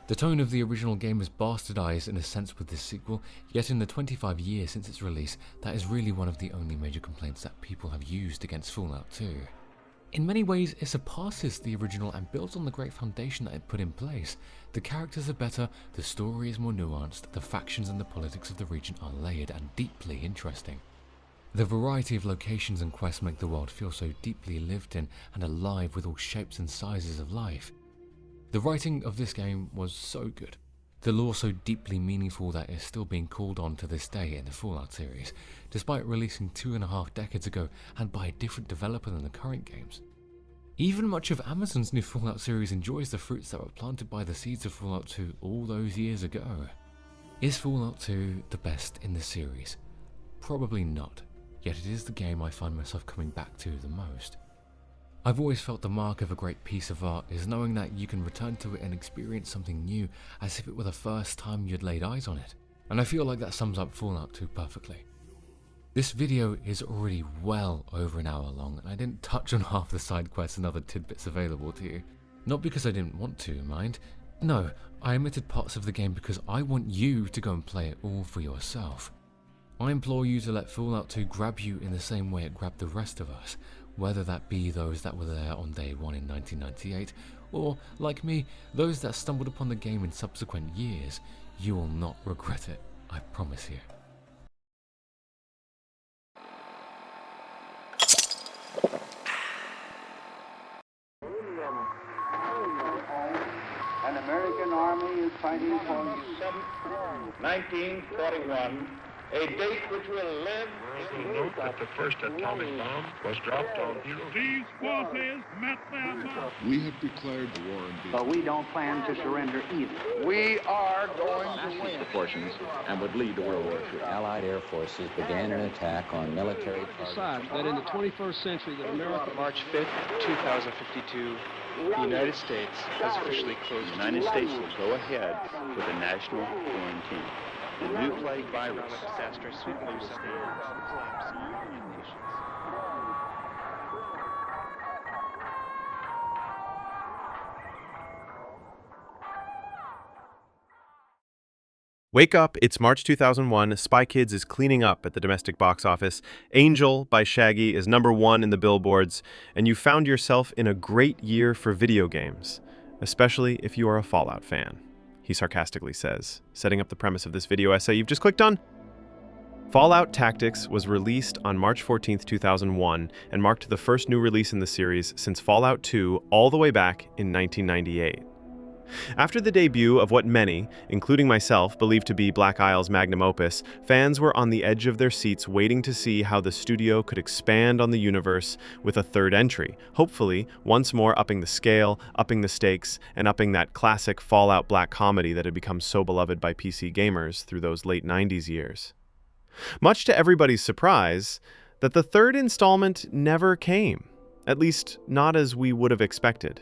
[SPEAKER 9] The tone of the original game is bastardized in a sense with this sequel, yet in the 25 years since its release, that is really one of the only major complaints that people have used against Fallout 2. In many ways, it surpasses the original and builds on the great foundation that it put in place. The characters are better, the story is more nuanced, the factions and the politics of the region are layered and deeply interesting. The variety of locations and quests make the world feel so deeply lived in and alive with all shapes and sizes of life. The writing of this game was so good. The lore so deeply meaningful that it's still being called on to this day in the Fallout series, despite releasing 2.5 decades ago and by a different developer than the current games. Even much of Amazon's new Fallout series enjoys the fruits that were planted by the seeds of Fallout 2 all those years ago. Is Fallout 2 the best in the series? Probably not, yet it is the game I find myself coming back to the most. I've always felt the mark of a great piece of art is knowing that you can return to it and experience something new as if it were the first time you'd laid eyes on it. And I feel like that sums up Fallout 2 perfectly. This video is already well over an hour long, and I didn't touch on half the side quests and other tidbits available to you. Not because I didn't want to, mind. No, I omitted parts of the game because I want you to go and play it all for yourself. I implore you to let Fallout 2 grab you in the same way it grabbed the rest of us, whether that be those that were there on day one in 1998, or, like me, those that stumbled upon the game in subsequent years. You will not regret it, I promise you.
[SPEAKER 14] An American army is fighting for
[SPEAKER 15] 1941, a date which will live.
[SPEAKER 16] Note that the first atomic bomb was dropped on Hiroshima.
[SPEAKER 8] These forces met their mark.
[SPEAKER 17] We have declared the war in Vietnam.
[SPEAKER 14] But we don't plan to surrender either.
[SPEAKER 15] We are going to win.
[SPEAKER 18] Proportions and would lead to World War III.
[SPEAKER 19] Allied air forces began an attack on military targets.
[SPEAKER 20] Decide that in the 21st century that America...
[SPEAKER 21] March 5th, 2052, the United States has officially closed.
[SPEAKER 22] The United States will go ahead with a national quarantine. The new plague virus.
[SPEAKER 21] Disaster sweeping
[SPEAKER 1] Wake up, it's March 2001, Spy Kids is cleaning up at the domestic box office, Angel by Shaggy is #1 in the billboards, and you found yourself in a great year for video games, especially if you are a Fallout fan, he sarcastically says, setting up the premise of this video essay you've just clicked on. Fallout Tactics was released on March 14, 2001, and marked the first new release in the series since Fallout 2 all the way back in 1998. After the debut of what many, including myself, believed to be Black Isle's magnum opus, fans were on the edge of their seats waiting to see how the studio could expand on the universe with a third entry, hopefully once more upping the scale, upping the stakes, and upping that classic Fallout black comedy that had become so beloved by PC gamers through those late 90s years. Much to everybody's surprise, that the third installment never came, at least not as we would have expected.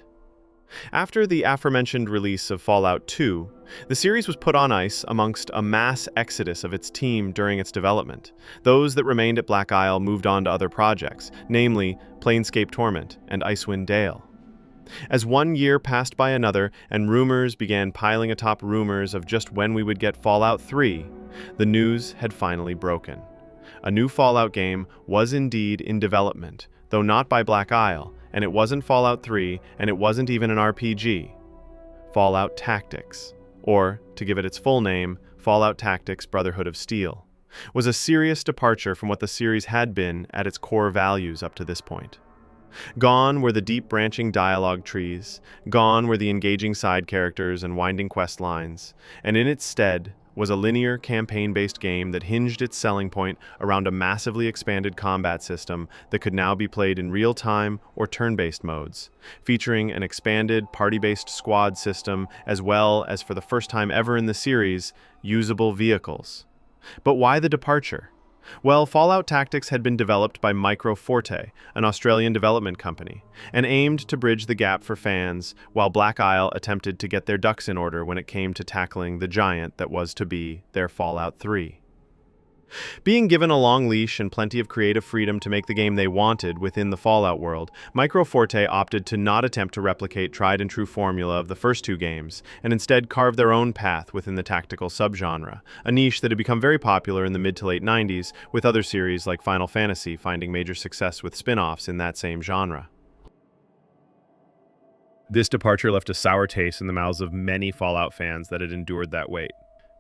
[SPEAKER 1] After the aforementioned release of Fallout 2, the series was put on ice amongst a mass exodus of its team during its development. Those that remained at Black Isle moved on to other projects, namely Planescape Torment and Icewind Dale. As 1 year passed by another and rumors began piling atop rumors of just when we would get Fallout 3, the news had finally broken. A new Fallout game was indeed in development, though not by Black Isle, and it wasn't Fallout 3, and it wasn't even an RPG. Fallout Tactics, or, to give it its full name, Fallout Tactics Brotherhood of Steel, was a serious departure from what the series had been at its core values up to this point. Gone were the deep branching dialogue trees, gone were the engaging side characters and winding quest lines, and in its stead was a linear, campaign-based game that hinged its selling point around a massively expanded combat system that could now be played in real-time or turn-based modes, featuring an expanded, party-based squad system as well as, for the first time ever in the series, usable vehicles. But why the departure? Well, Fallout Tactics had been developed by Micro Forte, an Australian development company, and aimed to bridge the gap for fans, while Black Isle attempted to get their ducks in order when it came to tackling the giant that was to be their Fallout 3. Being given a long leash and plenty of creative freedom to make the game they wanted within the Fallout world, Micro Forte opted to not attempt to replicate tried-and-true formula of the first two games, and instead carve their own path within the tactical subgenre, a niche that had become very popular in the mid to late 90s, with other series like Final Fantasy finding major success with spin-offs in that same genre. This departure left a sour taste in the mouths of many Fallout fans that had endured that wait.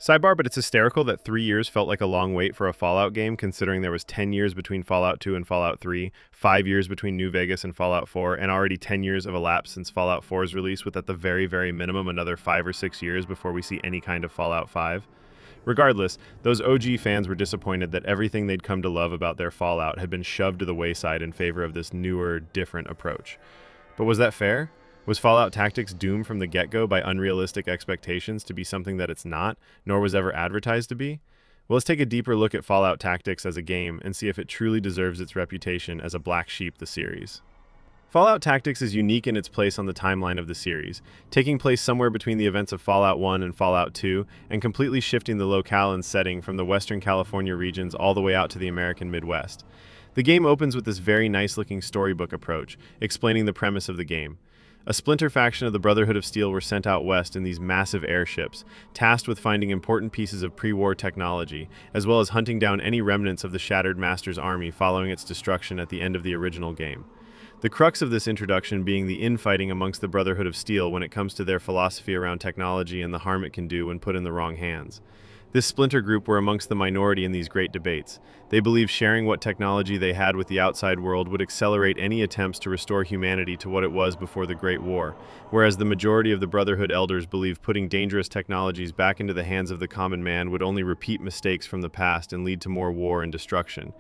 [SPEAKER 1] Sidebar, but it's hysterical that 3 years felt like a long wait for a Fallout game, considering there was 10 years between Fallout 2 and Fallout 3, 5 years between New Vegas and Fallout 4, and already 10 years have elapsed since Fallout 4's release, with at the very, very minimum another 5 or 6 years before we see any kind of Fallout 5. Regardless, those OG fans were disappointed that everything they'd come to love about their Fallout had been shoved to the wayside in favor of this newer, different approach. But was that fair? Was Fallout Tactics doomed from the get-go by unrealistic expectations to be something that it's not, nor was ever advertised to be? Well, let's take a deeper look at Fallout Tactics as a game and see if it truly deserves its reputation as a black sheep of the series. Fallout Tactics is unique in its place on the timeline of the series, taking place somewhere between the events of Fallout 1 and Fallout 2, and completely shifting the locale and setting from the Western California regions all the way out to the American Midwest. The game opens with this very nice-looking storybook approach, explaining the premise of the game. A splinter faction of the Brotherhood of Steel were sent out west in these massive airships, tasked with finding important pieces of pre-war technology, as well as hunting down any remnants of the Shattered Master's army following its destruction at the end of the original game. The crux of this introduction being the infighting amongst the Brotherhood of Steel when it comes to their philosophy around technology and the harm it can do when put in the wrong hands. This splinter group were amongst the minority in these great debates. They believed sharing what technology they had with the outside world would accelerate any attempts to restore humanity to what it was before the Great War, whereas the majority of the Brotherhood elders believed putting dangerous technologies back into the hands of the common man would only repeat mistakes from the past and lead to more war and destruction.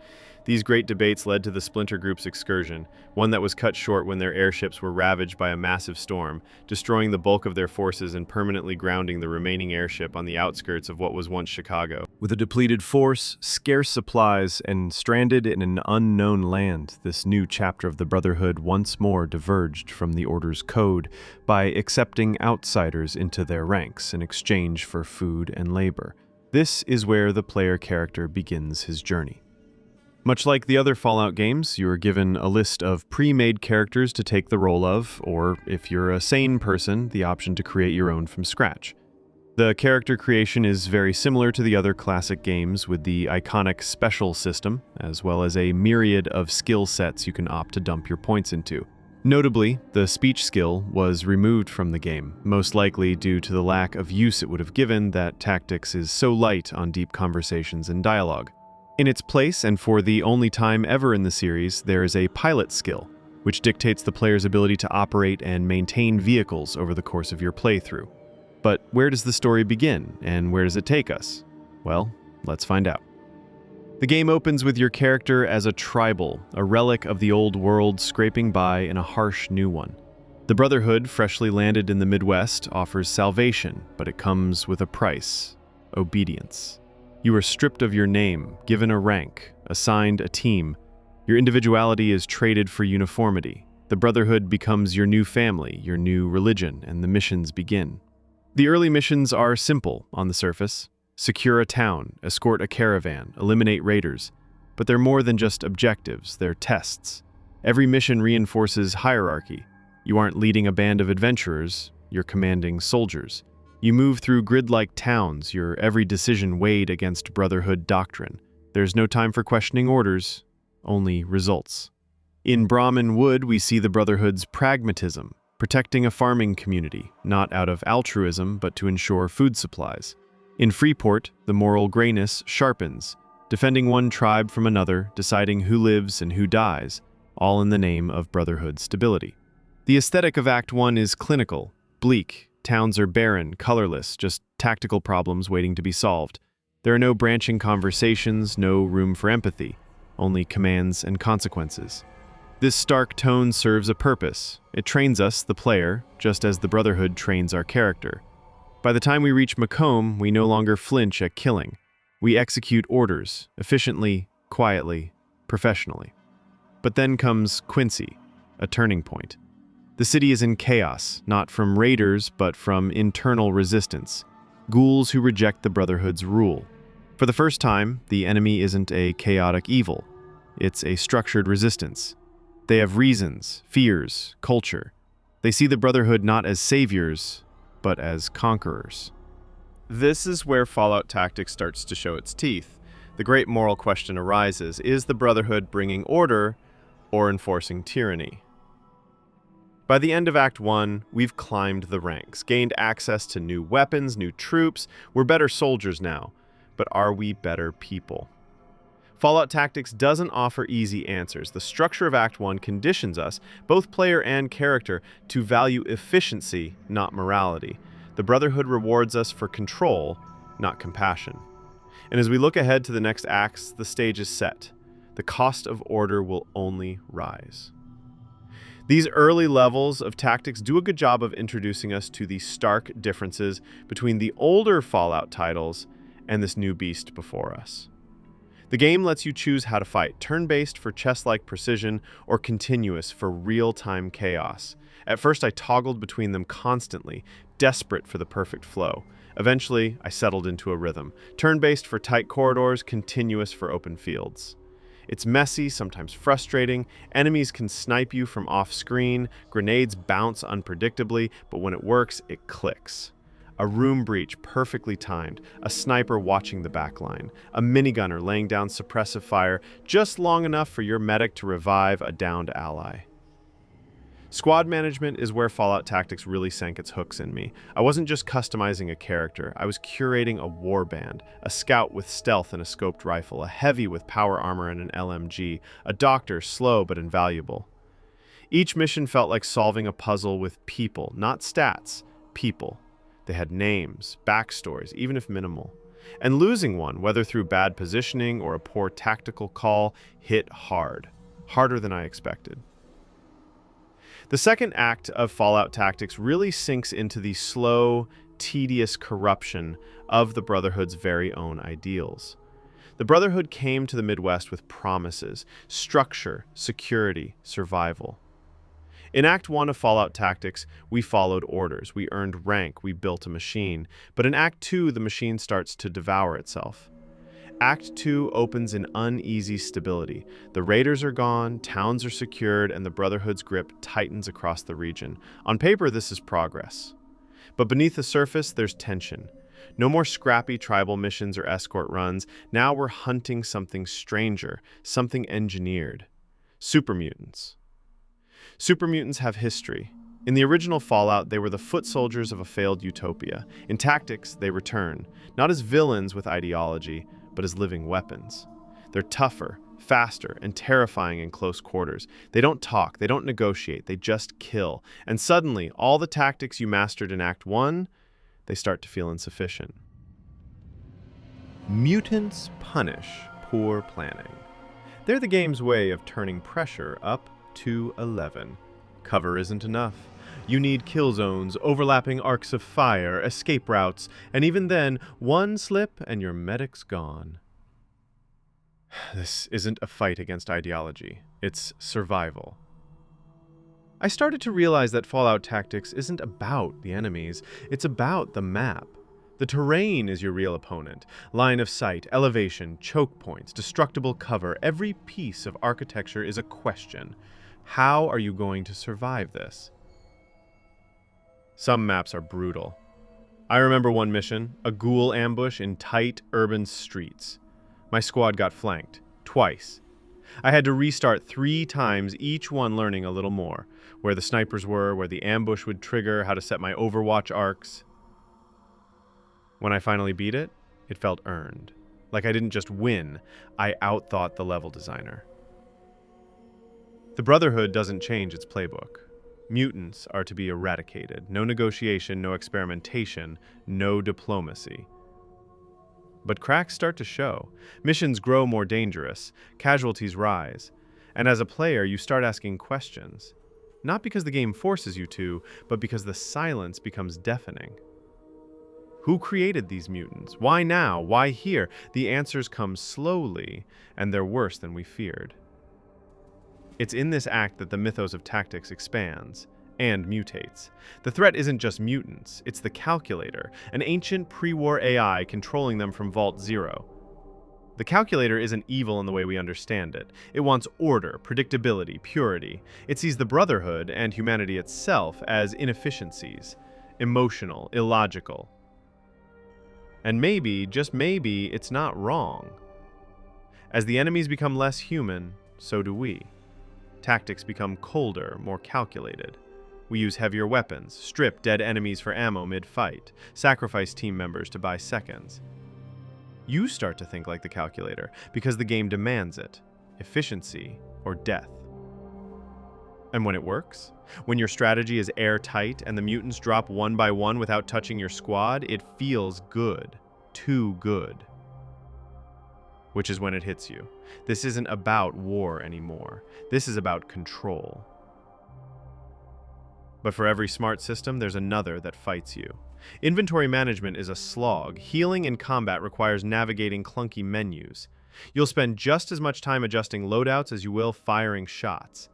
[SPEAKER 1] These great debates led to the splinter group's excursion, one that was cut short when their airships were ravaged by a massive storm, destroying the bulk of their forces and permanently grounding the remaining airship on the outskirts of what was once Chicago. With a depleted force, scarce supplies, and stranded in an unknown land, this new chapter of the Brotherhood once more diverged from the Order's code by accepting outsiders into their ranks in exchange for food and labor. This is where the player character begins his journey. Much like the other Fallout games, you are given a list of pre-made characters to take the role of, or if you're a sane person, the option to create your own from scratch. The character creation is very similar to the other classic games with the iconic special system, as well as a myriad of skill sets you can opt to dump your points into. Notably, the speech skill was removed from the game, most likely due to the lack of use it would have given that Tactics is so light on deep conversations and dialogue. In its place, and for the only time ever in the series, there is a pilot skill, which dictates the player's ability to operate and maintain vehicles over the course of your playthrough. But where does the story begin, and where does it take us? Well, let's find out. The game opens with your character as a tribal, a relic of the old world scraping by in a harsh new one. The Brotherhood, freshly landed in the Midwest, offers salvation, but it comes with a price: obedience. You are stripped of your name, given a rank, assigned a team. Your individuality is traded for uniformity. The Brotherhood becomes your new family, your new religion, and the missions begin. The early missions are simple on the surface. Secure a town, escort a caravan, eliminate raiders. But they're more than just objectives, they're tests. Every mission reinforces hierarchy. You aren't leading a band of adventurers, you're commanding soldiers. You move through grid-like towns, your every decision weighed against Brotherhood doctrine. There's no time for questioning orders, only results. In Brahmin Wood, we see the Brotherhood's pragmatism, protecting a farming community, not out of altruism, but to ensure food supplies. In Freeport, the moral grayness sharpens, defending one tribe from another, deciding who lives and who dies, all in the name of Brotherhood stability. The aesthetic of Act 1 is clinical, bleak. Towns are barren, colorless, just tactical problems waiting to be solved. There are no branching conversations, no room for empathy, only commands and consequences. This stark tone serves a purpose. It trains us, the player, just as the Brotherhood trains our character. By the time we reach Macomb, we no longer flinch at killing. We execute orders, efficiently, quietly, professionally. But then comes Quincy, a turning point. The city is in chaos, not from raiders, but from internal resistance, ghouls who reject the Brotherhood's rule. For the first time, the enemy isn't a chaotic evil. It's a structured resistance. They have reasons, fears, culture. They see the Brotherhood not as saviors, but as conquerors. This is where Fallout Tactics starts to show its teeth. The great moral question arises: is the Brotherhood bringing order or enforcing tyranny? By the end of Act 1, we've climbed the ranks, gained access to new weapons, new troops. We're better soldiers now, but are we better people? Fallout Tactics doesn't offer easy answers. The structure of Act 1 conditions us, both player and character, to value efficiency, not morality. The Brotherhood rewards us for control, not compassion. And as we look ahead to the next acts, the stage is set. The cost of order will only rise. These early levels of Tactics do a good job of introducing us to the stark differences between the older Fallout titles and this new beast before us. The game lets you choose how to fight, turn-based for chess-like precision or continuous for real-time chaos. At first I toggled between them constantly, desperate for the perfect flow. Eventually, I settled into a rhythm. Turn-based for tight corridors, continuous for open fields. It's messy, sometimes frustrating. Enemies can snipe you from off-screen. Grenades bounce unpredictably, but when it works, it clicks. A room breach perfectly timed, a sniper watching the backline, a minigunner laying down suppressive fire just long enough for your medic to revive a downed ally. Squad management is where Fallout Tactics really sank its hooks in me. I wasn't just customizing a character, I was curating a warband, a scout with stealth and a scoped rifle, a heavy with power armor and an LMG, a doctor slow but invaluable. Each mission felt like solving a puzzle with people, not stats, people. They had names, backstories, even if minimal. And losing one, whether through bad positioning or a poor tactical call, hit hard. Harder than I expected. The second act of Fallout Tactics really sinks into the slow, tedious corruption of the Brotherhood's very own ideals. The Brotherhood came to the Midwest with promises, structure, security, survival. In Act 1 of Fallout Tactics, we followed orders, we earned rank, we built a machine. But in Act 2, the machine starts to devour itself. Act 2 opens in uneasy stability. The raiders are gone, towns are secured, and the Brotherhood's grip tightens across the region. On paper, this is progress. But beneath the surface, there's tension. No more scrappy tribal missions or escort runs. Now we're hunting something stranger, something engineered. Super mutants. Super mutants have history. In the original Fallout, they were the foot soldiers of a failed utopia. In Tactics, they return, not as villains with ideology, but as living weapons. They're tougher, faster, and terrifying in close quarters. They don't talk, they don't negotiate, they just kill. And suddenly, all the tactics you mastered in Act 1, they start to feel insufficient. Mutants punish poor planning. They're the game's way of turning pressure up to 11. Cover isn't enough. You need kill zones, overlapping arcs of fire, escape routes, and even then, one slip and your medic's gone. This isn't a fight against ideology. It's survival. I started to realize that Fallout Tactics isn't about the enemies. It's about the map. The terrain is your real opponent. Line of sight, elevation, choke points, destructible cover. Every piece of architecture is a question. How are you going to survive this? Some maps are brutal. I remember one mission, a ghoul ambush in tight urban streets. My squad got flanked, twice. I had to restart 3 times, each one learning a little more. Where the snipers were, where the ambush would trigger, how to set my overwatch arcs. When I finally beat it, it felt earned. Like I didn't just win, I outthought the level designer. The Brotherhood doesn't change its playbook. Mutants are to be eradicated. No negotiation, no experimentation, no diplomacy. But cracks start to show. Missions grow more dangerous. Casualties rise. And as a player, you start asking questions. Not because the game forces you to, but because the silence becomes deafening. Who created these mutants? Why now? Why here? The answers come slowly, and they're worse than we feared. It's in this act that the mythos of Tactics expands and mutates. The threat isn't just mutants, it's the Calculator, an ancient pre-war AI controlling them from Vault Zero. The Calculator isn't evil in the way we understand it. It wants order, predictability, purity. It sees the Brotherhood and humanity itself as inefficiencies, emotional, illogical. And maybe, just maybe, it's not wrong. As the enemies become less human, so do we. Tactics become colder, more calculated. We use heavier weapons, strip dead enemies for ammo mid-fight, sacrifice team members to buy seconds. You start to think like the Calculator, because the game demands it. Efficiency or death. And when it works, when your strategy is airtight and the mutants drop one by one without touching your squad, it feels good. Too good. Which is when it hits you. This isn't about war anymore. This is about control. But for every smart system, there's another that fights you. Inventory management is a slog. Healing in combat requires navigating clunky menus. You'll spend just as much time adjusting loadouts as you will firing shots.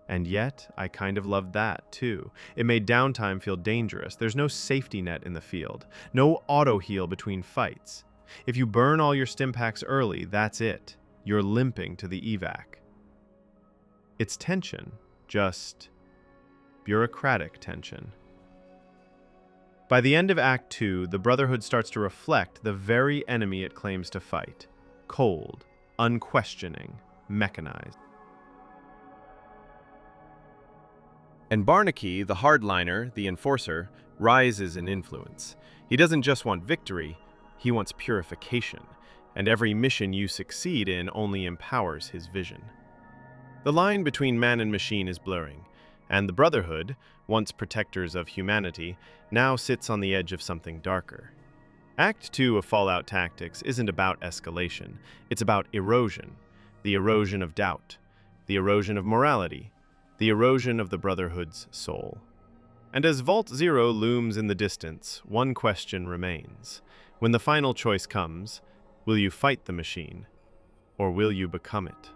[SPEAKER 1] And yet, I kind of loved that, too. It made downtime feel dangerous. There's no safety net in the field. No auto-heal between fights. If you burn all your stim packs early, that's it. You're limping to the evac. It's tension, just bureaucratic tension. By the end of Act 2, the Brotherhood starts to reflect the very enemy it claims to fight. Cold, unquestioning, mechanized. And Barnaky, the hardliner, the enforcer, rises in influence. He doesn't just want victory, he wants purification, and every mission you succeed in only empowers his vision. The line between man and machine is blurring, and the Brotherhood, once protectors of humanity, now sits on the edge of something darker. Act 2 of Fallout Tactics isn't about escalation, it's about erosion. The erosion of doubt, the erosion of morality, the erosion of the Brotherhood's soul. And as Vault Zero looms in the distance, one question remains. When the final choice comes, will you fight the machine, or will you become it?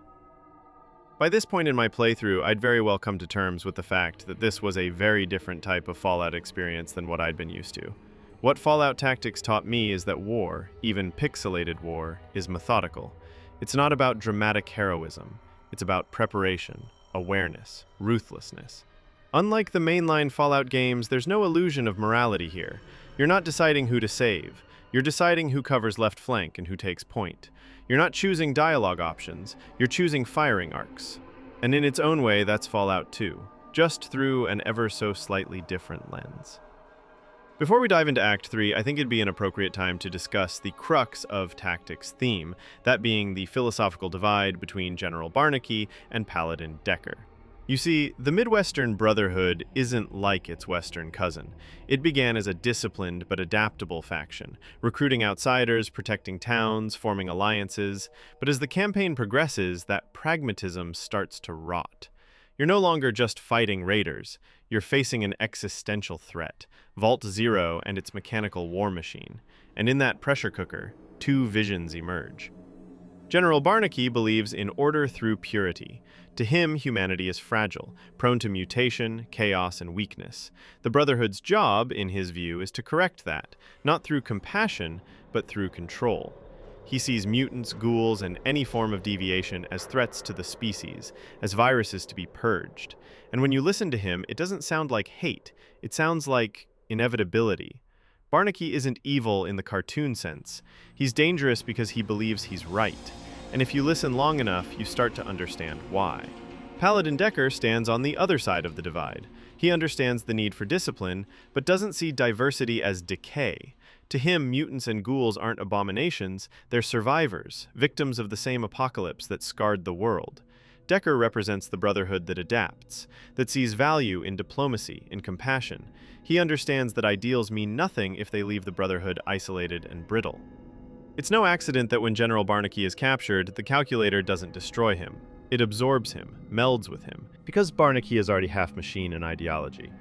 [SPEAKER 1] By this point in my playthrough, I'd very well come to terms with the fact that this was a very different type of Fallout experience than what I'd been used to. What Fallout Tactics taught me is that war, even pixelated war, is methodical. It's not about dramatic heroism. It's about preparation, awareness, ruthlessness. Unlike the mainline Fallout games, there's no illusion of morality here. You're not deciding who to save. You're deciding who covers left flank and who takes point. You're not choosing dialogue options. You're choosing firing arcs. And in its own way, that's Fallout 2, just through an ever so slightly different lens. Before we dive into Act 3, I think it'd be an appropriate time to discuss the crux of Tactics' theme, that being the philosophical divide between General Barnaky and Paladin Decker. You see, the Midwestern Brotherhood isn't like its Western cousin. It began as a disciplined but adaptable faction, recruiting outsiders, protecting towns, forming alliances. But as the campaign progresses, that pragmatism starts to rot. You're no longer just fighting raiders. You're facing an existential threat, Vault Zero and its mechanical war machine. And in that pressure cooker, two visions emerge. General Barnaky believes in order through purity. To him, humanity is fragile, prone to mutation, chaos, and weakness. The Brotherhood's job, in his view, is to correct that, not through compassion, but through control. He sees mutants, ghouls, and any form of deviation as threats to the species, as viruses to be purged. And when you listen to him, it doesn't sound like hate, it sounds like inevitability. Barnaky isn't evil in the cartoon sense. He's dangerous because he believes he's right. And if you listen long enough, you start to understand why. Paladin Decker stands on the other side of the divide. He understands the need for discipline, but doesn't see diversity as decay. To him, mutants and ghouls aren't abominations, they're survivors, victims of the same apocalypse that scarred the world. Decker represents the Brotherhood that adapts, that sees value in diplomacy, in compassion. He understands that ideals mean nothing if they leave the Brotherhood isolated and brittle. It's no accident that when General Barnaky is captured, the calculator doesn't destroy him. It absorbs him, melds with him, because Barnaky is already half machine in ideology.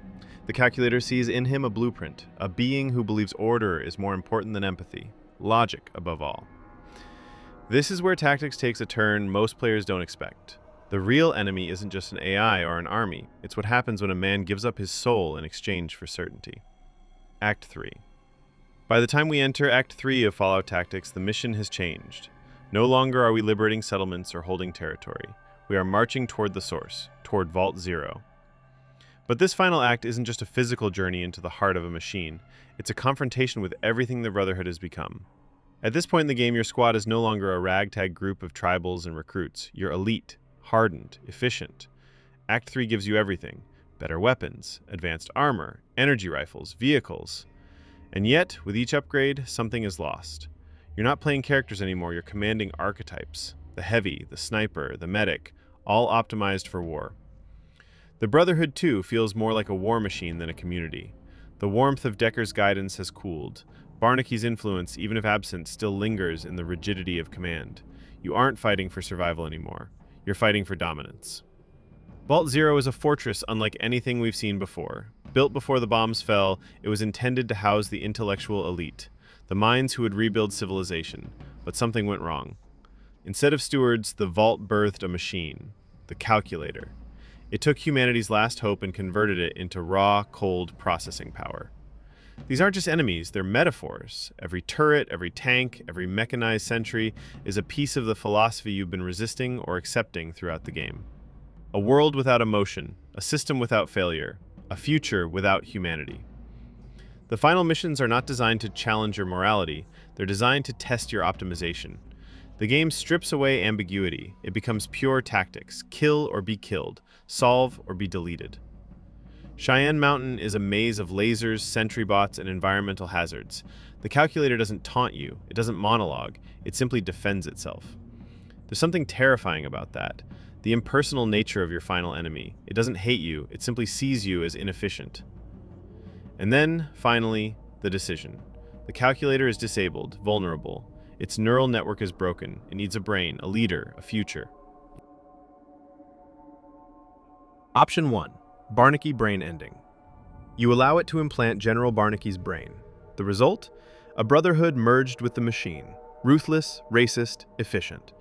[SPEAKER 1] The calculator sees in him a blueprint, a being who believes order is more important than empathy, logic above all. This is where Tactics takes a turn most players don't expect. The real enemy isn't just an AI or an army, it's what happens when a man gives up his soul in exchange for certainty. Act 3. By the time we enter Act 3 of Fallout Tactics, the mission has changed. No longer are we liberating settlements or holding territory. We are marching toward the source, toward Vault Zero. But this final act isn't just a physical journey into the heart of a machine, it's a confrontation with everything the Brotherhood has become. At this point in the game, your squad is no longer a ragtag group of tribals and recruits. You're elite, hardened, efficient. Act 3 gives you everything. Better weapons, advanced armor, energy rifles, vehicles. And yet, with each upgrade, something is lost. You're not playing characters anymore, you're commanding archetypes. The heavy, the sniper, the medic, all optimized for war. The Brotherhood, too, feels more like a war machine than a community. The warmth of Decker's guidance has cooled. Barnaky's influence, even if absent, still lingers in the rigidity of command. You aren't fighting for survival anymore. You're fighting for dominance. Vault Zero is a fortress unlike anything we've seen before. Built before the bombs fell, it was intended to house the intellectual elite, the minds who would rebuild civilization. But something went wrong. Instead of stewards, the vault birthed a machine, the calculator. It took humanity's last hope and converted it into raw, cold processing power. These aren't just enemies, they're metaphors. Every turret, every tank, every mechanized sentry is a piece of the philosophy you've been resisting or accepting throughout the game. A world without emotion, a system without failure, a future without humanity. The final missions are not designed to challenge your morality, they're designed to test your optimization. The game strips away ambiguity. It becomes pure tactics. Kill or be killed. Solve or be deleted. Cheyenne Mountain is a maze of lasers, sentry bots, and environmental hazards. The calculator doesn't taunt you. It doesn't monologue. It simply defends itself. There's something terrifying about that. The impersonal nature of your final enemy. It doesn't hate you. It simply sees you as inefficient. And then, finally, the decision. The calculator is disabled, vulnerable. Its neural network is broken. It needs a brain, a leader, a future. Option 1. Barnaky brain ending. You allow it to implant General Barnaky's brain. The result? A brotherhood merged with the machine. Ruthless, racist, efficient.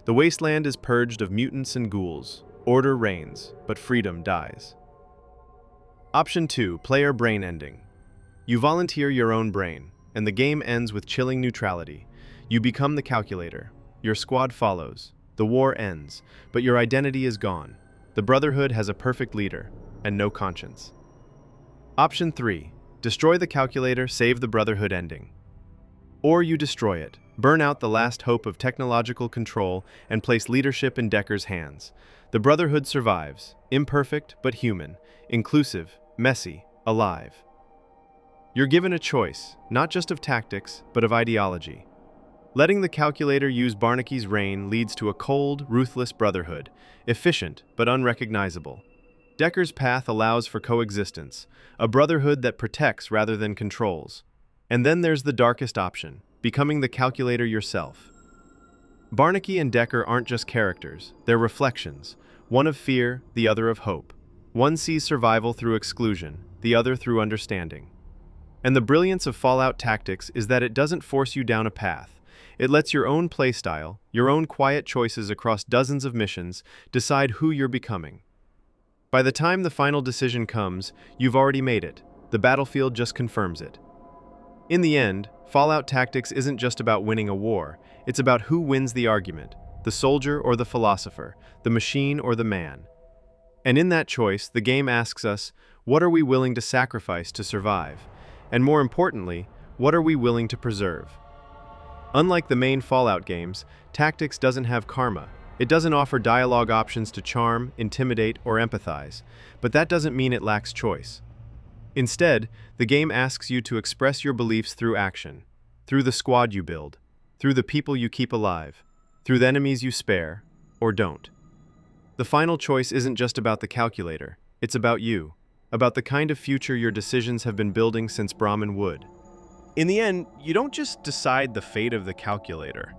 [SPEAKER 1] The Wasteland is purged of mutants and ghouls. Order reigns, but freedom dies. Option 2. Player brain ending. You volunteer your own brain, and the game ends with chilling neutrality. You become the calculator. Your squad follows. The war ends, but your identity is gone. The Brotherhood has a perfect leader, and no conscience. Option 3. Destroy the calculator, save the Brotherhood ending. Or you destroy it, burn out the last hope of technological control, and place leadership in Decker's hands. The Brotherhood survives, imperfect but human, inclusive, messy, alive. You're given a choice, not just of tactics, but of ideology. Letting the calculator use Barnaky's reign leads to a cold, ruthless brotherhood, efficient but unrecognizable. Decker's path allows for coexistence, a brotherhood that protects rather than controls. And then there's the darkest option, becoming the calculator yourself. Barnaky and Decker aren't just characters, they're reflections, one of fear, the other of hope. One sees survival through exclusion, the other through understanding. And the brilliance of Fallout Tactics is that it doesn't force you down a path. It lets your own playstyle, your own quiet choices across dozens of missions, decide who you're becoming. By the time the final decision comes, you've already made it. The battlefield just confirms it. In the end, Fallout Tactics isn't just about winning a war, it's about who wins the argument, the soldier or the philosopher, the machine or the man. And in that choice, the game asks us, what are we willing to sacrifice to survive? And more importantly, what are we willing to preserve? Unlike the main Fallout games, Tactics doesn't have karma. It doesn't offer dialogue options to charm, intimidate, or empathize, but that doesn't mean it lacks choice. Instead, the game asks you to express your beliefs through action, through the squad you build, through the people you keep alive, through the enemies you spare, or don't. The final choice isn't just about the calculator, it's about you, about the kind of future your decisions have been building since Brahmin Wood. In the end, you don't just decide the fate of the calculator.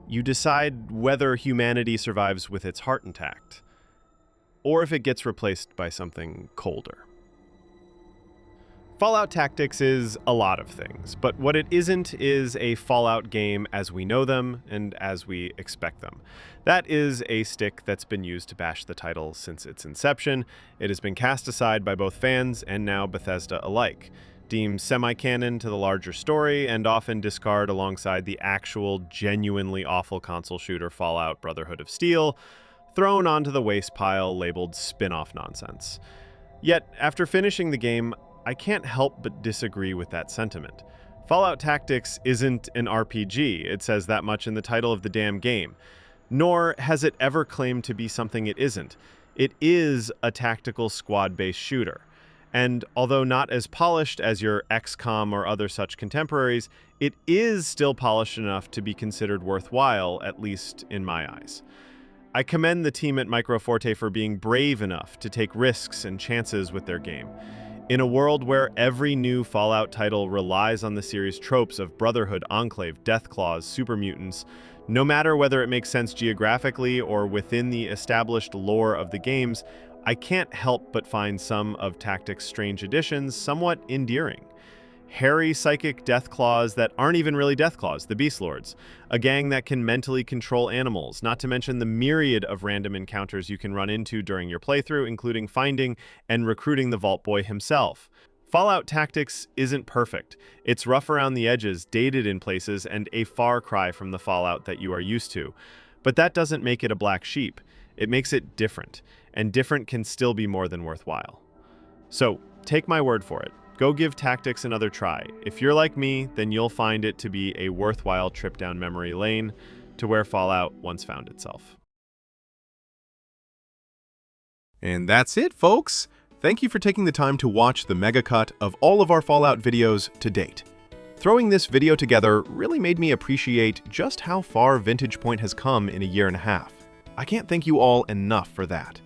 [SPEAKER 1] You decide whether humanity survives with its heart intact, or if it gets replaced by something colder. Fallout Tactics is a lot of things, but what it isn't is a Fallout game as we know them and as we expect them. That is a stick that's been used to bash the title since its inception. It has been cast aside by both fans and now Bethesda alike, deemed semi-canon to the larger story, and often discard alongside the actual, genuinely awful console shooter Fallout Brotherhood of Steel, thrown onto the waste pile labeled spin-off nonsense. Yet, after finishing the game, I can't help but disagree with that sentiment. Fallout Tactics isn't an RPG, it says that much in the title of the damn game. Nor has it ever claimed to be something it isn't. It is a tactical squad-based shooter. And although not as polished as your XCOM or other such contemporaries, it is still polished enough to be considered worthwhile, at least in my eyes. I commend the team at Microforte for being brave enough to take risks and chances with their game. In a world where every new Fallout title relies on the series' tropes of Brotherhood, Enclave, Deathclaws, super mutants, no matter whether it makes sense geographically or within the established lore of the games, I can't help but find some of Tactics' strange additions somewhat endearing. hairy psychic Deathclaws that aren't even really Deathclaws, the Beast Lords, a gang that can mentally control animals, not to mention the myriad of random encounters you can run into during your playthrough, including finding and recruiting the Vault Boy himself. Fallout Tactics isn't perfect. It's rough around the edges, dated in places, and a far cry from the Fallout that you are used to. But that doesn't make it a black sheep. It makes it different, and different can still be more than worthwhile. So, take my word for it. Go give Tactics another try. If you're like me, then you'll find it to be a worthwhile trip down memory lane to where Fallout once found itself. And that's it, folks! Thank you for taking the time to watch the mega cut of all of our Fallout videos to date. Throwing this video together really made me appreciate just how far Vintage Point has come in a year and a half. I can't thank you all enough for that.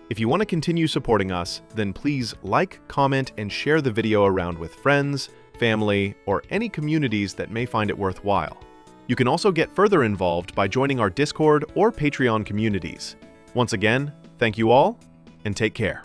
[SPEAKER 1] If you want to continue supporting us, then please like, comment, and share the video around with friends, family, or any communities that may find it worthwhile. You can also get further involved by joining our Discord or Patreon communities. Once again, thank you all, and take care.